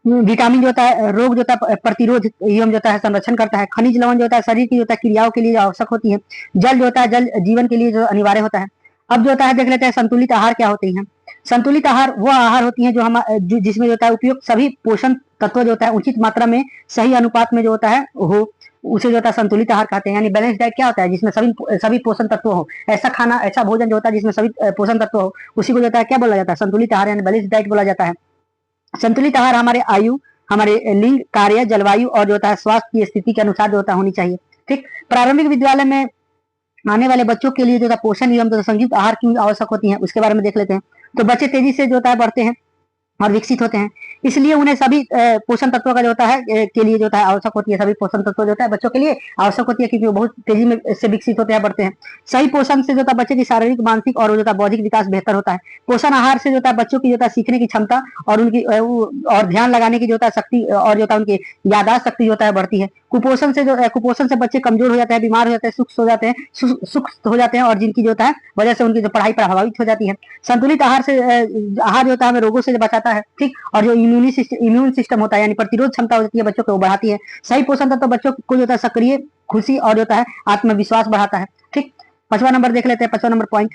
विटामिन जो होता है रोग जो होता है प्रतिरोध एवं जो होता है संरक्षण करता है। खनिज लवण जो होता है शरीर की जो होता है क्रियाओं के लिए आवश्यक होती है। जल जो होता है जल जीवन के लिए जो अनिवार्य होता है। अब जो होता है देख लेते हैं संतुलित आहार क्या होते हैं। संतुलित आहार वो आहार होती है जो जिसमें जो होता है उपयुक्त सभी पोषण तत्व जो होता है उचित मात्रा में सही अनुपात में जो होता है हो, उसे जो होता है संतुलित आहार कहते हैं। यानी बैलेंस डाइट क्या होता है, जिसमें सभी पोषण तत्व हो, ऐसा खाना ऐसा भोजन जो होता है जिसमें सभी पोषण तत्व हो, उसी को जो होता है क्या बोला जाता है, संतुलित आहार यानी बैलेंस डाइट बोला जाता है। संतुलित आहार हमारे आयु, हमारे लिंग, कार्य, जलवायु और जो होता है स्वास्थ्य की स्थिति के अनुसार जो होता है होनी चाहिए। ठीक, प्रारंभिक विद्यालय में आने वाले बच्चों के लिए जो है पोषण एवं जो संयुक्त आहार की आवश्यक होती है उसके बारे में देख लेते हैं। तो बच्चे तेजी से जो होता है बढ़ते हैं और विकसित होते हैं, इसलिए उन्हें सभी पोषण तत्वों का जो होता है के लिए जो होता है आवश्यक होती है, सभी पोषण तत्व जो होता है बच्चों के लिए आवश्यक होती है क्योंकि वो बहुत तेजी में से विकसित होते हैं, बढ़ते हैं। सही पोषण से जो होता है बच्चे की शारीरिक, मानसिक और जो होता है बौद्धिक विकास बेहतर होता है। पोषण आहार से जो होता है बच्चों की जो होता है सीखने की क्षमता और उनकी और ध्यान लगाने की जो होता है शक्ति और जो होता है उनकी याददाश्त शक्ति जो होता है बढ़ती है। कुपोषण से बच्चे कमजोर हो जाते हैं, बीमार हो जाते हैं, सुस्त हो जाते हैं और जिनकी जो होता है वजह से उनकी जो पढ़ाई प्रभावित हो जाती है। संतुलित आहार जो होता है हमें रोगों से बचाता है। ठीक, और जो इम्यून सिस्टम होता है यानी प्रतिरोध क्षमता होती है बच्चों को बढ़ाती है। सही पोषण तत्व बच्चों को जो होता है सक्रिय, खुशी और जो होता है आत्मविश्वास बढ़ाता है। ठीक, 5वां नंबर देख लेते हैं, 5वां नंबर पॉइंट,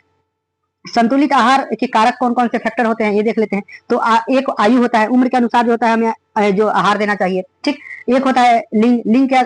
संतुलित आहार के कारक कौन कौन से फैक्टर होते हैं ये देख लेते हैं। तो एक आयु होता है, उम्र के अनुसार जो होता है हमें जो आहार देना चाहिए। ठीक, एक होता है लिंग क्या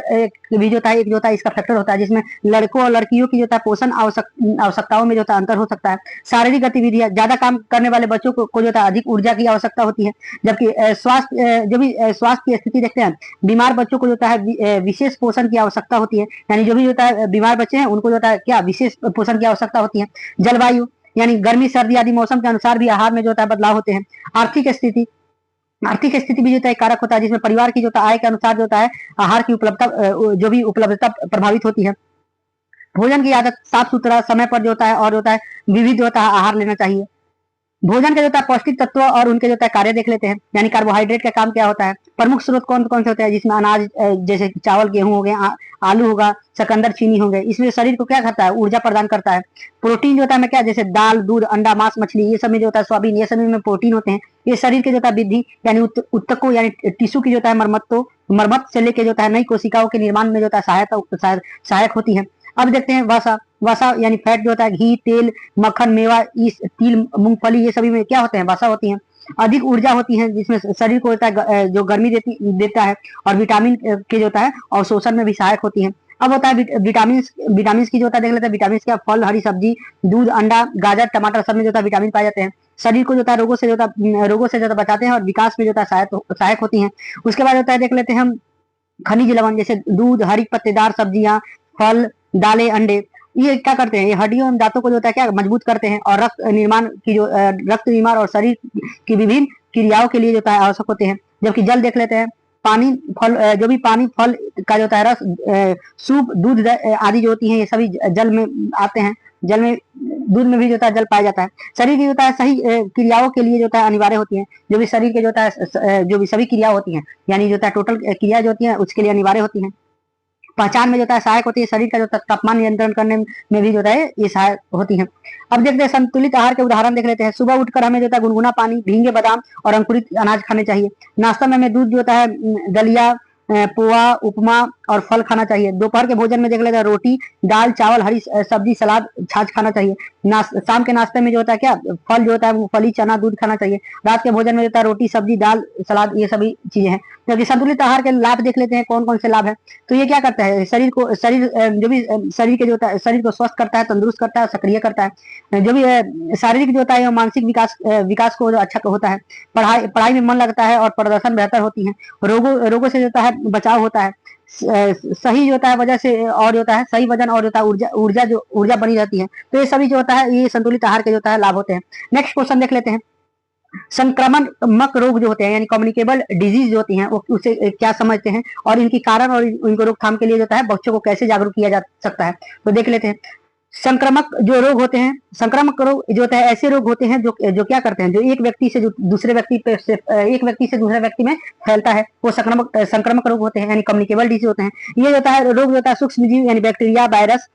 भी जो होता है, एक जो होता है इसका फैक्टर होता है जिसमें लड़कों और लड़कियों की जो होता है पोषण आवश्यकताओं में जो होता है अंतर हो सकता है। शारीरिक गतिविधियां, ज्यादा काम करने वाले बच्चों को जो होता है अधिक ऊर्जा की आवश्यकता होती है, जबकि स्वास्थ्य की स्थिति देखते हैं, बीमार बच्चों को जो होता है विशेष पोषण की आवश्यकता होती है। यानी जो भी होता है बीमार बच्चे हैं उनको जो होता है क्या विशेष पोषण की आवश्यकता होती है। जलवायु यानी गर्मी सर्दी आदि मौसम के अनुसार भी आहार में जो होता है बदलाव होते हैं। आर्थिक स्थिति भी जो होता है कारक होता है जिसमें परिवार की जो होता है आय के अनुसार जो होता है आहार की उपलब्धता प्रभावित होती है। भोजन की आदत, साफ सुथरा, समय पर जो होता है और जो होता है विविध होता है आहार लेना चाहिए। भोजन के जो होता है पौष्टिक तत्व और उनके जो होता है कार्य देख लेते हैं। यानी कार्बोहाइड्रेट का काम क्या होता है, प्रमुख स्रोत कौन कौन से होते हैं, जिसमें अनाज जैसे चावल, गेहूं हो गए, आलू होगा, चकंदर, चीनी हो गए, इसमें शरीर को क्या करता है, ऊर्जा प्रदान करता है। प्रोटीन जो होता है में क्या, जैसे दाल, दूध, अंडा, मांस, मछली, ये सब में जो होता है सोयाबीन, ये सब में प्रोटीन होते हैं। ये शरीर के जो होता है वृद्धि यानी उत्तकों यानी टिश्यू की जो होता है मरम्मत से लेके जो होता है नई कोशिकाओं के निर्माण में जो होता है सहायक होती है। अब देखते हैं वसा यानी फैट जो होता है, घी, तेल, मक्खन, मेवा, तिल, मूंगफली, ये सभी में क्या होते हैं, वसा होती है। अधिक ऊर्जा होती है जिसमें शरीर को होता है जो गर्मी देता है और विटामिन के जो होता है अवशोषण में भी सहायक होती है। अब होता है विटामिन की जो होता है देख लेते हैं। विटामिन क्या, फल, हरी सब्जी, दूध, अंडा, गाजर, टमाटर सब में जो होता है विटामिन पाए जाते हैं। शरीर को जो होता है रोगों से जो होता है बचाते हैं और विकास में जो होता है सहायक होती हैं। उसके बाद होता है देख लेते हैं हम खनिज लवण, जैसे दूध, हरी पत्तेदार सब्जियां, फल, दालें, अंडे, ये क्या करते हैं, ये हड्डियों एवं दांतों को जो होता है क्या मजबूत करते हैं और रक्त निर्माण और शरीर की विभिन्न क्रियाओं के लिए जो होता है आवश्यक होते हैं। जबकि जल देख लेते हैं, पानी फल जो भी पानी फल का जो होता है रस, सूप, दूध आदि जो होती है ये सभी जल में आते हैं। जल में, दूध में भी जो होता है जल पाया जाता है। शरीर की जो होता है सही क्रियाओं के लिए जो होता है अनिवार्य होती है। जो भी शरीर के जो होता है जो भी सभी क्रिया होती हैं, यानी जो होता है टोटल क्रिया जो होती है उसके लिए अनिवार्य होती है। पहचान में जो होता है सहायक होती है। शरीर का जो तापमान नियंत्रण करने में भी जो होता है ये सहायक होती है। अब देखते हैं संतुलित आहार के उदाहरण देख लेते हैं। सुबह उठकर हमें जो होता है गुनगुना पानी, भींगे बादाम और अंकुरित अनाज खाने चाहिए। नाश्ता में हमें दूध जो होता है, दलिया, पोहा, उपमा और फल खाना चाहिए। दोपहर के भोजन में देख लेते हैं रोटी, दाल, चावल, हरी सब्जी, सलाद, छाछ खाना चाहिए। शाम के नाश्ते में जो होता है क्या, फल जो होता है मूंगफली, चना, दूध खाना चाहिए। रात के भोजन में जो होता है रोटी, सब्जी, दाल, सलाद, ये सभी चीजें हैं। जबकि संतुलित आहार के लाभ देख लेते हैं कौन कौन से लाभ है। तो ये क्या करता है, शरीर जो भी शरीर के जो होता है, शरीर को स्वस्थ करता है, तंदुरुस्त करता है, सक्रिय करता है। जो भी शारीरिक जो होता है मानसिक विकास को जो अच्छा होता है। पढ़ाई में मन लगता है और प्रदर्शन बेहतर होती है। रोगों से जो होता है बचाव होता है। सही जो होता है वजह से और जो होता है सही वजन और होता है ऊर्जा बनी रहती है। तो ये सभी जो होता है ये संतुलित आहार के जो होता है लाभ होते हैं। नेक्स्ट क्वेश्चन देख लेते हैं। संक्रामक रोग जो होते हैं यानी कम्युनिकेबल डिजीज जो होती हैं वो उसे क्या समझते हैं और इनकी कारण और इनको रोकथाम के लिए जो होता है बच्चों को कैसे जागरूक किया जा सकता है, तो देख लेते हैं। संक्रामक जो रोग होते हैं, संक्रामक रोग जो होता है ऐसे रोग होते हैं जो क्या करते हैं, जो एक व्यक्ति से दूसरे व्यक्ति पे से एक व्यक्ति से दूसरे व्यक्ति में फैलता है, वो संक्रामक रोग होते हैं यानी कम्युनिकेबल डिजीज होते हैं। ये जो होता है रोग जो होता है सूक्ष्म जीव यानी बैक्टीरिया, वायरस,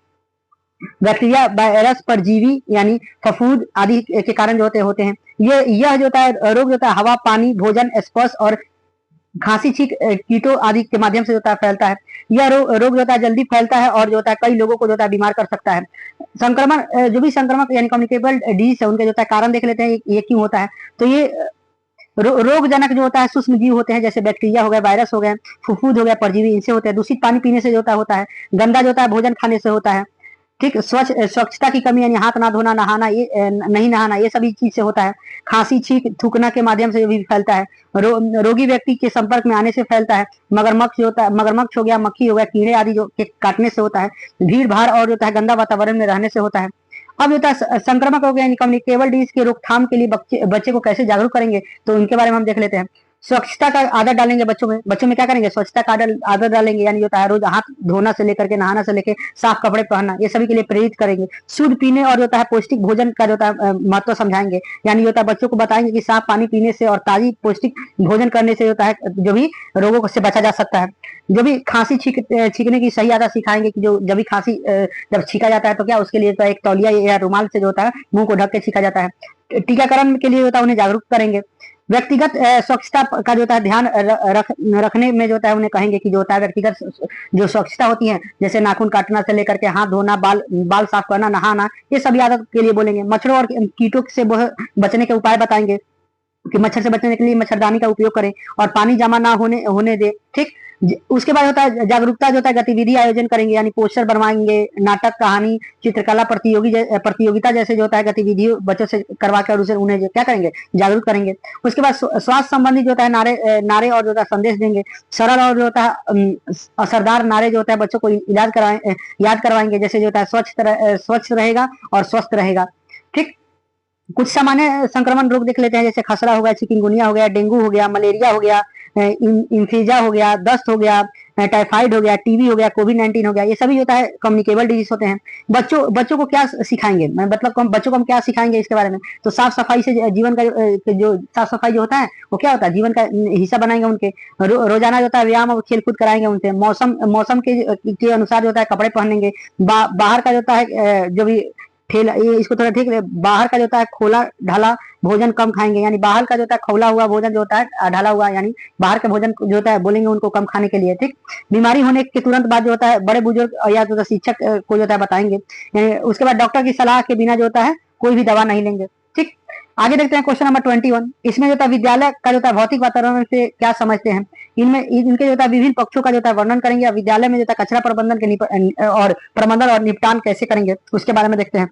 परजीवी यानी फफूंद आदि के कारण जो होते हैं। यह जो होता है रोग जो होता है हवा, पानी, भोजन, स्पर्श और खांसी, छींक, कीटों आदि के माध्यम से जो होता है फैलता है। यह रोग जो होता है जल्दी फैलता है और जो होता है कई लोगों को जो होता है बीमार कर सकता है। संक्रमण जो भी संक्रमक यानी कम्युनिकेबल डिजीज है उनके जो होता है कारण देख लेते हैं ये क्यों होता है। तो ये रोगजनक जो होता है सूक्ष्म जीव होते हैं, जैसे बैक्टीरिया हो गए, वायरस हो गए, फफूंद हो गया, परजीवी, इनसे होते हैं। दूषित पानी पीने से जो होता है, गंदा जो होता है भोजन खाने से होता है। ठीक, स्वच्छता की कमी यानी हाथ ना धोना, नहीं नहाना, ये सभी चीज से होता है। खांसी, छींक, थूकना के माध्यम से भी फैलता है। रोगी व्यक्ति के संपर्क में आने से फैलता है। मगरमच्छ हो गया, मक्खी हो गया, कीड़े आदि जो के काटने से होता है। भीड़ भाड़ और जो होता है गंदा वातावरण में रहने से होता है। अब होता है संक्रमक हो गया यानी कम्युनिकेबल डिजीज के रोकथाम के लिए बच्चे को कैसे जागरूक करेंगे, तो उनके बारे में हम देख लेते हैं। स्वच्छता का आदत डालेंगे बच्चों में क्या करेंगे, स्वच्छता का आदत डालेंगे, यानी होता है रोज हाथ धोना से लेकर के नहाना से लेकर साफ कपड़े पहनना, ये सभी के लिए प्रेरित करेंगे। शुद्ध पीने और होता है पौष्टिक भोजन का जो होता है महत्व समझाएंगे, यानी होता है बच्चों को बताएंगे कि साफ पानी पीने से और ताजी पौष्टिक भोजन करने से होता है जो भी रोगों से बचा जा सकता है। जो भी खांसी छींकने की सही आदत सिखाएंगे कि जब भी खांसी जब छींका जाता है तो क्या उसके लिए एक तौलिया या रुमाल से जो होता है मुंह को ढक के छींका जाता है। टीकाकरण के लिए होता है उन्हें जागरूक करेंगे। व्यक्तिगत स्वच्छता का जो होता है ध्यान रखने में जो होता है उन्हें कहेंगे कि जो होता है व्यक्तिगत जो स्वच्छता होती है, जैसे नाखून काटना से लेकर के हाथ धोना, बाल साफ करना, नहाना, ये सभी आदत के लिए बोलेंगे। मच्छरों और कीटों से बचने के उपाय बताएंगे कि मच्छर से बचने के लिए मच्छरदानी का उपयोग करें और पानी जमा ना होने दे। ठीक, उसके बाद होता है जागरूकता जो होता है गतिविधि आयोजन करेंगे, यानी पोस्टर बनवाएंगे, नाटक, कहानी, चित्रकला प्रतियोगिता जैसे जो होता है गतिविधि बच्चों से करवा कर उन्हें क्या करेंगे, जागरूक करेंगे। उसके बाद स्वास्थ्य संबंधी जो होता है नारे और जो होता है संदेश देंगे। सरल और जो होता है असरदार नारे जो होता है बच्चों को याद करवाएंगे, जैसे जो होता है स्वच्छ रहेगा और स्वस्थ रहेगा। ठीक, कुछ सामान्य संक्रमण रोग देख लेते हैं, जैसे खसरा हो गया, चिकनगुनिया हो गया, डेंगू हो गया, मलेरिया हो गया, इन्फेजा हो गया, दस्त हो गया, टाइफाइड हो गया, टीबी हो गया, कोविड-19 हो गया, ये सभी होता है कम्युनिकेबल डिजीज होते हैं। बच्चों को क्या सिखाएंगे, मतलब बच्चों को हम क्या सिखाएंगे इसके बारे में, तो साफ सफाई से जीवन का जो साफ सफाई जो होता है वो क्या होता है जीवन का हिस्सा बनाएंगे उनके। रोजाना जो होता है व्यायाम और खेल कूद कराएंगे उनसे। मौसम के अनुसार जो होता है कपड़े पहनेंगे। बाहर का जो होता है जो भी ठेला, ये इसको थोड़ा ठीक है, बाहर का जो होता है खोला ढाला भोजन कम खाएंगे, यानी बाहर का जो होता है खौला हुआ भोजन जो होता है ढाला हुआ, यानी बाहर का भोजन जो होता है बोलेंगे उनको कम खाने के लिए। ठीक, बीमारी होने के तुरंत बाद जो होता है बड़े बुजुर्ग या जो शिक्षक को जो होता है बताएंगे, यानी उसके बाद डॉक्टर की सलाह के बिना जो होता है कोई भी दवा नहीं लेंगे। ठीक, आगे देखते हैं क्वेश्चन नंबर 21। इसमें जो होता है विद्यालय का जो होता है भौतिक वातावरण से क्या समझते हैं, इनके जो होता है विभिन्न पक्षों का जो होता है वर्णन करेंगे। विद्यालय में जो होता है कचरा प्रबंधन और निपटान कैसे करेंगे उसके बारे में देखते हैं।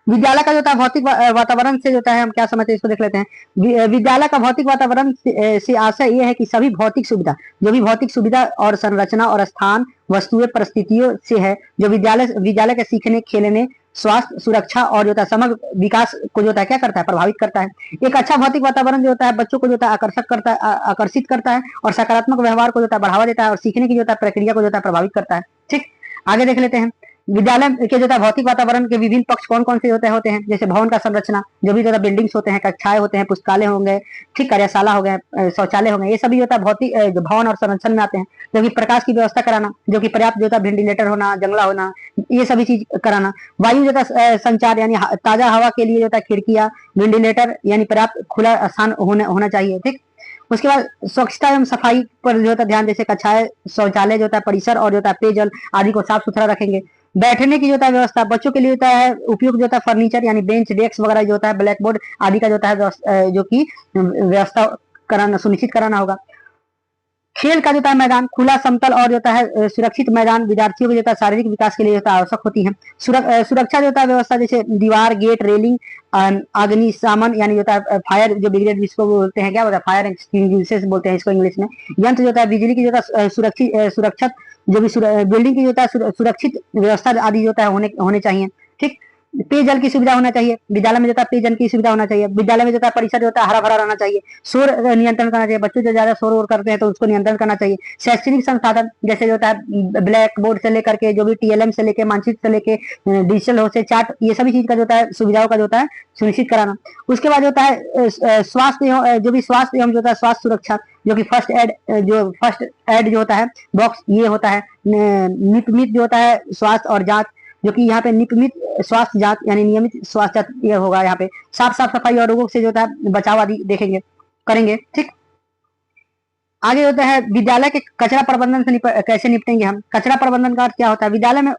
विद्यालय का जो होता है भौतिक वातावरण से जो होता है हम क्या समझते हैं इसको देख लेते हैं। विद्यालय का भौतिक वातावरण से आशय यह है कि सभी भौतिक सुविधा, जो भी भौतिक सुविधा और संरचना और स्थान, वस्तुएं, परिस्थितियों से है जो विद्यालय के सीखने, खेलने, स्वास्थ्य, सुरक्षा और जो होता है समग्र विकास को जो होता है क्या करता है, प्रभावित करता है। एक अच्छा भौतिक वातावरण जो होता है बच्चों को जो होता है आकर्षित करता है और सकारात्मक व्यवहार को जो होता है बढ़ावा देता है और सीखने की जो होता है प्रक्रिया को जो होता है प्रभावित करता है। ठीक, आगे देख लेते हैं विद्यालय के जो है भौतिक वातावरण के विभिन्न पक्ष कौन कौन से होते हैं। जैसे भवन का संरचना, जो भी जो बिल्डिंग्स होते हैं, कक्षाएं होते हैं, पुस्तकालय होंगे, ठीक, कार्यशाला हो गए, शौचालय हो गए, ये सभी जो होता है भौतिक भवन और संरक्षण में आते हैं। जो कि प्रकाश की व्यवस्था कराना, जो कि पर्याप्त जो होता है वेंटिलेटर होना, जंगला होना, ये सभी चीज कराना। वायु जो होता संचार यानी ताजा हवा के लिए जो होता है खिड़कियां, वेंटिलेटर यानी पर्याप्त खुला स्थान होना चाहिए। ठीक, उसके बाद स्वच्छता एवं सफाई पर जो होता है ध्यान, जैसे कक्षाएं, शौचालय जो होता है, परिसर और जो होता है पेयजल आदि को साफ सुथरा रखेंगे। बैठने की जो होता है व्यवस्था, बच्चों के लिए होता है उपयुक्त जो होता है फर्नीचर यानी बेंच, डेस्क वगैरह जो होता है, ब्लैक बोर्ड आदि का जो होता है जो कि व्यवस्था कराना, सुनिश्चित कराना होगा। खेल का जो होता है मैदान, खुला समतल और जो होता है सुरक्षित मैदान विद्यार्थियों के जो होता है शारीरिक विकास के लिए होता है आवश्यक होती है। सुरक्षा जो होता है व्यवस्था, जैसे दीवार, गेट, रेलिंग, अग्निशमन यानी जो होता है फायर जो ब्रिगेड जिसको बोलते हैं, क्या बोलता है, फायर एक्सटिंग्विशर्स बोलते हैं इसको इंग्लिश में। यंत्र जो होता है बिजली की जो होता है सुरक्षित जो भी बिल्डिंग की जो होता है सुरक्षित व्यवस्था आदि जो होता है होने चाहिए। ठीक, पेयजल की सुविधा होना चाहिए, विद्यालय में जो है पेयजल की सुविधा होना चाहिए। विद्यालय में जो है परिसर जो होता है हरा भरा रहना चाहिए। शोर नियंत्रण करना चाहिए, बच्चों जो ज्यादा शोर करते हैं तो उसको नियंत्रण करना चाहिए। शैक्षणिक संसाधन जैसे जो होता है ब्लैक बोर्ड से लेकर के जो भी TLM से लेके मानचित्र से लेके डिजिटल हो से चार्ट, ये सभी चीज का जो होता है सुविधाओं का जो होता है सुनिश्चित कराना। उसके बाद जो होता है स्वास्थ्य जो भी स्वास्थ्य एवं जो होता है स्वास्थ्य सुरक्षा, जो कि फर्स्ट एड जो होता है बॉक्स, ये होता है नियमित जो होता है स्वास्थ्य और जांच, जो कि यहाँ पे नियमित स्वास्थ्य जांच यानी नियमित स्वास्थ्य जांच ये होगा। यहाँ पे साफ सफाई और रोगों से जो होता है बचाव आदि देखेंगे करेंगे। ठीक, आगे होता है विद्यालय के कचरा प्रबंधन से कैसे निपटेंगे हम। कचरा प्रबंधन का अर्थ क्या होता है, विद्यालय में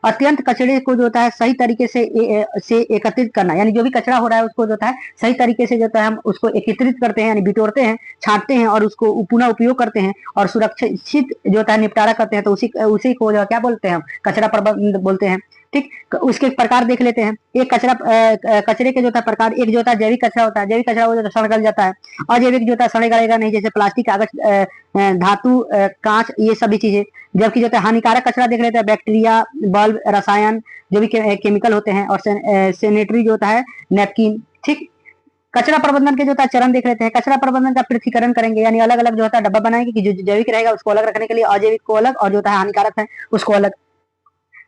अत्यंत कचरे को जो होता है सही तरीके से एकत्रित करना, यानी जो भी कचरा हो रहा है उसको जो होता है सही तरीके से जो होता है हम उसको एकत्रित करते हैं, यानी बिटोरते हैं, छांटते हैं और उसको पुनः उपयोग करते हैं और सुरक्षित जो होता है निपटारा करते हैं। तो उसी को जो क्या बोलते हैं हम, कचरा प्रबंधन बोलते हैं। ठीक, उसके प्रकार देख लेते हैं। एक कचरे के जो होता है प्रकार, एक जो होता है जैविक कचरा होता है, जैविक कचरा वो जो सड़ गल जाता है, अजैविक जो होता है सड़े गलेगा नहीं, जैसे प्लास्टिक, कागज, धातु, कांच, ये सभी चीजें। जबकि जो होता है हानिकारक कचरा देख लेते हैं, बैक्टीरिया, बल्ब, रसायन, जो भी केमिकल होते हैं, और सैनिटरी जो होता है नैपकिन। ठीक, कचरा प्रबंधन के जो होता है चरण देख लेते हैं। कचरा प्रबंधन का पृथक्करण करेंगे, यानी अलग अलग जो होता है डब्बा बनाएंगे कि जो जैविक रहेगा उसको अलग रखने के लिए, अजैविक को अलग, और जो होता है हानिकारक है उसको अलग।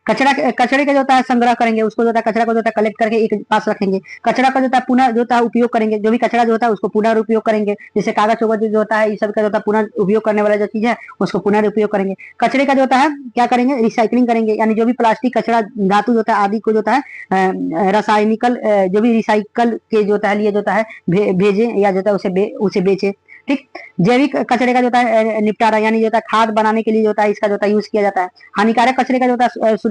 कचरे का जो होता है संग्रह करेंगे, उसको जो होता है कचरा को जो होता है कलेक्ट करके एक पास रखेंगे। कचरा का जो होता है पुनः जो होता है उपयोग करेंगे, जो भी कचरा जो होता है उसको पुनः उपयोग करेंगे, जैसे कागज वगैरह जो होता है इस सब का जो होता है पुनः उपयोग करने वाला जो चीज है उसको पुनः उपयोग करेंगे। कचरे का जो होता है क्या करेंगे, रिसाइकलिंग करेंगे, यानी जो भी प्लास्टिक कचरा, धातु जो होता है आदि को जो होता है रासायनिकल जो भी रिसाइकल के जो होता है लिए जो होता है भेजे या जो होता है उसे बेचे। ठीक, जैविक कचरे का जो होता है निपटारा, यानी जो होता है खाद बनाने के लिए जो होता है इसका जो होता है यूज किया जाता है। हानिकारक कचरे का जो होता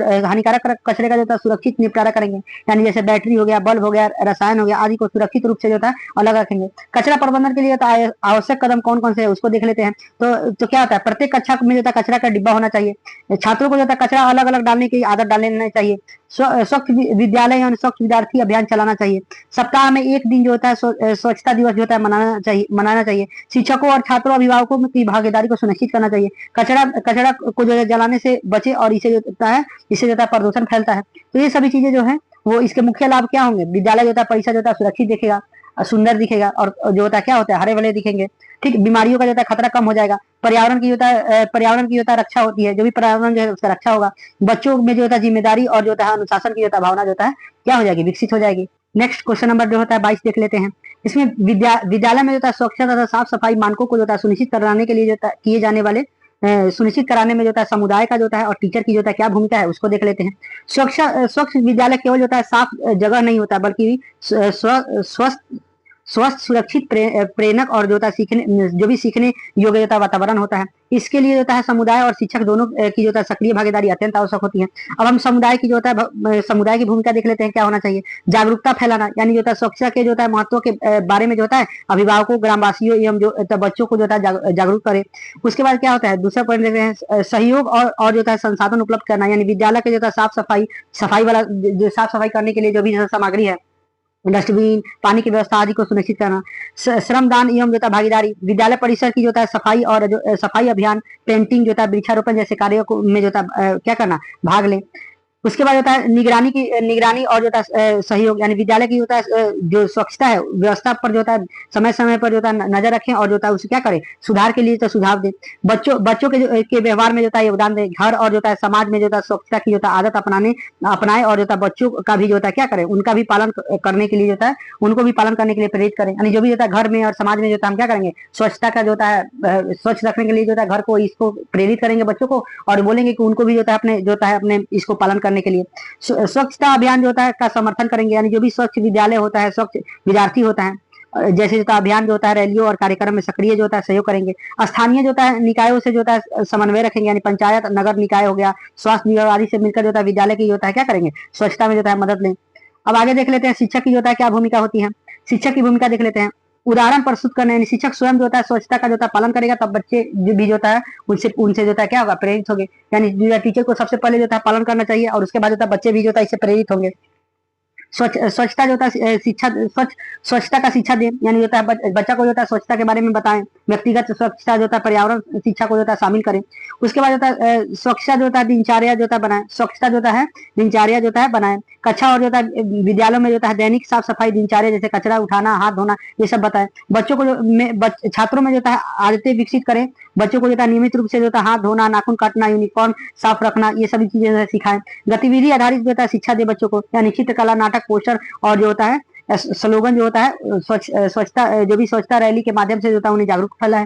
है हानिकारक कचरे का जो होता है सुरक्षित निपटारा करेंगे, यानी जैसे बैटरी हो गया, बल्ब हो गया, रसायन हो गया आदि को सुरक्षित रूप से जो होता है अलग रखेंगे। कचरा प्रबंधन के लिए आवश्यक कदम कौन कौन से है उसको देख लेते हैं। तो क्या होता है, प्रत्येक कक्षा में जो होता है कचरा का डिब्बा होना चाहिए। छात्रों को जो होता है कचरा अलग अलग डालने की आदत डालनी चाहिए। स्वच्छ विद्यालय यानी स्वच्छ विद्यार्थी अभियान चलाना चाहिए। सप्ताह में एक दिन जो होता है स्वच्छता दिवस जो होता है मनाना चाहिए। शिक्षकों और छात्रों अभिभावकों की भागीदारी को सुनिश्चित करना चाहिए। कचरा को जो है जलाने से बचे, और इसे जो होता है प्रदूषण फैलता है। तो ये सभी चीजें जो है वो इसके मुख्य लाभ क्या होंगे, विद्यालय जो होता है परिसर जो होता है सुरक्षित दिखेगा, सुंदर दिखेगा, और जो होता है क्या होता है हरे भरे दिखेंगे। ठीक, बीमारियों का जो होता है खतरा कम हो जाएगा। पर्यावरण की होता है रक्षा होती है, जो भी पर्यावरण जो है उसका रक्षा होगा। बच्चों में जो होता है जिम्मेदारी और जो होता है अनुशासन की जो होता है भावना जो होता है क्या हो जाएगी, विकसित हो जाएगी। नेक्स्ट क्वेश्चन नंबर जो होता है 22 देख लेते हैं। इसमें विद्यालय में जो होता है स्वच्छता तथा साफ सफाई मानकों को जो होता है सुनिश्चित कराने के लिए जो होता है किए जाने वाले सुनिश्चित कराने में जो होता है समुदाय का जो होता है और टीचर की जो होता है क्या भूमिका है उसको देख लेते हैं। स्वच्छ विद्यालय केवल जो होता है साफ जगह नहीं होता, बल्कि स्वस्थ, सुरक्षित, प्रेरक और जो होता है जो भी सीखने योग्य होता है वातावरण होता है। इसके लिए होता है समुदाय और शिक्षक दोनों की जो होता है सक्रिय भागीदारी अत्यंत आवश्यक होती है। अब हम समुदाय की जो होता है समुदाय की भूमिका देख लेते हैं क्या होना चाहिए। जागरूकता फैलाना, यानी जो होता है स्वच्छता के जो होता है महत्व के बारे में जो होता है अभिभावकों, ग्रामवासियों एवं जो बच्चों को जो होता है जागरूक करे। उसके बाद क्या होता है, दूसरा पॉइंट देखते हैं सहयोग और जो होता है संसाधन उपलब्ध करना, यानी विद्यालय के जो होता है सफाई वाला साफ सफाई करने के लिए जो भी सामग्री है, डस्टबिन, पानी की व्यवस्था आदि को सुनिश्चित करना। श्रमदान एवं जो होता है भागीदारी, विद्यालय परिसर की जो होता है सफाई और जो सफाई अभियान, पेंटिंग जो होता है, वृक्षारोपण जैसे कार्यों में जो होता है क्या करना, भाग लें। उसके बाद होता है निगरानी और जो होता है सहयोग, यानी विद्यालय की होता है जो स्वच्छता है व्यवस्था पर जो होता है समय समय पर जो होता है नजर रखें और जो होता है उसे क्या करें, सुधार के लिए तो सुझाव दें। बच्चों के व्यवहार में जो होता है योगदान दें। घर और जो होता है समाज में जो होता है स्वच्छता की जो होता है आदत अपनाए और जो होता है बच्चों का भी जो होता है क्या करें, उनका भी पालन करने के लिए जो होता है उनको भी पालन करने के लिए प्रेरित करें। यानी जो भी होता है घर में और समाज में जो होता है हम क्या करेंगे, स्वच्छता का जो होता है स्वच्छ रखने के लिए जो होता है घर को इसको प्रेरित करेंगे बच्चों को, और बोलेंगे कि उनको भी जो होता है अपने जो होता है अपने इसको पालन करने के लिए स्वच्छता अभियान जो होता है का समर्थन करेंगे। यानी जो भी स्वच्छ विद्यालय होता है, स्वच्छ विद्यार्थी होता है, जैसे जो अभियान जो होता है रैलियों और कार्यक्रम में सक्रिय जो होता है सहयोग करेंगे। स्थानीय जो होता है निकायों से जो होता है समन्वय रखेंगे, यानी पंचायत नगर निकाय हो गया, स्वास्थ्य विभाग आदि से मिलकर जो होता है विद्यालय की जो होता है क्या करेंगे, स्वच्छता में जो होता है मदद लें। अब आगे देख लेते हैं शिक्षक की जो होता है क्या भूमिका होती है। शिक्षक की भूमिका देख लेते हैं। उदाहरण प्रस्तुत करने, यानी शिक्षक स्वयं जो होता है स्वच्छता का जो होता है पालन करेगा, तब बच्चे जो भी जो होता है उनसे उनसे जो होता है क्या होगा, प्रेरित होंगे। यानी टीचर को सबसे पहले जो होता है पालन करना चाहिए और उसके बाद जो होता है बच्चे भी जो होता है इससे प्रेरित होंगे। स्वच्छता जो होता है स्वच्छता का शिक्षा दें, यानी होता है बच्चा को जो होता है स्वच्छता के बारे में बताएं। व्यक्तिगत स्वच्छता जो होता है पर्यावरण शिक्षा को जो होता है शामिल करें। उसके बाद होता है स्वच्छता जो होता है दिनचर्या जो होता है बनाए। स्वच्छता जो होता है दिनचर्या जो होता है बनाए। कक्षा और जो होता है विद्यालयों में जो होता है दैनिक साफ सफाई दिनचर्या, जैसे कचरा उठाना, हाथ धोना, ये सब बताएं। बच्चों को छात्रों में जो होता है आदतें विकसित करें। बच्चों को जो होता है नियमित रूप से जो होता है हाथ धोना, नाखून काटना, यूनिफॉर्म साफ रखना, ये सभी चीजें सिखाएं। गतिविधि आधारित जो होता है शिक्षा दे बच्चों को, या निश्चित कला, नाटक, पोस्टर और जो होता है स्लोगन जो होता है स्वच्छता जो भी स्वच्छता रैली के माध्यम से जो होता है उन्हें जागरूक फैलाए।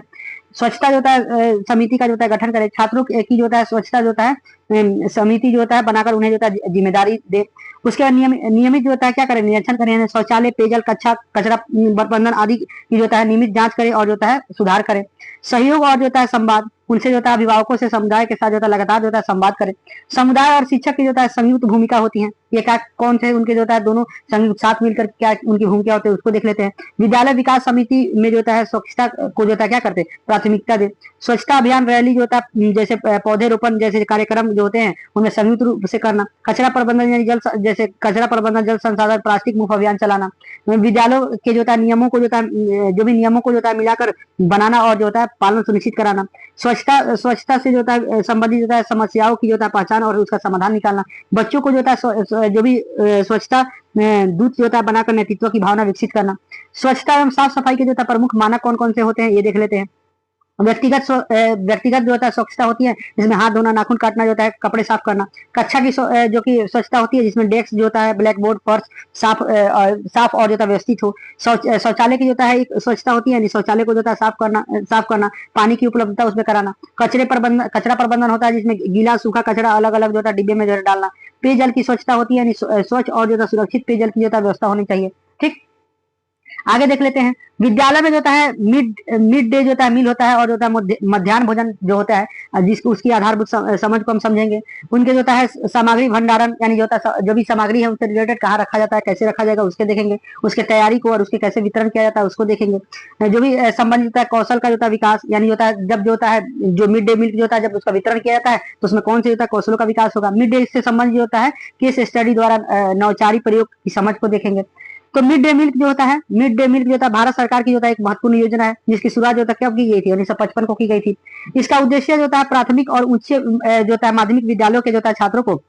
स्वच्छता जो होता है समिति का जो होता है गठन करें। छात्रों की जो होता है स्वच्छता जो होता है समिति जो होता है बनाकर उन्हें जो होता है जिम्मेदारी दे। उसके बाद नियमित जो होता है क्या करें, निरीक्षण करें। शौचालय, पेयजल, कचरा प्रबंधन आदि की जो होता है नियमित जांच करें और जो होता है सुधार करें। सहयोग और जो होता है संवाद, उनसे जो होता है अभिभावकों से समुदाय के साथ जो होता है लगातार जो होता है संवाद करें। समुदाय और शिक्षक की जो होता है संयुक्त भूमिका होती है। ये क्या कौन से उनके जो होता है दोनों संयुक्त साथ मिलकर क्या उनकी भूमिका होती है उसको देख लेते हैं। विद्यालय विकास समिति में जो होता है स्वच्छता को जो होता है क्या करते हैं, प्राथमिकता दे। स्वच्छता अभियान रैली जो होता है जैसे पौधे रोपण जैसे कार्यक्रम जो होते हैं उनमें संयुक्त रूप से करना। कचरा प्रबंधन यानी जैसे कचरा प्रबंधन, जल संसाधन, प्लास्टिक मुक्त अभियान चलाना। विद्यालयों के जो होता है नियमों को जो होता है जो भी नियमों को जो होता है मिलाकर बनाना और जो होता है पालन सुनिश्चित कराना। स्वच्छता से जो होता है संबंधित जो होता है समस्याओं की जो होता है पहचान और उसका समाधान निकालना। बच्चों को जो होता है जो भी स्वच्छता दूत जो होता है बनाकर नेतृत्व की भावना विकसित करना। स्वच्छता एवं साफ सफाई के जो होता है प्रमुख मानक कौन कौन से होते हैं ये देख लेते हैं। व्यक्तिगत जो होता है स्वच्छता होती है जिसमें हाथ धोना, नाखून काटना जो होता है, कपड़े साफ करना। कक्षा की जो कि स्वच्छता होती है जिसमें डेस्क जो होता है, ब्लैक बोर्ड, फर्श साफ और जो होता है व्यवस्थित हो। शौचालय की जो होता है एक स्वच्छता होती है, शौचालय को जो होता है साफ करना। पानी की उपलब्धता उसमें कराना। कचरा प्रबंधन होता है जिसमें गीला सूखा कचरा अलग अलग जो होता है डिब्बे में जो डालना। पेयजल की स्वच्छता होती है, स्वच्छ और जो होता है सुरक्षित पेयजल की जो होता है व्यवस्था होनी चाहिए। ठीक, आगे देख लेते हैं। विद्यालय में जो होता है मिड डे जो होता है मील होता है और जो होता है मध्याह्न भोजन जो होता है जिसको उसकी आधारभूत समझ को हम समझेंगे। उनके जो होता है सामग्री भंडारण, यानी जो होता है जो भी सामग्री है उससे रिलेटेड कहाँ रखा जाता है, कैसे रखा जाएगा उसके देखेंगे। उसके तैयारी को और उसके कैसे वितरण किया जाता है उसको देखेंगे। जो भी संबंधित होता है कौशल का जो होता है विकास, यानी होता है जब जो होता है जो मिड डे मील जो होता है जब उसका वितरण किया जाता है तो उसमें कौन से होता है कौशलों का विकास होगा। मिड डे से संबंधित जो होता है केस स्टडी द्वारा नौचारी प्रयोग की समझ को देखेंगे। तो मिड डे मील जो होता है, मिड डे मील जो होता है भारत सरकार की जो होता है एक महत्वपूर्ण योजना है जिसकी शुरुआत जो होता है कब की गई थी, 1955 को की गई थी। इसका उद्देश्य जो होता है प्राथमिक और उच्च जो होता है माध्यमिक विद्यालयों के जो होता है छात्रों को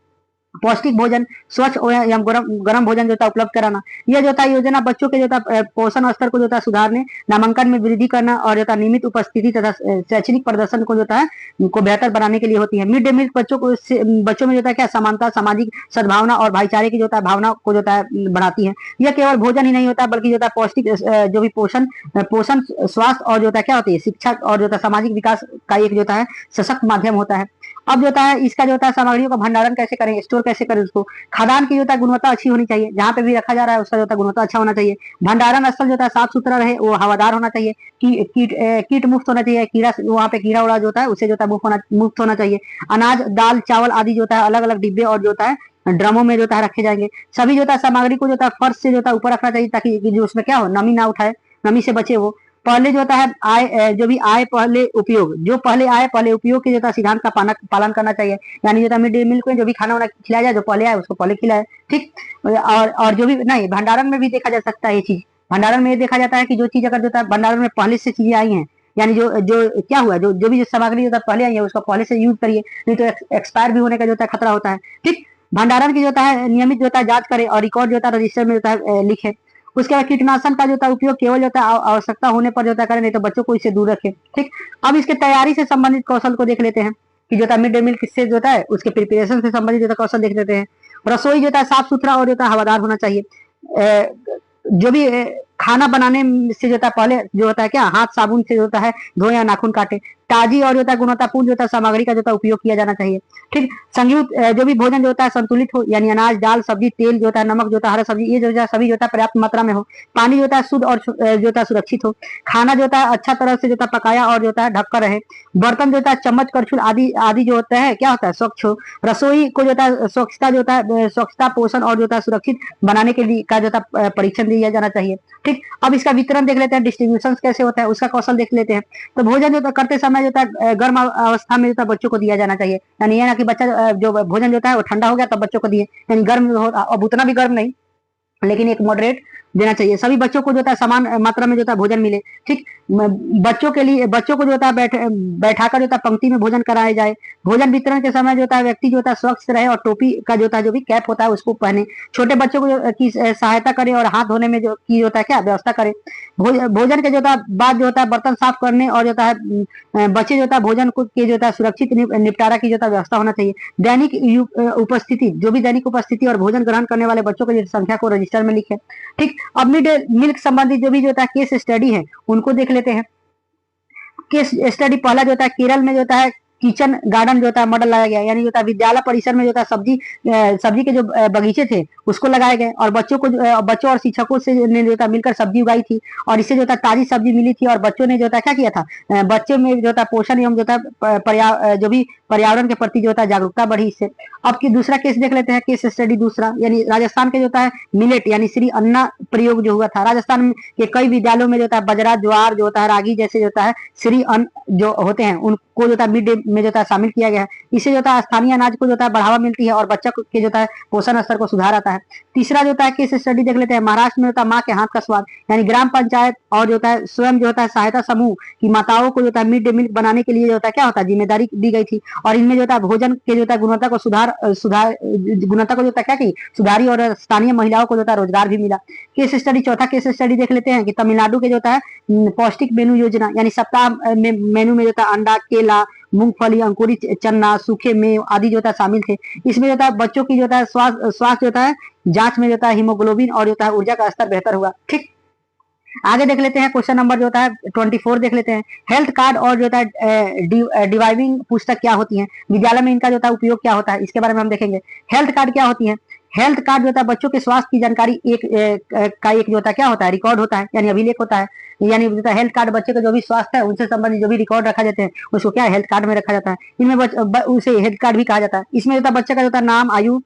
पौष्टिक भोजन, स्वच्छ एवं गर्म भोजन जो होता है उपलब्ध कराना। यह जो होता है योजना बच्चों के जो होता है पोषण स्तर को जो होता है सुधारने, नामांकन में वृद्धि करना और जो होता है नियमित उपस्थिति तथा शैक्षणिक प्रदर्शन को जो होता है को बेहतर बनाने के लिए होती है। मिड डे मील बच्चों में जो होता है क्या समानता, सामाजिक सद्भावना और भाईचारे की जो होता है भावना को जो होता है बढ़ाती है। यह केवल भोजन ही नहीं होता बल्कि जो होता है पौष्टिक जो भी पोषण, स्वास्थ्य और जो होता है क्या होती है शिक्षा और जो होता है सामाजिक विकास का एक जो होता है सशक्त माध्यम होता है। अब जो होता है इसका जो होता है सामग्रियों का भंडारण कैसे करें, स्टोर कैसे करें उसको। खाद्यान्न की जो होता है गुणवत्ता अच्छी होनी चाहिए, जहाँ पे भी रखा जा रहा है उसका जो होता है गुणवत्ता अच्छा होना चाहिए। भंडारण स्थल जो होता है साफ सुथरा रहे, वो हवादार होना चाहिए। कीट मुक्त होना चाहिए, कीड़ा वहाँ पे कीड़ा उड़ा जो होता है उससे जो होता है मुक्त होना चाहिए। अनाज, दाल, चावल आदि जो होता है अलग अलग डिब्बे और जो होता है ड्रमों में जो होता है रखे जाएंगे। सभी जो होता है सामग्री को जो होता है फर्श से जो होता है ऊपर रखना चाहिए ताकि जो उसमें क्या हो नमी ना उठाए, नमी से बचे वो। पहले जो होता है जो भी आए पहले उपयोग, जो पहले आए पहले उपयोग के जो होता है सिद्धांत का पालन करना चाहिए। यानी जो होता है मिड डे मील को जो भी खाना वाना खिलाया जाए जो पहले आए उसको पहले खिलाए। ठीक, और जो भी नहीं भंडारण में भी देखा जा सकता है ये चीज। भंडारण में ये देखा जाता है कि जो चीज अगर जो होता है भंडारण में पहले से चीजें आई हैं, यानी जो जो क्या हुआ जो भी जो सामग्री जो होता है पहले आई है उसको पहले से यूज करिए, नहीं तो एक्सपायर भी होने का जो होता है खतरा होता है। ठीक, भंडारण की जो है नियमित जो है जांच करे और रिकॉर्ड जो है रजिस्टर में जो है लिखे। उसके बाद कीटनाशक का जो है उपयोग केवल जो है आवश्यकता होने पर जो है करें, नहीं तो बच्चों को इससे दूर रखे। ठीक, अब इसके तैयारी से संबंधित कौशल को देख लेते हैं कि जो है मिड डे मील किससे जो है उसके प्रिपरेशन से संबंधित जो है कौशल देख लेते हैं। रसोई जो है साफ सुथरा और जो है हवादार होना चाहिए। जो भी खाना बनाने से जो होता है पहले जो होता है क्या हाथ साबुन से जो होता है धोए या नाखून काटे। ताजी और जो होता है गुणवत्तापूर्ण जो होता है सामग्री का जो होता है उपयोग किया जाना चाहिए। ठीक, संयुक्त जो भी भोजन जो होता है संतुलित हो, यानी अनाज, दाल, सब्जी, तेल जो होता है, नमक जो होता है, हरा सब्जी, ये जो है सभी जो होता है पर्याप्त मात्रा में हो। पानी जो होता है शुद्ध और जो होता है सुरक्षित हो। खाना जो होता है अच्छा तरह से जो होता है पकाया और जो होता है ढककर रहे। बर्तन जो होता है चम्मच, करछुल आदि आदि जो होता है क्या होता है स्वच्छ हो। रसोई को जो होता है स्वच्छता जो होता है स्वच्छता, पोषण और जो होता है सुरक्षित बनाने के लिए का जो होता है परीक्षण दिया जाना चाहिए। ठीक, अब इसका वितरण देख लेते हैं, डिस्ट्रीब्यूशन कैसे होता है उसका कौशल देख लेते हैं। तो भोजन जो करते समय जो है गर्म अवस्था में जो है बच्चों को दिया जाना चाहिए, यानी ये ना कि बच्चा जो भोजन जो है वो ठंडा हो गया तब बच्चों को दिए, यानी गर्म हो, अब उतना भी गर्म नहीं लेकिन एक मॉडरेट देना चाहिए। सभी बच्चों को जो है समान मात्रा में जो है भोजन मिले। ठीक, बच्चों के लिए बच्चों को जो है बैठाकर जो है पंक्ति में भोजन कराया जाए। भोजन वितरण के समय जो है व्यक्ति जो है स्वच्छ रहे और टोपी का जो है जो भी कैप होता है उसको पहने। छोटे बच्चों को की सहायता करे और हाथ धोने में जो की होता है क्या व्यवस्था करे। भोजन के जो है बाद जो होता है बर्तन साफ करने और जो है बच्चे जो है भोजन के जो है सुरक्षित निपटारा की जो है व्यवस्था होना चाहिए। दैनिक उपस्थिति, जो भी दैनिक उपस्थिति और भोजन ग्रहण करने वाले बच्चों की संख्या को रजिस्टर में लिखे। ठीक, अब मिड डे मील संबंधित जो भी जो होता है केस स्टडी है उनको देख लेते हैं। केस स्टडी पहला जो होता है केरल में जो होता है किचन गार्डन जो होता है मॉडल लगाया गया, यानी जो होता है विद्यालय परिसर में जो होता है सब्जी के जो बगीचे थे उसको लगाए गए और बच्चों और शिक्षकों से ने जो होता मिलकर सब्जी उगाई थी और इससे जो होता ताजी सब्जी मिली थी और बच्चों ने जो होता क्या किया था, बच्चों में जो होता पोषण एवं जो होता जो भी पर्यावरण के प्रति जो होता है जागरूकता बढ़ी इससे। अब की दूसरा केस देख लेते हैं, केस स्टडी दूसरा, यानी राजस्थान के जो होता है मिलेट यानी श्री अन्ना प्रयोग जो हुआ था। राजस्थान के कई विद्यालयों में जो होता है बजरा, ज्वार जो होता है, रागी जैसे जो होता है श्री अन्न जो होते हैं उनको जो होता है मिड डे में जो होता है शामिल किया गया है। इससे जो होता है स्थानीय अनाज को जो होता है बढ़ावा मिलती है और बच्चा के जो होता है पोषण स्तर को सुधार आता है। तीसरा जो होता है केस स्टडी देख लेते हैं, महाराष्ट्र में होता है माँ के हाथ का स्वाद, यानी ग्राम पंचायत और जो होता है स्वयं जो होता है सहायता समूह की माताओं को जो होता है मिड डे मील बनाने के लिए जो होता है क्या होता है जिम्मेदारी दी गई थी और इनमें जो होता है भोजन के जो होता है गुणवत्ता को गुणवत्ता को जो होता है क्या की सुधारी और स्थानीय महिलाओं को जो होता है रोजगार भी मिला। केस स्टडी चौथा केस स्टडी देख लेते हैं कि तमिलनाडु के जो होता है पौष्टिक मेनू योजना, यानी सप्ताह में मेनू में जो होता है अंडा, केला, मूंगफली, अंकुरित चना, सूखे मेव आदि जो होता है शामिल थे। इसमें जो होता है बच्चों की जो होता है स्वास्थ्य जो होता है जांच में जो होता है हीमोग्लोबिन और जो होता है ऊर्जा का स्तर बेहतर हुआ। ठीक, आगे देख लेते हैं क्वेश्चन नंबर जो होता है 24 देख लेते हैं। हेल्थ कार्ड और जो होता है डिवाइविंग पुस्तक क्या होती है, विद्यालय में इनका जो होता है उपयोग क्या होता है इसके बारे में हम देखेंगे। हेल्थ कार्ड क्या होती है, हेल्थ कार्ड जो होता है बच्चों के स्वास्थ्य की जानकारी का एक जो होता है क्या होता है रिकॉर्ड होता है, यानी अभिलेख होता है। यानी जो हेल्थ कार्ड बच्चे का जो भी स्वास्थ्य है उनसे संबंधित जो भी रिकॉर्ड रखा जाते हैं उसको क्या हेल्थ कार्ड में रखा जाता है। इनमें उसे हेल्थ कार्ड भी कहा जाता है। इसमें जो होता है बच्चे का जो होता है नाम, आयु,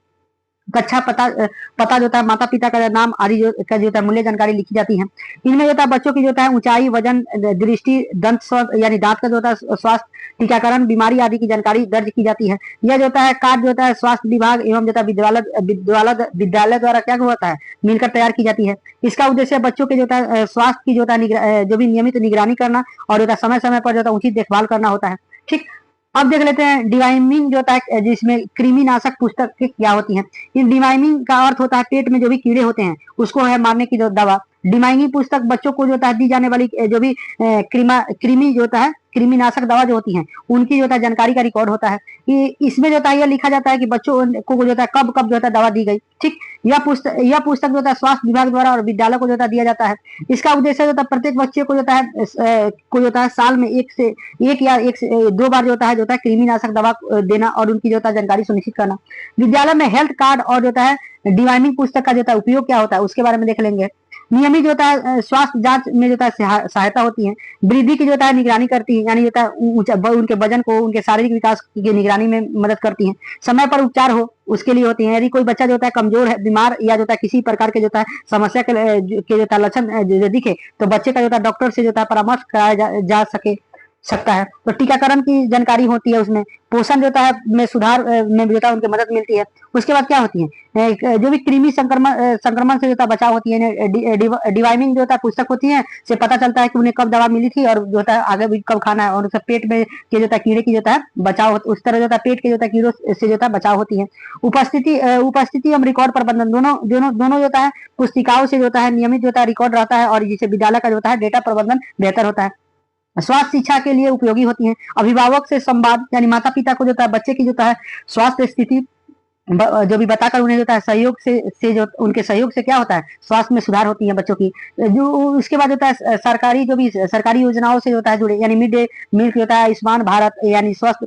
कक्षा, पता जो होता है, माता पिता का नाम आदि जो होता है मूल्य जानकारी लिखी जाती है। इनमें जो होता है बच्चों की जो होता है ऊंचाई, वजन, दृष्टि, दंत स्वास्थ्य यानी दांत का जो होता है स्वास्थ्य, टीकाकरण, बीमारी आदि की जानकारी दर्ज की जाती है। यह जो होता है कार्ड जो होता है स्वास्थ्य विभाग एवं जो होता है विद्यालय द्वारा क्या होता है मिलकर तैयार की जाती है। इसका उद्देश्य बच्चों के जो होता है स्वास्थ्य की जो होता है जो भी नियमित निगरानी करना और जो होता है समय समय पर जो होता है उचित देखभाल करना होता है। ठीक, अब देख लेते हैं डिवाइमिंग जो होता है जिसमें कृमिनाशक पुस्तक क्या होती है। इन डिवाइमिंग का अर्थ होता है पेट में जो भी कीड़े होते हैं उसको है मारने की जो दवा। डिवाइमिंग पुस्तक बच्चों को जो होता है दी जाने वाली जो भी कृमि जो होता है कृमिनाशक दवा जो होती है उनकी जो होता है जानकारी का रिकॉर्ड होता है। इसमें जो होता है यह लिखा जाता है कि बच्चों को जो होता है कब कब जो होता है दवा दी गई। ठीक, यह पुस्तक जो होता है स्वास्थ्य विभाग द्वारा और विद्यालय को जो होता है दिया जाता है। इसका उद्देश्य जो होता है प्रत्येक बच्चे को जो होता है साल में एक से दो बार जो होता है कृमिनाशक दवा देना और उनकी जो होता है जानकारी सुनिश्चित करना। विद्यालय में हेल्थ कार्ड और जो होता है डिवाइमिंग पुस्तक का जो होता है उपयोग क्या होता है उसके बारे में देख लेंगे। नियमित जो होता है स्वास्थ्य जांच में जो होता है सहायता होती है। वृद्धि की जो होता है निगरानी करती है, यानी जो होता है उनके वजन को उनके शारीरिक विकास की निगरानी में मदद करती है। समय पर उपचार हो उसके लिए होती है। यदि कोई बच्चा जो होता है कमजोर है, बीमार या जो होता है किसी प्रकार के जो होता है समस्या के जो होता है लक्षण दिखे तो बच्चे का जो होता है डॉक्टर से जो होता है परामर्श कराया जा सके। सकता है। तो टीकाकरण की जानकारी होती है उसमें, पोषण जो होता है में सुधार में भी होता है उनकी मदद मिलती है। उसके बाद क्या होती है, जो भी कृमि संक्रमण से जो होता है बचाव होती है, डिवाइमिंग जो होता है पुस्तक होती है, से पता चलता है कि उन्हें कब दवा मिली थी और जो होता है आगे भी कब खाना है, और उससे पेट में के जो होता है कीड़े की जो होता है बचाव, उस तरह जो होता है पेट के जो होता है कीड़ों से जो होता है बचाव होती है। उपस्थिति एवं रिकॉर्ड प्रबंधन, दोनों दोनों दोनों जो होता है पुस्तिकाओं से जो होता है नियमित जो होता है रिकॉर्ड रहता है, और जिससे विद्यालय का जो होता है डेटा प्रबंधन बेहतर होता है। स्वास्थ्य शिक्षा के लिए उपयोगी होती हैं। अभिभावक से संवाद, यानी माता पिता को जो होता है बच्चे की जो होता है स्वास्थ्य स्थिति जो भी बताकर उन्हें होता है सहयोग से जो उनके सहयोग से क्या होता है स्वास्थ्य में सुधार होती है बच्चों की। जो उसके बाद होता है सरकारी, जो भी सरकारी योजनाओं से होता है जुड़े, यानी मिड डे मील होता है, आयुष्मान भारत यानी स्वस्थ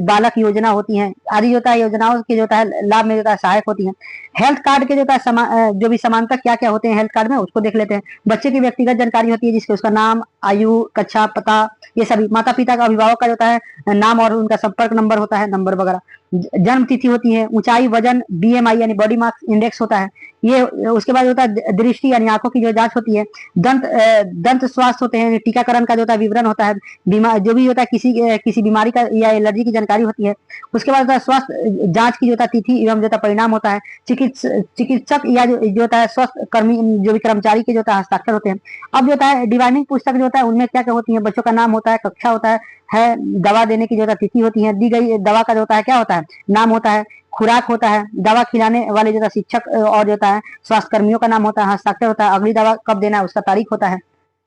बालक योजना होती है आदि, होता है योजनाओं के जो होता है लाभ में होता है सहायक होती है। हेल्थ कार्ड के जो होता है जो भी समानता क्या क्या होते हैं हेल्थ कार्ड में, उसको देख लेते हैं। बच्चे की व्यक्तिगत जानकारी होती है जिसके उसका नाम, आयु, कक्षा, पता, ये सभी। माता पिता का, अभिभावक का जो होता है नाम और उनका संपर्क नंबर होता है, नंबर वगैरह। जन्म तिथि होती है, ऊंचाई, वजन, बीएमआई यानी बॉडी मास इंडेक्स होता है ये। उसके बाद होता है दृष्टि यानी आंखों की जो जांच होती है। दंत स्वास्थ्य होते हैं, टीकाकरण का जो होता है विवरण होता है, बीमार जो भी होता है किसी बीमारी का या एलर्जी की जानकारी होती है। उसके बाद होता है स्वास्थ्य जांच की जो होता है तिथि एवं जो होता है परिणाम होता है। चिकित्सक या जो होता है स्वास्थ्य कर्मी, जो भी कर्मचारी के जो होता है हस्ताक्षर होते हैं। अब जो होता है डिवाइनिंग पुस्तक जो होता है उनमें क्या क्या होती है, बच्चों का नाम होता है, कक्षा होता है, दवा देने की जो होता है तिथि होती है, दी गई दवा का जो होता है क्या होता है नाम होता है, खुराक होता है, दवा खिलाने वाले जो होता है शिक्षक और जो होता है स्वास्थ्य कर्मियों का नाम होता है, हस्ताक्षर होता है, अगली दवा कब देना है उसका तारीख होता है।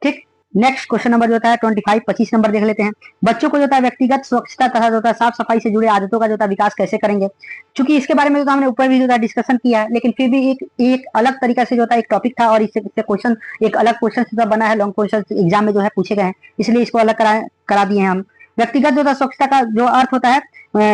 ठीक, नेक्स्ट क्वेश्चन नंबर जो होता है 25 नंबर देख लेते हैं। बच्चों को जो होता है व्यक्तिगत स्वच्छता तथा जो होता है साफ सफाई से जुड़े आदतों का जो होता है विकास कैसे करेंगे। चूंकि इसके बारे में तो हमने ऊपर भी जो होता है डिस्कशन किया है, लेकिन फिर भी एक अलग तरीका से जो होता है एक टॉपिक था, और इससे क्वेश्चन एक अलग क्वेश्चन से बना है, लॉन्ग क्वेश्चन एग्जाम में जो है पूछे गए हैं, इसलिए इसको अलग करा दिए हैं हम। व्यक्तिगत जो होता है स्वच्छता का जो अर्थ होता है,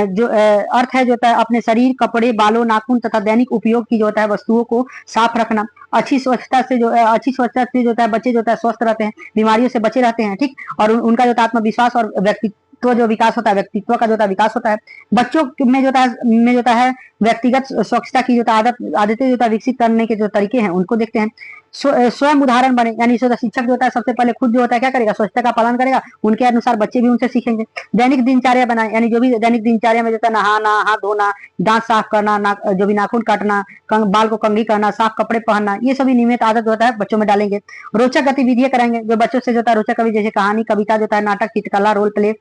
जो अर्थ है जो होता है अपने शरीर, कपड़े, बालों, नाखून तथा दैनिक उपयोग की जो होता है वस्तुओं को साफ रखना। अच्छी स्वच्छता से जो होता है बच्चे जो होता है स्वस्थ रहते हैं, बीमारियों से बचे रहते हैं। ठीक, और उनका जो आत्मविश्वास और व्यक्तित्व जो विकास होता है, व्यक्तित्व का जो होता है विकास होता है। बच्चों में जो होता है व्यक्तिगत स्वच्छता की जो आदतें जो होता है विकसित करने के जो तरीके हैं उनको देखते हैं। स्वयं उदाहरण बने, यानी शिक्षक जो होता है सबसे पहले खुद जो होता है क्या करेगा, स्वच्छता का पालन करेगा, उनके अनुसार बच्चे भी उनसे सीखेंगे। दैनिक दिनचर्या बनाए, यानी जो भी दैनिक दिनचर्या में जो है नहाना, हाथ धोना, दांत साफ करना, जो भी नाखून काटना, बाल को कंघी करना, साफ कपड़े पहनना, ये सभी नियमित आदत होता है बच्चों में डालेंगे। रोचक गतिविधियां कराएंगे, जो बच्चों से जो होता है रोचक कवि जैसे कहानी, कविता जो होता है, नाटक, चित्रकला, रोल प्ले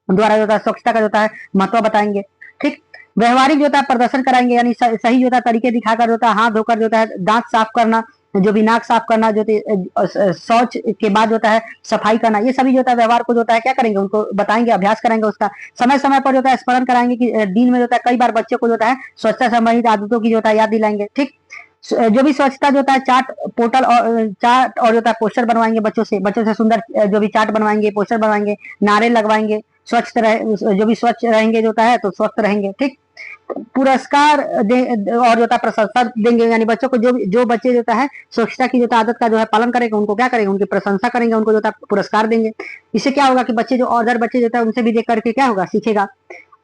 द्वारा जो होता है स्वच्छता का जो होता है महत्व बताएंगे। ठीक, व्यवहारिक जो होता है प्रदर्शन कराएंगे, यानी सही जो होता है तरीके दिखाकर जो होता है हाथ धोकर जो होता है दांत साफ करना, जो भी नाक साफ करना, जो शौच के बाद होता है सफाई करना, ये सभी जो होता है व्यवहार को जो होता है क्या करेंगे उनको बताएंगे, अभ्यास कराएंगे उसका। समय समय पर जो होता है स्मरण कराएंगे कि दिन में जो होता है कई बार बच्चे को जो होता है स्वच्छता संबंधित आदतों की जो होता है याद दिलाएंगे। ठीक, जो भी स्वच्छता जो होता है चार्ट, पोर्टल और चार्ट और जो होता है पोस्टर बनवाएंगे बच्चों से सुंदर जो भी चार्ट बनवाएंगे, पोस्टर बनवाएंगे, नारे लगवाएंगे। स्वच्छ रहे, जो भी स्वच्छ रहेंगे जो होता है तो स्वस्थ रहेंगे। ठीक, पुरस्कार दे और जो होता है प्रशंसा देंगे, यानी बच्चों को जो बच्चे जो होता है स्वच्छता की जो आदत का जो है पालन करेंगे उनको क्या करेंगे, उनकी प्रशंसा करेंगे, उनको जो होता है पुरस्कार देंगे। इससे क्या होगा कि बच्चे जो अदर बच्चे जो होता है उनसे भी देख करके क्या होगा, सीखेगा।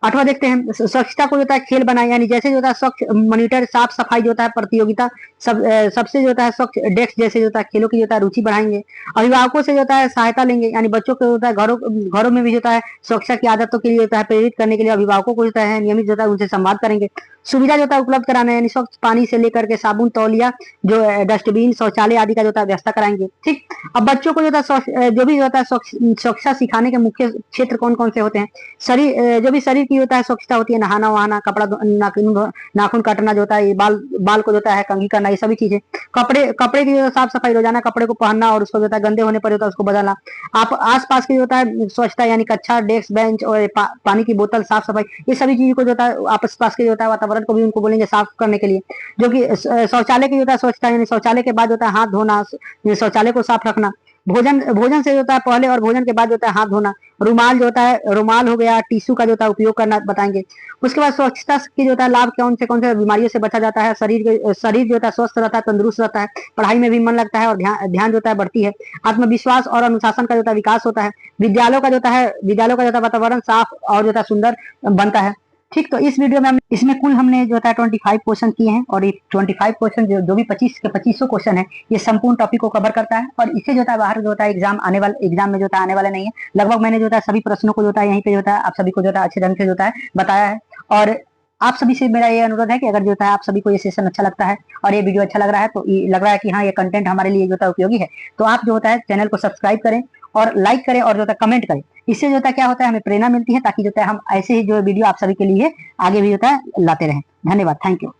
8वां देखते हैं, स्वच्छता को जो होता है खेल बनाए, यानी जैसे जो होता है स्वच्छ मॉनिटर, साफ सफाई जो होता है प्रतियोगिता, सबसे जो होता है स्वच्छ डेस्क जैसे जो होता है खेलों की जो होता है रुचि बढ़ाएंगे। अभिभावकों से जो होता है सहायता लेंगे, यानी बच्चों को जो होता है घरों में भी जो होता है स्वच्छता की आदतों के लिए होता है प्रेरित करने के लिए अभिभावकों को जो है नियमित जो होता है उनसे संवाद करेंगे। सुविधा जो होता है उपलब्ध कराना, यानी स्वच्छ पानी से लेकर के साबुन, तौलिया, जो डस्टबिन, शौचालय आदि का जो होता है व्यवस्था कराएंगे। ठीक, अब बच्चों को जो होता है जो भी होता है स्वच्छता सिखाने के मुख्य क्षेत्र कौन कौन से होते हैं। शरीर, जो भी शरीर की होता है स्वच्छता होती है, नहाना वहाना, कपड़ा नाखून काटना जो होता है, बाल को जो होता है कंघी करना, ये सभी चीजें। कपड़े की साफ सफाई, रोजाना कपड़े को पहनना और उसको जो होता है गंदे होने पर होता है उसको बदलना। आप आस पास की जो होता है स्वच्छता, यानी कक्षा, डेस्क, बेंच और पानी की बोतल साफ सफाई, ये सभी चीजों को जो होता है आस पास के जो होता है वातावरण को भी उनको बोलेंगे साफ करने के लिए। जो कि शौचालय की जो होता है स्वच्छता, यानी शौचालय के बाद होता है हाथ धोना, शौचालय को साफ रखना। भोजन से होता है पहले और भोजन के बाद होता है हाथ धोना। रुमाल जो होता है, रुमाल हो गया, टिश्यू का जो होता है उपयोग करना बताएंगे। उसके बाद स्वच्छता की जो होता है लाभ कौन से बीमारियों से बचा जाता है, शरीर जो होता है स्वस्थ रहता है, तंदुरुस्त रहता है, पढ़ाई में भी मन लगता है और ध्यान जो होता है बढ़ती है, आत्मविश्वास और अनुशासन का जो होता है विकास होता है, विद्यालयों का जो होता है वातावरण साफ और जो होता है सुंदर बनता है। ठीक, तो इस वीडियो में हम इसमें कुल हमने जो है 25 क्वेश्चन किए हैं और ये 25 क्वेश्चन जो भी 25 के 2500 क्वेश्चन है, ये संपूर्ण टॉपिक को कवर करता है और इससे जो है बाहर जो है एग्जाम में जो है आने वाले नहीं है। लगभग मैंने जो है सभी प्रश्नों को जो है यहीं पे जो है आप सभी को जो है अच्छे ढंग से जो है बताया है। और आप सभी से मेरा ये अनुरोध है कि अगर जो है आप सभी को ये सेशन अच्छा लगता है और ये वीडियो अच्छा लग रहा है, तो ये लग रहा है कि हाँ ये कंटेंट हमारे लिए जो है उपयोगी है, तो आप जो होता है चैनल को सब्सक्राइब करें और लाइक करें और जो है कमेंट करें। इससे जो होता है क्या होता है, हमें प्रेरणा मिलती है ताकि जो है हम ऐसे ही जो वीडियो आप सभी के लिए आगे भी जो है लाते रहें। धन्यवाद, थैंक यू।